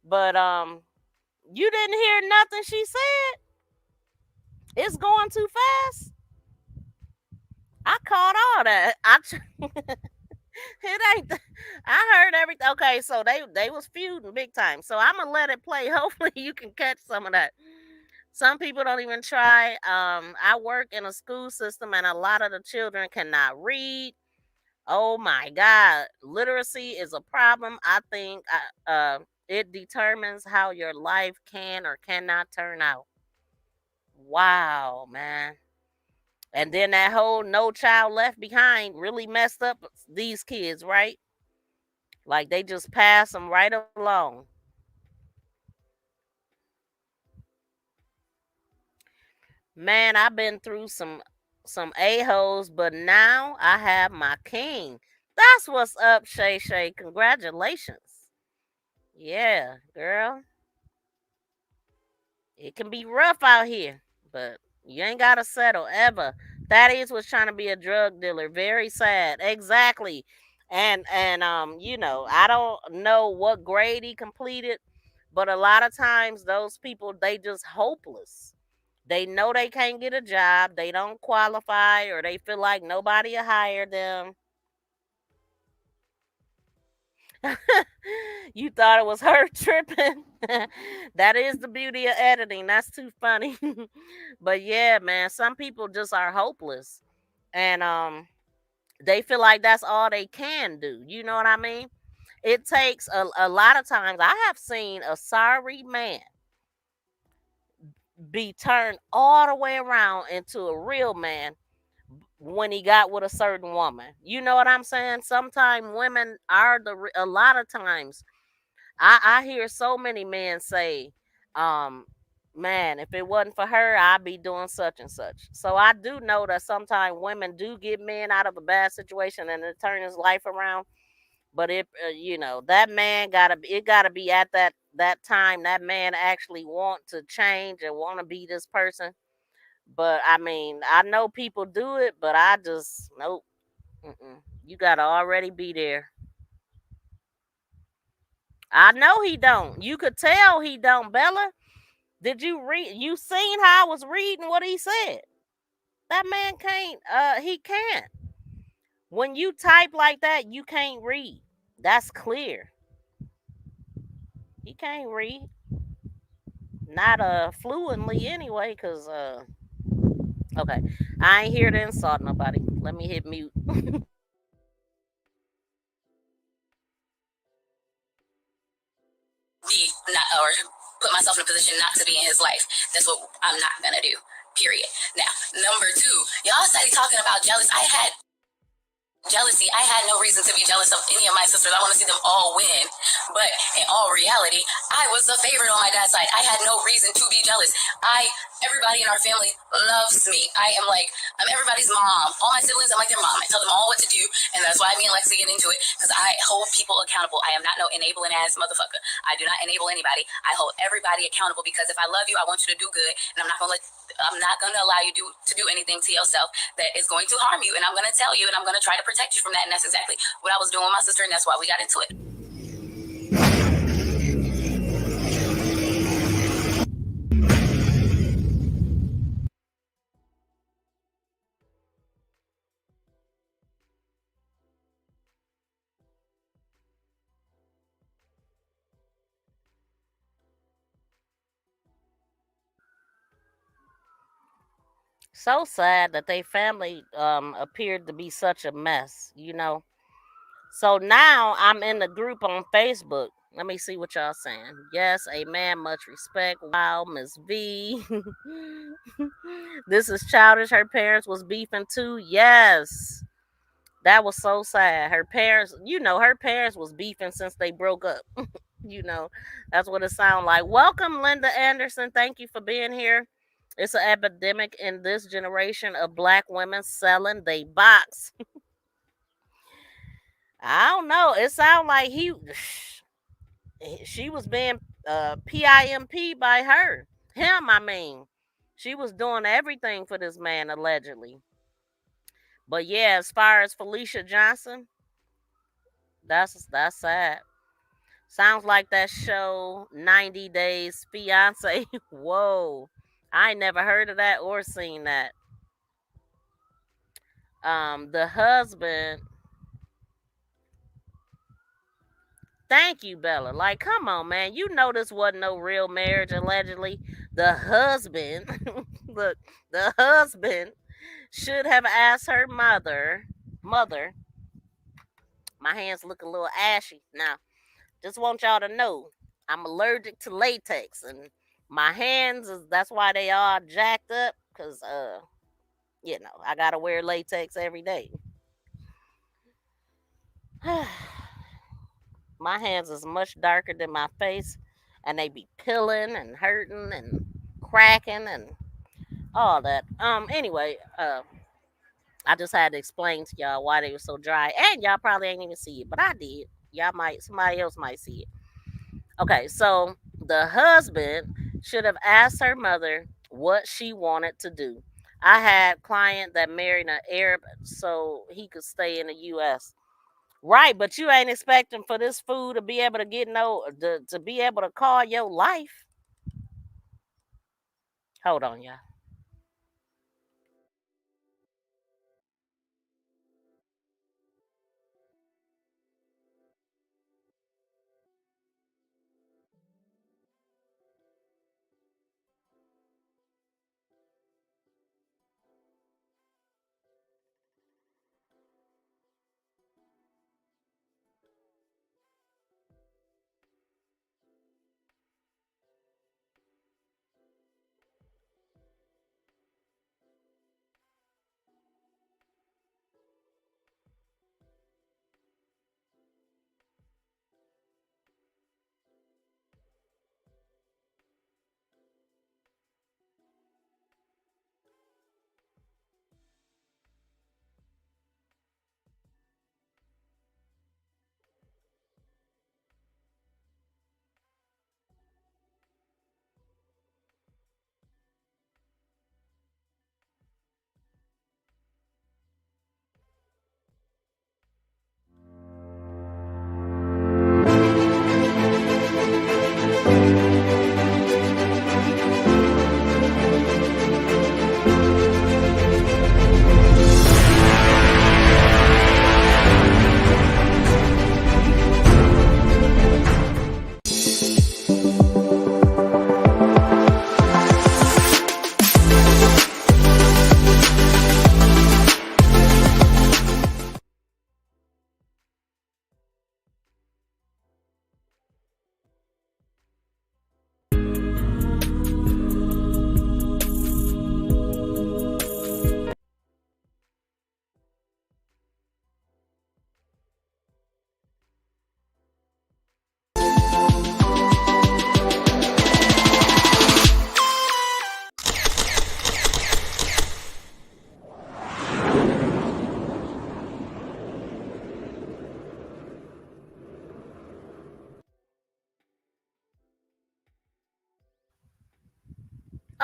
but you didn't hear nothing she said. It's going too fast. I caught all that. It ain't. I heard everything. Okay, so they was feuding big time. So I'm gonna let it play. Hopefully you can catch some of that. Some people don't even try. I work in a school system, and a lot of the children cannot read. Oh my God, literacy is a problem. I think it determines how your life can or cannot turn out. Wow, man. And then that whole No Child Left Behind really messed up these kids, right? Like they just pass them right along. Man, I've been through some a-holes, but now I have my king. That's what's up, Shay Shay. Congratulations. Yeah, girl. It can be rough out here, but you ain't gotta settle ever. Thaddeus was trying to be a drug dealer. Very sad. Exactly. I don't know what grade he completed, but a lot of times those people they just hopeless. They know they can't get a job, they don't qualify, or they feel like nobody will hire them. You thought it was her tripping. That is the beauty of editing. That's too funny. But yeah, man, some people just are hopeless. And they feel like that's all they can do. You know what I mean? It takes a lot of times. I have seen a sorry man be turned all the way around into a real man when he got with a certain woman. You know what I'm saying? Sometimes women are a lot of times I hear so many men say, um, man, if it wasn't for her, I'd be doing such and such. So I do know that sometimes women do get men out of a bad situation and it turn his life around. But that man gotta be at that time that man actually want to change and want to be this person. But I mean, I know people do it, but I just nope. You gotta already be there. I know he don't. You could tell he don't, Bella. Did you read? You seen how I was reading what he said? That man can't. He can't. When you type like that, you can't read. That's clear. He can't read. Not fluently anyway, cause okay. I ain't here to insult nobody. Let me hit mute. Be not or put myself in a position not to be in his life. That's what I'm not gonna do. Period. Now, number two, y'all started talking about jealous. I had jealousy. I had no reason to be jealous of any of my sisters. I want to see them all win. But in all reality, I was the favorite on my dad's side. I had no reason to be jealous. Everybody in our family loves me. I'm everybody's mom. All my siblings, I'm like their mom. I tell them all what to do, and that's why me and Lexi get into it, because I hold people accountable. I am not no enabling ass motherfucker. I do not enable anybody. I hold everybody accountable, because if I love you, I want you to do good, and I'm not gonna allow you to do anything to yourself that is going to harm you, and I'm gonna tell you, and I'm gonna try to protect you from that, and that's exactly what I was doing with my sister, and that's why we got into it. So sad that they family appeared to be such a mess. So now I'm in the group on Facebook. Let me see what y'all saying. Yes, amen. Much respect. Wow, Miss V. This is childish. Her parents was beefing too. Yes. That was so sad. Her parents was beefing since they broke up. you know, that's what it sounds like. Welcome, Linda Anderson. Thank you for being here. It's an epidemic in this generation of black women selling they box. I don't know. It sounds like she was being PIMP by him. I mean, she was doing everything for this man allegedly. But yeah, as far as Felicia Johnson, that's sad. Sounds like that show 90 Days Fiance. Whoa. I ain't never heard of that or seen that. The husband. Thank you, Bella. Like, come on, man. You know this wasn't no real marriage, allegedly. The husband, look, the husband should have asked her mother, my hands look a little ashy now. Just want y'all to know I'm allergic to latex, and my hands that's why they are jacked up, because I gotta wear latex every day. My hands is much darker than my face, and they be peeling and hurting and cracking and all that. Anyway, I just had to explain to y'all why they were so dry, and y'all probably ain't even see it, but I did. Somebody else might see it. Okay, so the husband should have asked her mother what she wanted to do. I had a client that married an Arab so he could stay in the U.S. Right, but you ain't expecting for this food to be able to to be able to call your life. Hold on, y'all.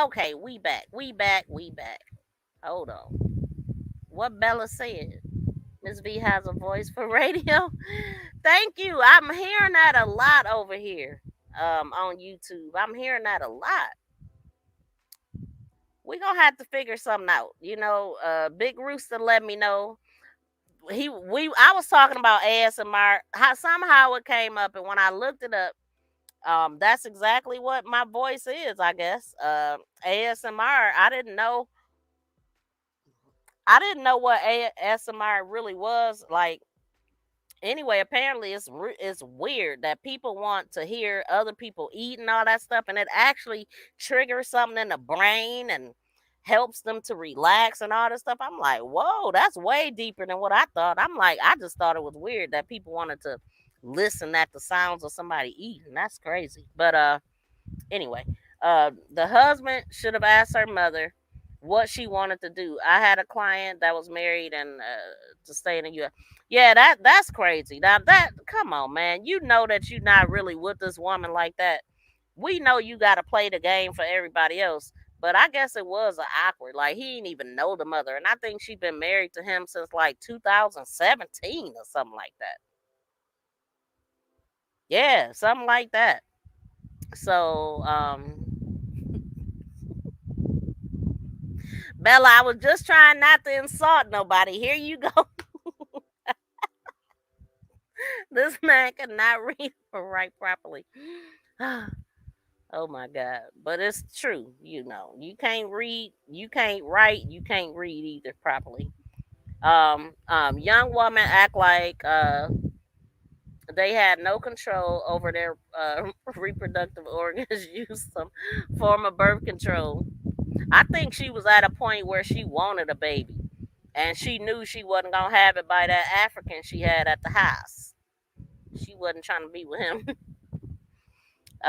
Okay, we back. We back. We back. Hold on. What Bella said. Miss V has a voice for radio. Thank you. I'm hearing that a lot over here. On YouTube. I'm hearing that a lot. We gonna have to figure something out. Big Rooster let me know. I was talking about ASMR. How somehow it came up, and when I looked it up, that's exactly what my voice is, I guess. ASMR. I didn't know what ASMR really was like. Anyway, apparently it's weird that people want to hear other people eat and all that stuff, and it actually triggers something in the brain and helps them to relax and all this stuff. I'm like, whoa, that's way deeper than what I thought. I'm like, I just thought it was weird that people wanted to listen at the sounds of somebody eating. That's crazy. But anyway, the husband should have asked her mother what she wanted to do. I had a client that was married and to stay in the U.S. Yeah, that's crazy. Now that come on, man. You know that you're not really with this woman like that. We know you got to play the game for everybody else, but I guess it was awkward. Like he didn't even know the mother, and I think she'd been married to him since like 2017 or something like that. Yeah, something like that. So, Bella, I was just trying not to insult nobody. Here you go. This man cannot read or write properly. Oh my God. But it's true. You can't read, you can't write, you can't read either properly. Young woman act like they had no control over their reproductive organs, use some form of birth control. I think she was at a point where she wanted a baby and she knew she wasn't going to have it by that African she had at the house. She wasn't trying to be with him.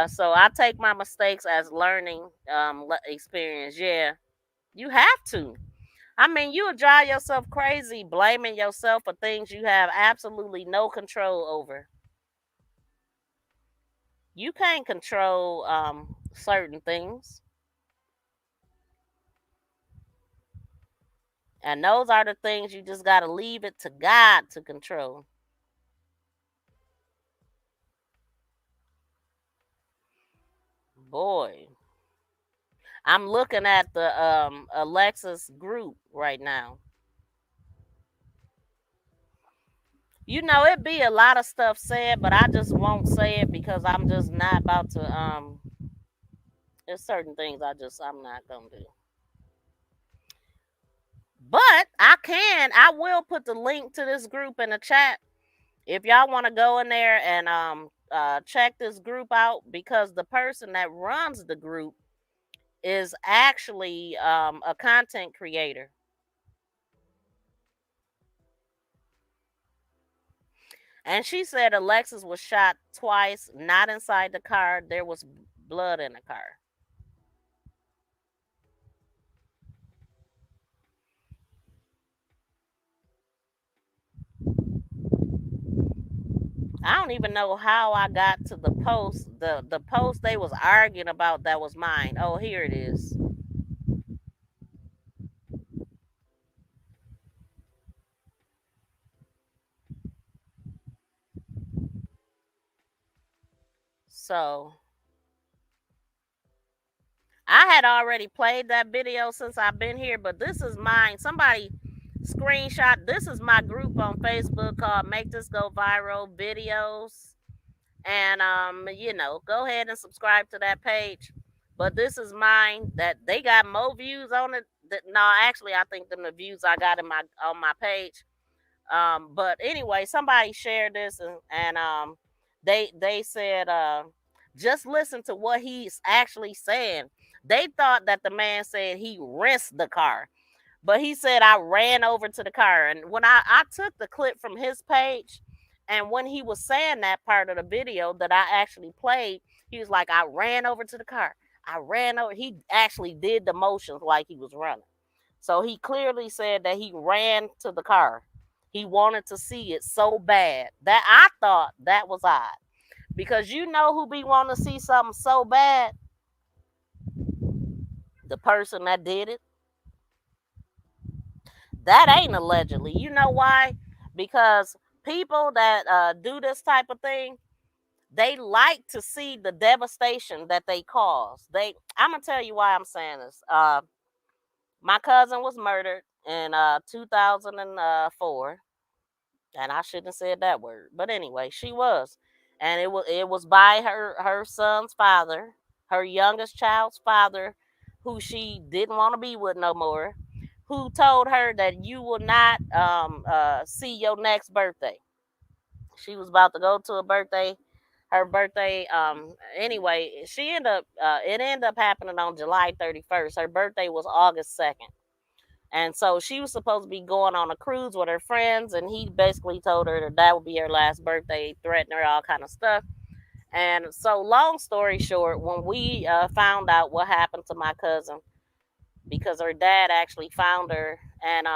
So I take my mistakes as learning experience. Yeah, you have to. I mean, you would drive yourself crazy blaming yourself for things you have absolutely no control over. You can't control certain things. And those are the things you just got to leave it to God to control. Boy, I'm looking at the Alexis group right now. You know, it be a lot of stuff said, but I just won't say it because I'm just not about to there's certain things I'm not gonna do. But I will put the link to this group in the chat if y'all want to go in there and check this group out, because the person that runs the group is actually a content creator. And she said Alexis was shot twice, not inside the car. There was blood in the car. I don't even know how I got to the post. The post they was arguing about that was mine. Oh, here it is. So I had already played that video since I've been here, but this is mine. Somebody screenshot. This is my group on Facebook called Make This Go Viral Videos. And go ahead and subscribe to that page. But this is mine. That they got more views on it. No, actually, I think the views I got on my page. But anyway, somebody shared this and they said just listen to what he's actually saying. They thought that the man said he rinsed the car, but he said I ran over to the car. And when I took the clip from his page, and when he was saying that part of the video that I actually played, he was like, I ran over to the car. I ran over. He actually did the motions like he was running. So he clearly said that he ran to the car. He wanted to see it so bad that I thought that was odd. Because you know who be wanting to see something so bad? The person that did it. That ain't allegedly. You know why? Because people that do this type of thing, they like to see the devastation that they cause. I'm gonna tell you why I'm saying this. My cousin was murdered in 2004, and I shouldn't have said that word, but anyway, she was, and it was by her son's father, her youngest child's father, who she didn't want to be with no more, who told her that you will not see your next birthday. She was about to go to her birthday. Anyway, it ended up happening on July 31st. Her birthday was August 2nd. And so she was supposed to be going on a cruise with her friends, and he basically told her that would be her last birthday, threatened her, all kind of stuff. And so long story short, when we found out what happened to my cousin, because her dad actually found her and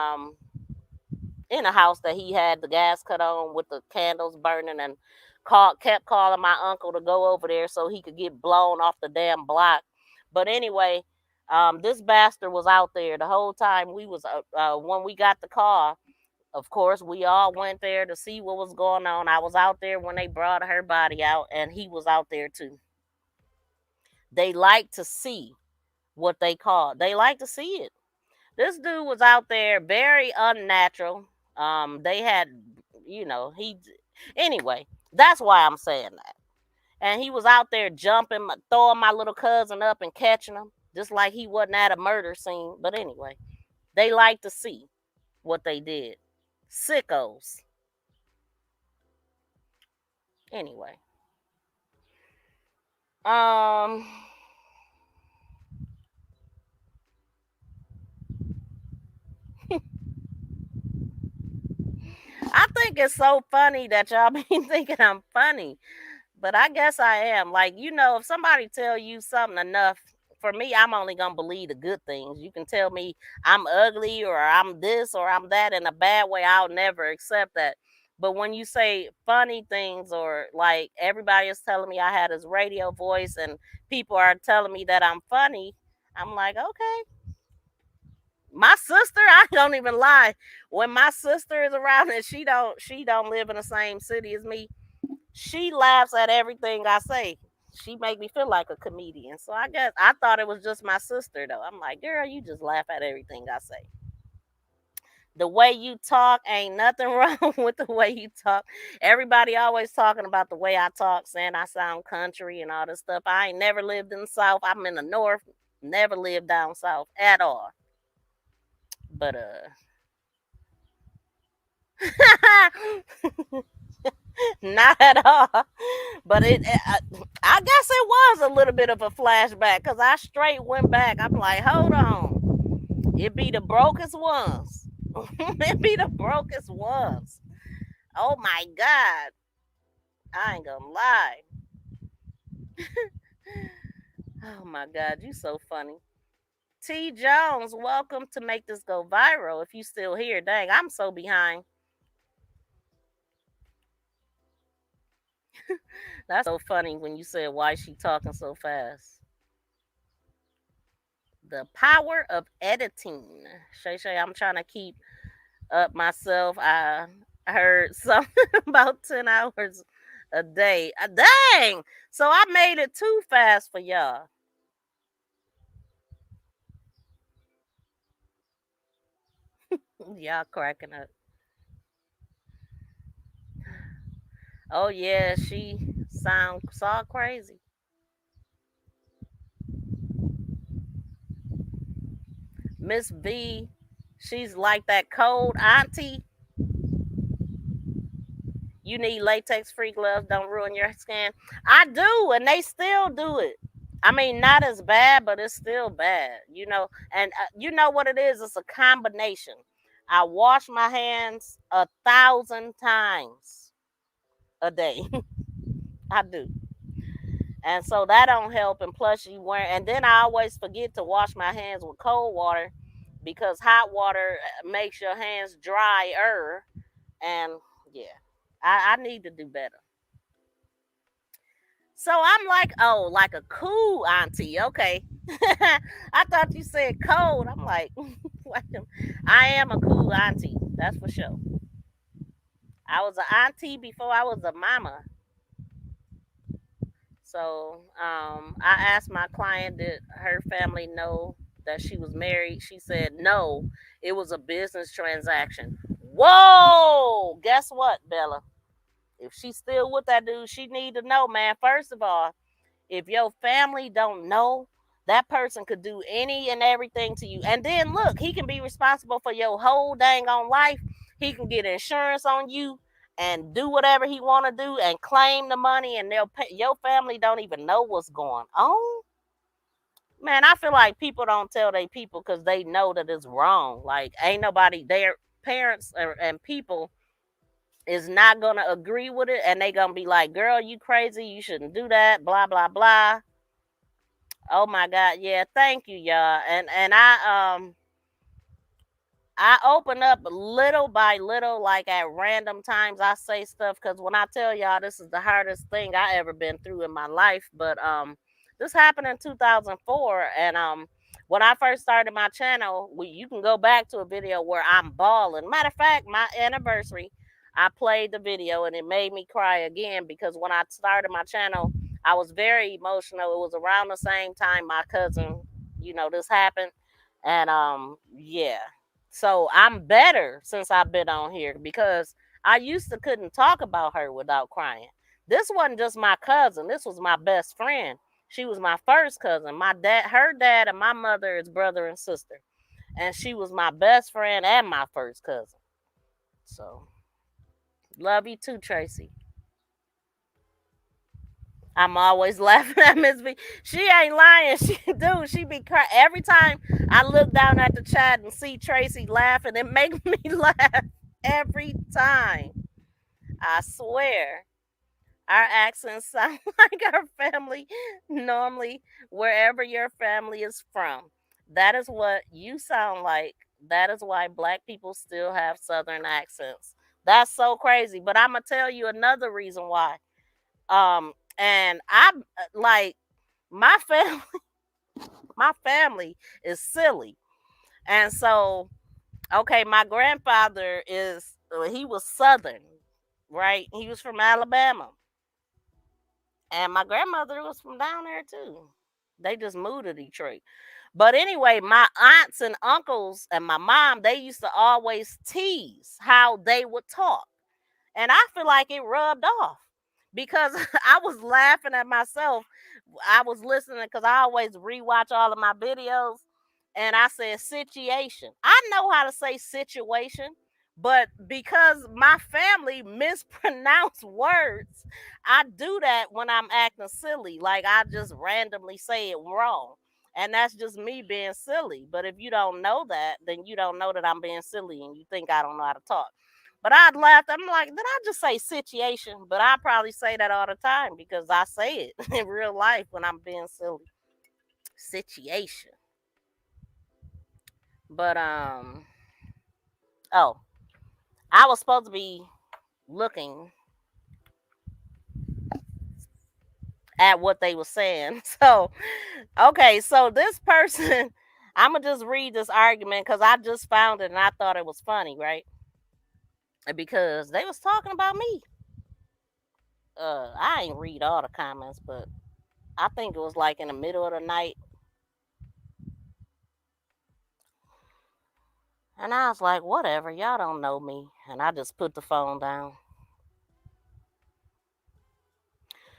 in a house that he had the gas cut on with the candles burning, and kept calling my uncle to go over there so he could get blown off the damn block. But anyway, this bastard was out there the whole time. We was when we got the car, of course, we all went there to see what was going on. I was out there when they brought her body out, and he was out there too. They like to see what they call. They like to see it. This dude was out there very unnatural. They had, anyway, that's why I'm saying that. And he was out there jumping, throwing my little cousin up and catching him, just like he wasn't at a murder scene. But anyway, they like to see what they did. Sickos. Anyway. I think it's so funny that y'all be thinking I'm funny, but I guess I am. Like, you know, if somebody tell you something enough, for me, I'm only gonna believe the good things. You can tell me I'm ugly or I'm this or I'm that in a bad way, I'll never accept that. But when you say funny things or like everybody is telling me I had this radio voice and people are telling me that I'm funny, I'm like, okay. My sister, I don't even lie. When my sister is around and she don't live in the same city as me, she laughs at everything I say. She make me feel like a comedian. So I guess I thought it was just my sister though. I'm like, girl, you just laugh at everything I say. The way you talk ain't nothing wrong with the way you talk. Everybody always talking about the way I talk, saying I sound country and all this stuff. I ain't never lived in the South. I'm in the North. Never lived down South at all. But not at all. But I guess it was a little bit of a flashback because I straight went back. I'm like, hold on. It be the brokest ones. It be the brokest ones. Oh my God. I ain't gonna lie. Oh my God, you so funny. T. Jones, welcome to Make This Go Viral. If you still here, dang, I'm so behind. That's so funny when you said why she talking so fast. The power of editing. Shay, I'm trying to keep up myself. I heard something about 10 hours a day. Dang! So I made it too fast for y'all. Y'all cracking up. Oh yeah, she saw crazy. Miss V, she's like that cold auntie. You need latex-free gloves. Don't ruin your skin. I do, and they still do it. I mean, not as bad, but it's still bad, you know. And you know what it is? It's a combination. I wash my hands 1,000 times a day. I do. And so that don't help. And plus you wear, and then I always forget to wash my hands with cold water because hot water makes your hands drier. And yeah, I need to do better. So I'm like, oh, like a cool auntie. Okay. I thought you said cold. I'm like, I am a cool auntie. That's for sure. I was an auntie before I was a mama. So I asked my client, did her family know that she was married? She said no, it was a business transaction. Whoa! Guess what, Bella? If she's still with that dude, she need to know, man. First of all, if your family don't know, that person could do any and everything to you. And then look, he can be responsible for your whole dang on life. He can get insurance on you and do whatever he want to do and claim the money, and your family don't even know what's going on. Man, I feel like people don't tell their people because they know that it's wrong. Like, ain't nobody, their parents and people is not going to agree with it, and they going to be like, girl, you crazy, you shouldn't do that, blah, blah, blah. Oh my God, yeah, thank you, y'all. And I open up little by little, like at random times. I say stuff because when I tell y'all this is the hardest thing I ever been through in my life. But this happened in 2004, and when I first started my channel, you can go back to a video where I'm bawling. Matter of fact, my anniversary, I played the video and it made me cry again because when I started my channel, I was very emotional. It was around the same time my cousin, this happened, and yeah. So I'm better since I've been on here because I used to couldn't talk about her without crying. This wasn't just my cousin. This was my best friend. She was my first cousin. Her dad and my mother is brother and sister. And she was my best friend and my first cousin. So love you too, Tracy. I'm always laughing at Miss B. She ain't lying. She be crying. Every time I look down at the chat and see Tracy laughing, it makes me laugh. every time. I swear. Our accents sound like our family normally, wherever your family is from. That is what you sound like. That is why black people still have southern accents. That's so crazy. But I'm gonna tell you another reason why. And I like my family. My family is silly, and so okay, my grandfather he was southern, right? He was from Alabama. And my grandmother was from down there too. They just moved to Detroit. But anyway, my aunts and uncles and my mom, they used to always tease how they would talk. And I feel like it rubbed off because I was laughing at myself. I was listening because I always rewatch all of my videos. And I said situation. I know how to say situation, but because my family mispronounce words, I do that when I'm acting silly. Like I just randomly say it wrong. And that's just me being silly. But if you don't know that, then you don't know that I'm being silly and you think I don't know how to talk. But I'd laugh. I'm like, did I just say situation? But I probably say that all the time because I say it in real life when I'm being silly. Situation. But oh, I was supposed to be looking at what they were saying. So, okay, so this person, I'm gonna just read this argument because I just found it and I thought it was funny, right? Because they was talking about me. I ain't read all the comments, but I think it was like in the middle of the night. And I was like, whatever, y'all don't know me. And I just put the phone down.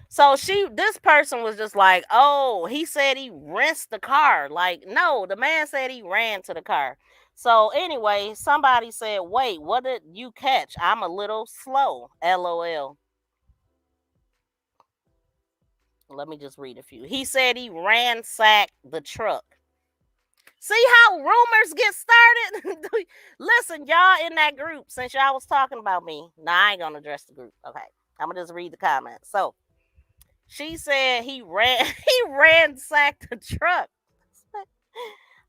So this person was just like, oh, he said he rinsed the car. Like, no, the man said he ran to the car. So anyway, somebody said, wait, what did you catch? I'm a little slow. LOL. Let me just read a few. He said he ransacked the truck. See how rumors get started? Listen, y'all in that group, since y'all was talking about me. Nah, I ain't gonna address the group. Okay. I'm gonna just read the comments. So she said he ransacked the truck.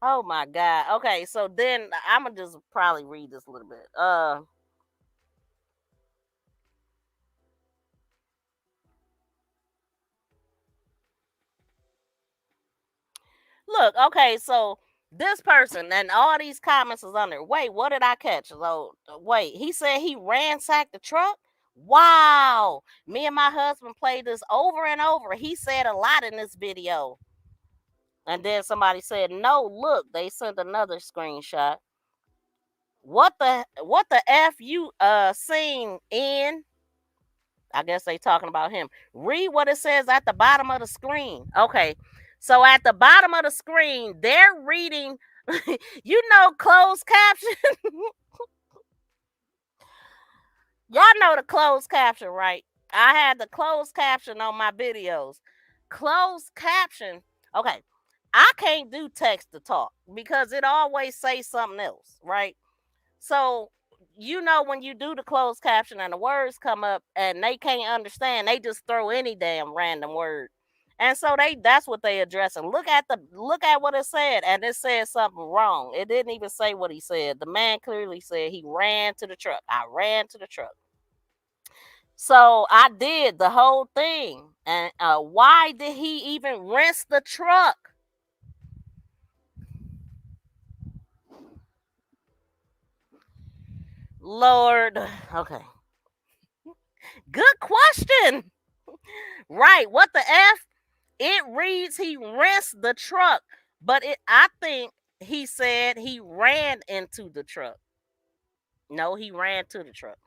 Oh my God. Okay, so then I'm gonna just probably read this a little bit. Look, okay, so this person and all these comments is under. Wait, what did I catch? So wait, he said he ransacked the truck. Wow, me and my husband played this over and over. He said a lot in this video. And then somebody said, no, look, they sent another screenshot. What the F you seen in? I guess they talking about him. Read what it says at the bottom of the screen. Okay. So at the bottom of the screen, they're reading, closed caption. Y'all know the closed caption, right? I had the closed caption on my videos. Closed caption. Okay. I can't do text to talk because it always says something else, right? So, when you do the closed caption and the words come up and they can't understand, they just throw any damn random word. And so that's what they addressing. Look at what it said, and it said something wrong. It didn't even say what he said. The man clearly said he ran to the truck. I ran to the truck. So I did the whole thing. And why did he even rinse the truck? Lord. Okay. Good question. Right. What the F? It reads he rinsed the truck, but I think he said he ran into the truck. No, he ran to the truck.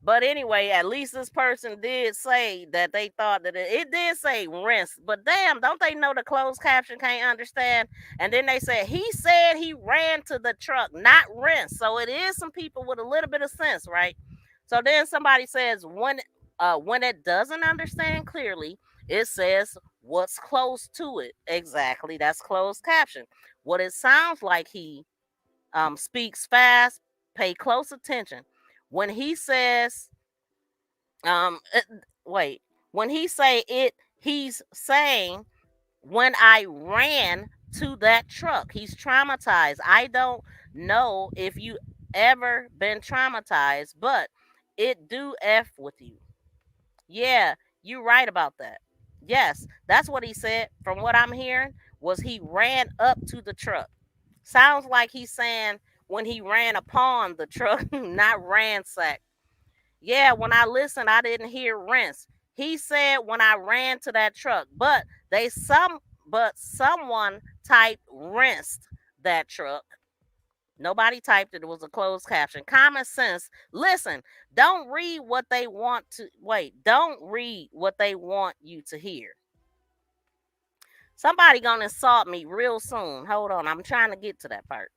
But anyway, at least this person did say that they thought that it did say rinse. But damn, don't they know the closed caption can't understand? And then they said he ran to the truck, not rinse. So it is some people with a little bit of sense, right? So then somebody says when it doesn't understand clearly, it says what's close to it. Exactly, that's closed caption. What it sounds like he speaks fast, pay close attention. when he says, wait, when he say it, he's saying when I ran to that truck. He's traumatized. I don't know if you ever been traumatized, but it do F with you. Yeah, you right about that. Yes, that's what he said. From what I'm hearing, was he ran up to the truck. Sounds like he's saying when he ran upon the truck, not ransacked. Yeah, when I listened, I didn't hear rinse. He said when I ran to that truck, but someone typed rinsed that truck. Nobody typed it. It was a closed caption. Common sense. Listen, don't read what they want to don't read what they want you to hear. Somebody gonna insult me real soon. Hold on, I'm trying to get to that part.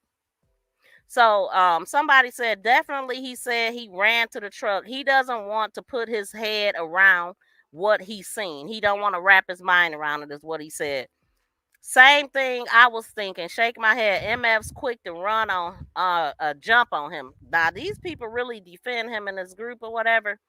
So somebody said definitely he said he ran to the truck. He doesn't want to put his head around what he's seen. He don't want to wrap his mind around it, is what he said. Same thing I was thinking. Shake my head. MF's quick to run on jump on him. Now these people really defend him in this group or whatever.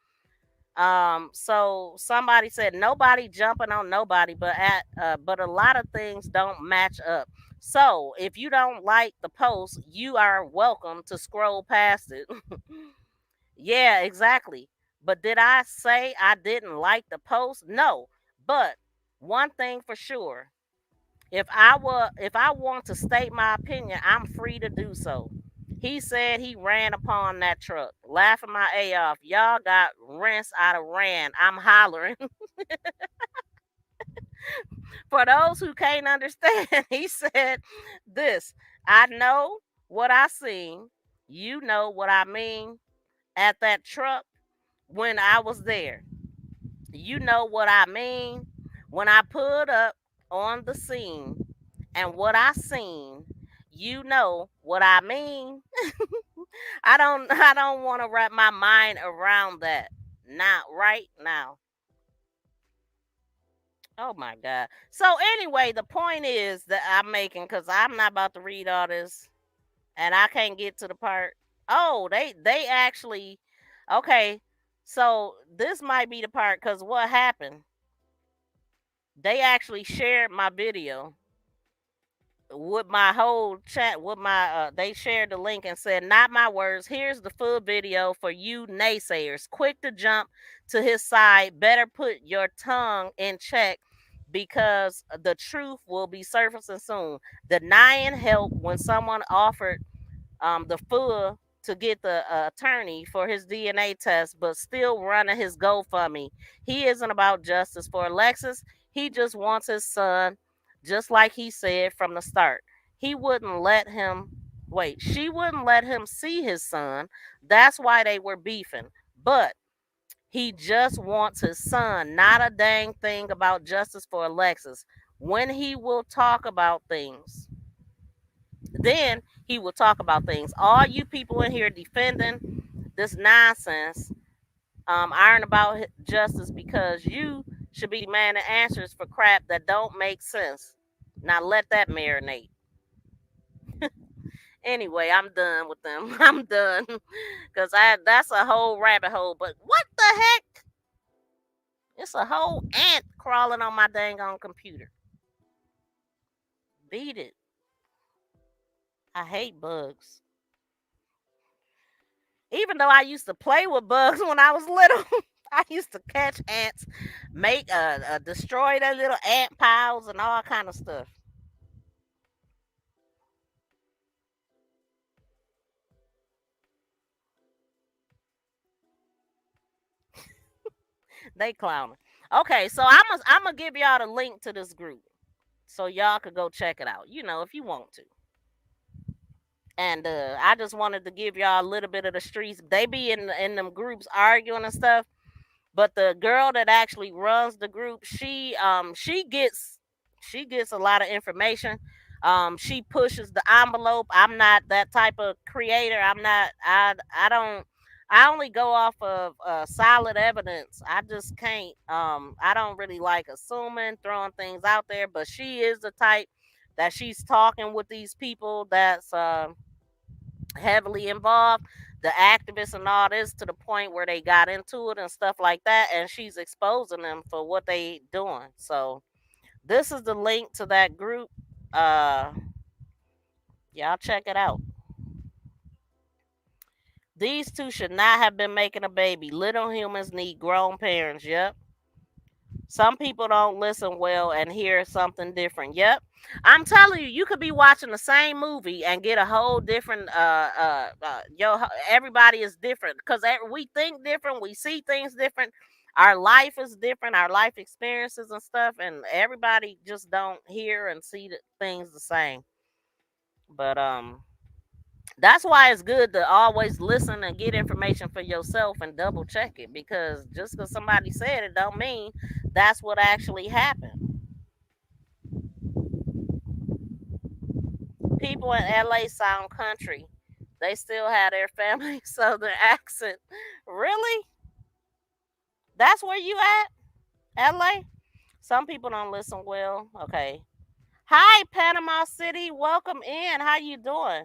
So somebody said nobody jumping on nobody, but a lot of things don't match up. So if you don't like the post, you are welcome to scroll past it. Yeah, exactly. But did I say I didn't like the post? No. But one thing for sure, if I want to state my opinion, I'm free to do so. He said he ran upon that truck. Laughing my A off. Y'all got rinsed out of ran. I'm hollering. For those who can't understand, he said this. I know what I seen. You know what I mean at that truck when I was there. You know what I mean when I pulled up on the scene and what I seen. You know what I mean. I don't want to wrap my mind around that. Not right now. Oh my god. So anyway, the point is that I'm making, because I'm not about to read all this and I can't get to the part. Oh, they actually okay. So this might be the part, because what happened? They actually shared my video with my whole chat with my they shared the link and said, not my words, here's the full video for you naysayers. Quick to jump to his side, better put your tongue in check, because the truth will be surfacing soon. Denying help when someone offered the full to get the attorney for his DNA test, but still running his GoFundMe. He isn't about justice for Alexis. He just wants his son, just like he said from the start. He wouldn't let him she wouldn't let him see his son. That's why they were beefing. But he just wants his son, not a dang thing about justice for Alexis. When he will talk about things, then he will talk about things. All you people in here defending this nonsense, iron about justice, because you should be demanding answers for crap that don't make sense. Now let that marinate. Anyway, I'm done with them. I'm done, because that's a whole rabbit hole. But what the heck? It's a whole ant crawling on my dang on computer. Beat it. I hate bugs. Even though I used to play with bugs when I was little, I used to catch ants, make destroy their little ant piles and all kind of stuff. They clowning. Okay, so I'm gonna give y'all the link to this group so y'all could go check it out. If you want to. And I just wanted to give y'all a little bit of the streets. They be in them groups arguing and stuff. But the girl that actually runs the group, she gets a lot of information. She pushes the envelope. I'm not that type of creator. I only go off of solid evidence. I just can't. I don't really like assuming, throwing things out there. But she is the type that she's talking with these people that's heavily involved. the activists and all this to the point where they got into it and stuff like that, and she's exposing them for what they doing. So this is the link to that group. Y'all check it out. These two should not have been making a baby. Little humans need grown parents. Yep. Some people don't listen well and hear something different. Yep. I'm telling you, you could be watching the same movie and get a whole different everybody is different because we think different, we see things different. Our life is different, our life experiences and stuff, and everybody just don't hear and see things the same. But that's why it's good to always listen and get information for yourself and double check it, because just because somebody said it don't mean that's what actually happened. People in LA sound country. They still have their family southern accent. Really? That's where you at? LA? Some people don't listen well. Okay. Hi, Panama City. Welcome in. How you doing?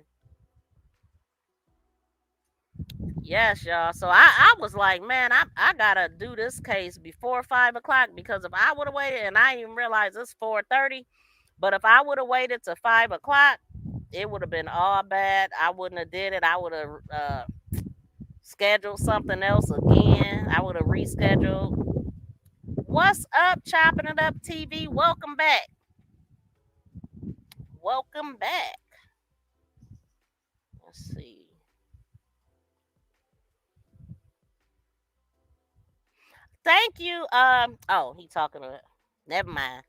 Yes, y'all. So I was like, man, I gotta do this case before 5 o'clock, because if I would have waited, and I didn't even realize it's 4:30, but if I would have waited to 5 o'clock, it would have been all bad. I wouldn't have did it. I would have scheduled something else again. I would have rescheduled. What's up, Chopping It Up TV? Welcome back. Welcome back. Let's see. Thank you. Oh, he talking to it. Never mind.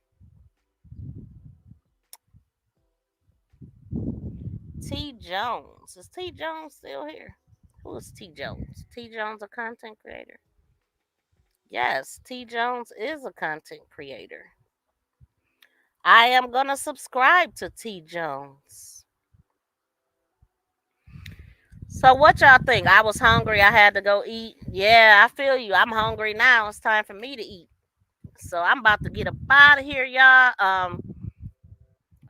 T Jones. Is T Jones still here? Who is T Jones? T Jones a content creator? Yes, T Jones is a content creator. I am gonna subscribe to T Jones. So what y'all think? I was hungry. I had to go eat. Yeah, I feel you. I'm hungry now. It's time for me to eat. So I'm about to get up out of here, y'all.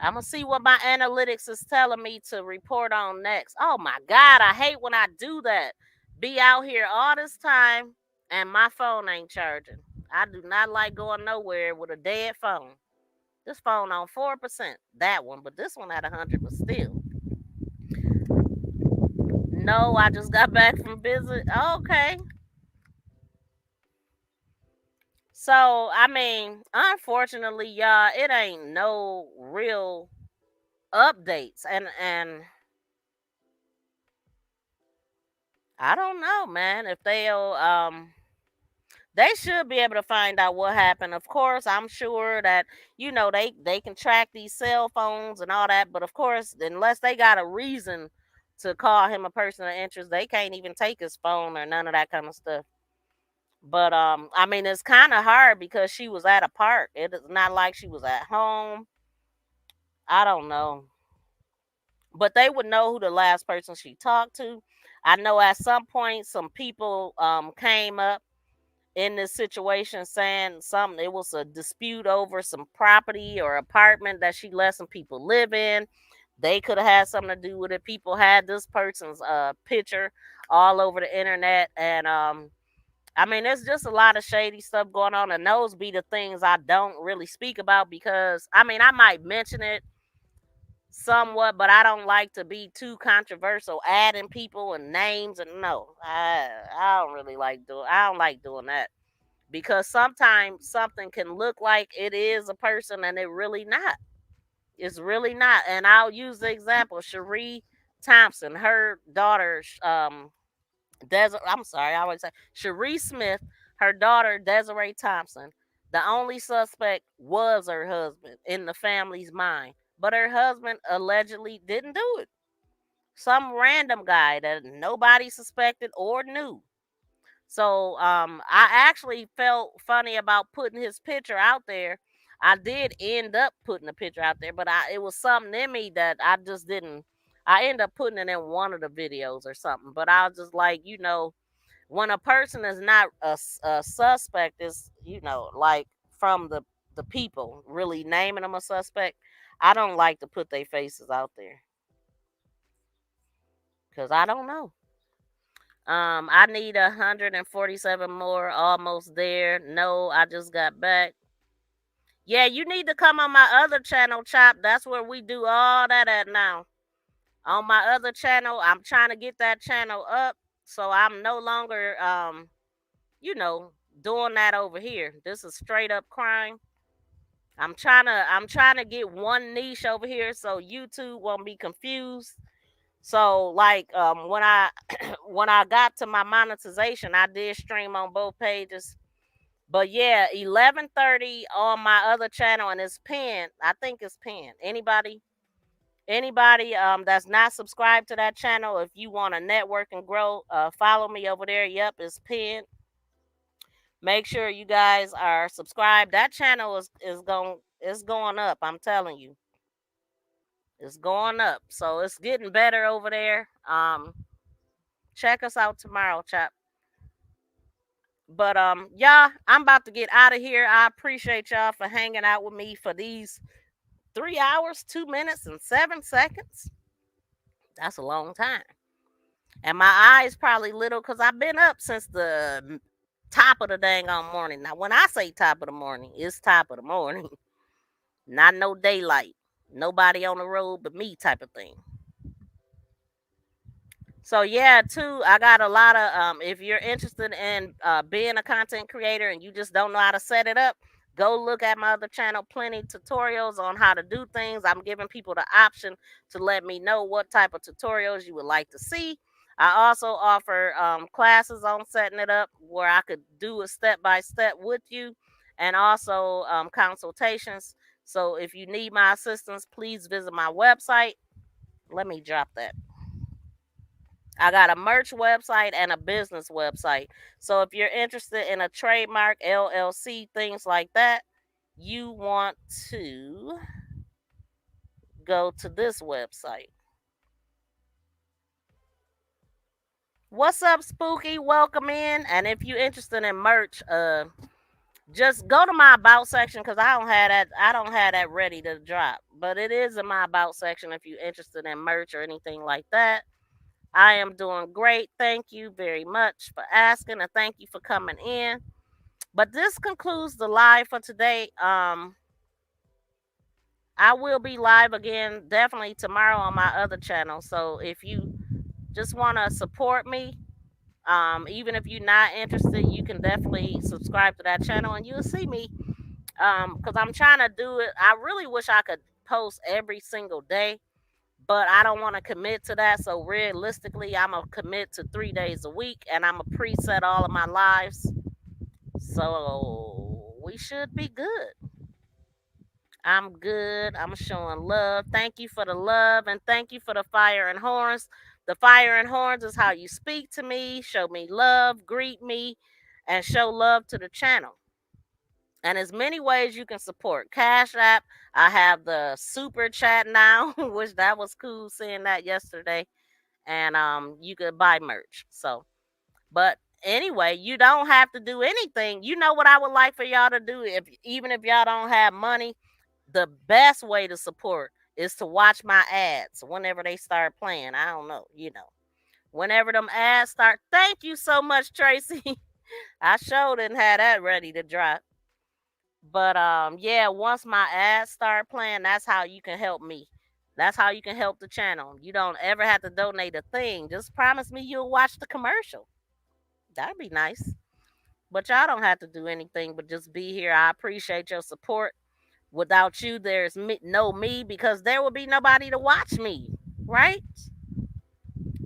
I'm gonna see what my analytics is telling me to report on next. Oh my God, I hate when I do that. Be out here all this time and my phone ain't charging. I do not like going nowhere with a dead phone. This phone on 4%. That one, but this one at 100, but still. No, I just got back from visit. Okay. So, I mean, unfortunately, y'all, it ain't no real updates. And I don't know, man, if they should be able to find out what happened. Of course, I'm sure that they can track these cell phones and all that, but of course, unless they got a reason to call him a person of interest, they can't even take his phone or none of that kind of stuff. But I mean, it's kind of hard because she was at a park. It is not like she was at home. I don't know. But they would know who the last person she talked to. I know at some point some people came up in this situation saying something. It was a dispute over some property or apartment that she let some people live in. They could have had something to do with it. People had this person's picture all over the internet, and I mean, there's just a lot of shady stuff going on, and those be the things I don't really speak about, because I mean, I might mention it somewhat, but I don't like to be too controversial, adding people and names, and no, I don't really like doing. I don't like doing that, because sometimes something can look like it is a person and it really not. It's really not. And I'll use the example: 𝒃𝓃 Thompson, her daughter, I'm sorry, I always say 𝒃𝓃 Smith, her daughter Desiree Thompson. The only suspect was her husband in the family's mind, but her husband allegedly didn't do it. Some random guy that nobody suspected or knew. So I actually felt funny about putting his picture out there. I did end up putting a picture out there, but it was something in me that I just didn't. I ended up putting it in one of the videos or something. But I was just like, when a person is not a suspect, is like from the people really naming them a suspect. I don't like to put their faces out there because I don't know. I need 147 more, almost there. No, I just got back. Yeah, you need to come on my other channel, Chop. That's where we do all that at now. On my other channel, I'm trying to get that channel up, so I'm no longer doing that over here. This is straight up crime. I'm trying to get one niche over here so YouTube won't be confused. So like when I when I got to my monetization, I did stream on both pages. But yeah, 11:30 on my other channel, and it's pinned. I think it's pinned. Anybody that's not subscribed to that channel, if you want to network and grow, follow me over there. Yep, it's pinned. Make sure you guys are subscribed. That channel is going up. I'm telling you, it's going up. So it's getting better over there. Check us out tomorrow, Chop. But y'all, I'm about to get out of here. I appreciate y'all for hanging out with me for these 3 hours, 2 minutes, and 7 seconds. That's a long time. And my eyes probably little because I've been up since the top of the dang on morning. Now, when I say top of the morning, it's top of the morning. Not no daylight. Nobody on the road but me type of thing. So yeah, too, I got a lot of if you're interested in being a content creator and you just don't know how to set it up, go look at my other channel. Plenty tutorials on how to do things. I'm giving people the option to let me know what type of tutorials you would like to see. I also offer classes on setting it up where I could do a step-by-step with you, and also consultations. So if you need my assistance, please visit my website. Let me drop that. I got a merch website and a business website. So if you're interested in a trademark, LLC, things like that, you want to go to this website. What's up, Spooky? Welcome in. And if you're interested in merch, just go to my about section because I don't have that ready to drop. But it is in my about section if you're interested in merch or anything like that. I am doing great. Thank you very much for asking, and thank you for coming in. But this concludes the live for today. I will be live again definitely tomorrow on my other channel. So if you just want to support me, even if you're not interested, you can definitely subscribe to that channel and you'll see me. Because I'm trying to do it. I really wish I could post every single day, but I don't want to commit to that. So realistically, I'm going to commit to 3 days a week, and I'm going to preset all of my lives. So we should be good. I'm good. I'm showing love. Thank you for the love, and thank you for the fire and horns. The fire and horns is how you speak to me, show me love, greet me, and show love to the channel. And there's many ways you can support. Cash App, I have the super chat now, which that was cool seeing that yesterday. And you could buy merch. So, but anyway, you don't have to do anything. You know what I would like for y'all to do? Even if y'all don't have money, the best way to support is to watch my ads whenever they start playing. I don't know, whenever them ads start. Thank you so much, Tracy. I sure didn't have that ready to drop. But yeah, once my ads start playing, that's how you can help me. That's how you can help the channel. You don't ever have to donate a thing. Just promise me you'll watch the commercial. That'd be nice. But y'all don't have to do anything but just be here. I appreciate your support. Without you, there's no me, because there will be nobody to watch me, right?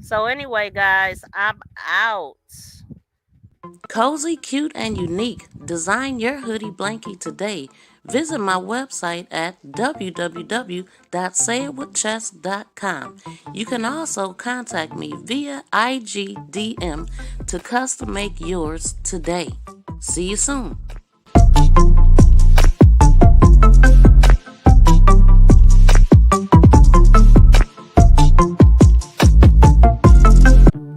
So anyway, guys, I'm out. Cozy, cute, and unique. Design your hoodie blankie today. Visit my website at www.𝒃𝓃𝓃𝓃𝓃.com. You can also contact me via IG DM to custom make yours today. See you soon.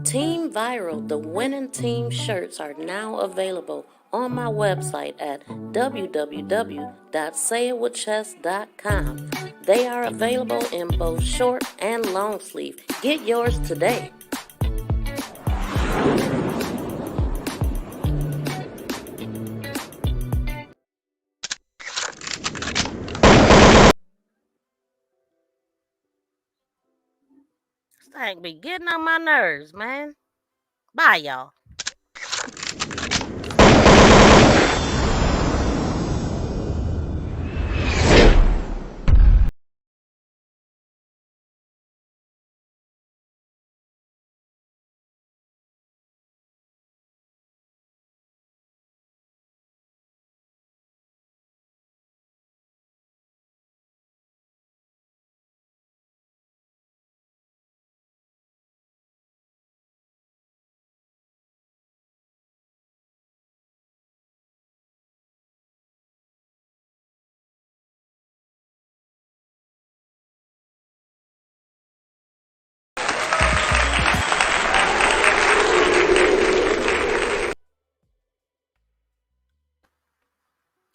Team Viral, the winning team shirts are now available on my website at www.𝒃𝓃𝓃𝓃.com. They are available in both short and long sleeve. Get yours today. This thing be getting on my nerves, man. Bye, y'all.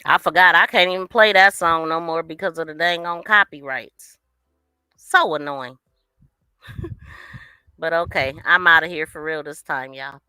I forgot I can't even play that song no more because of the dang on copyrights. So annoying. But okay, I'm out of here for real this time, y'all.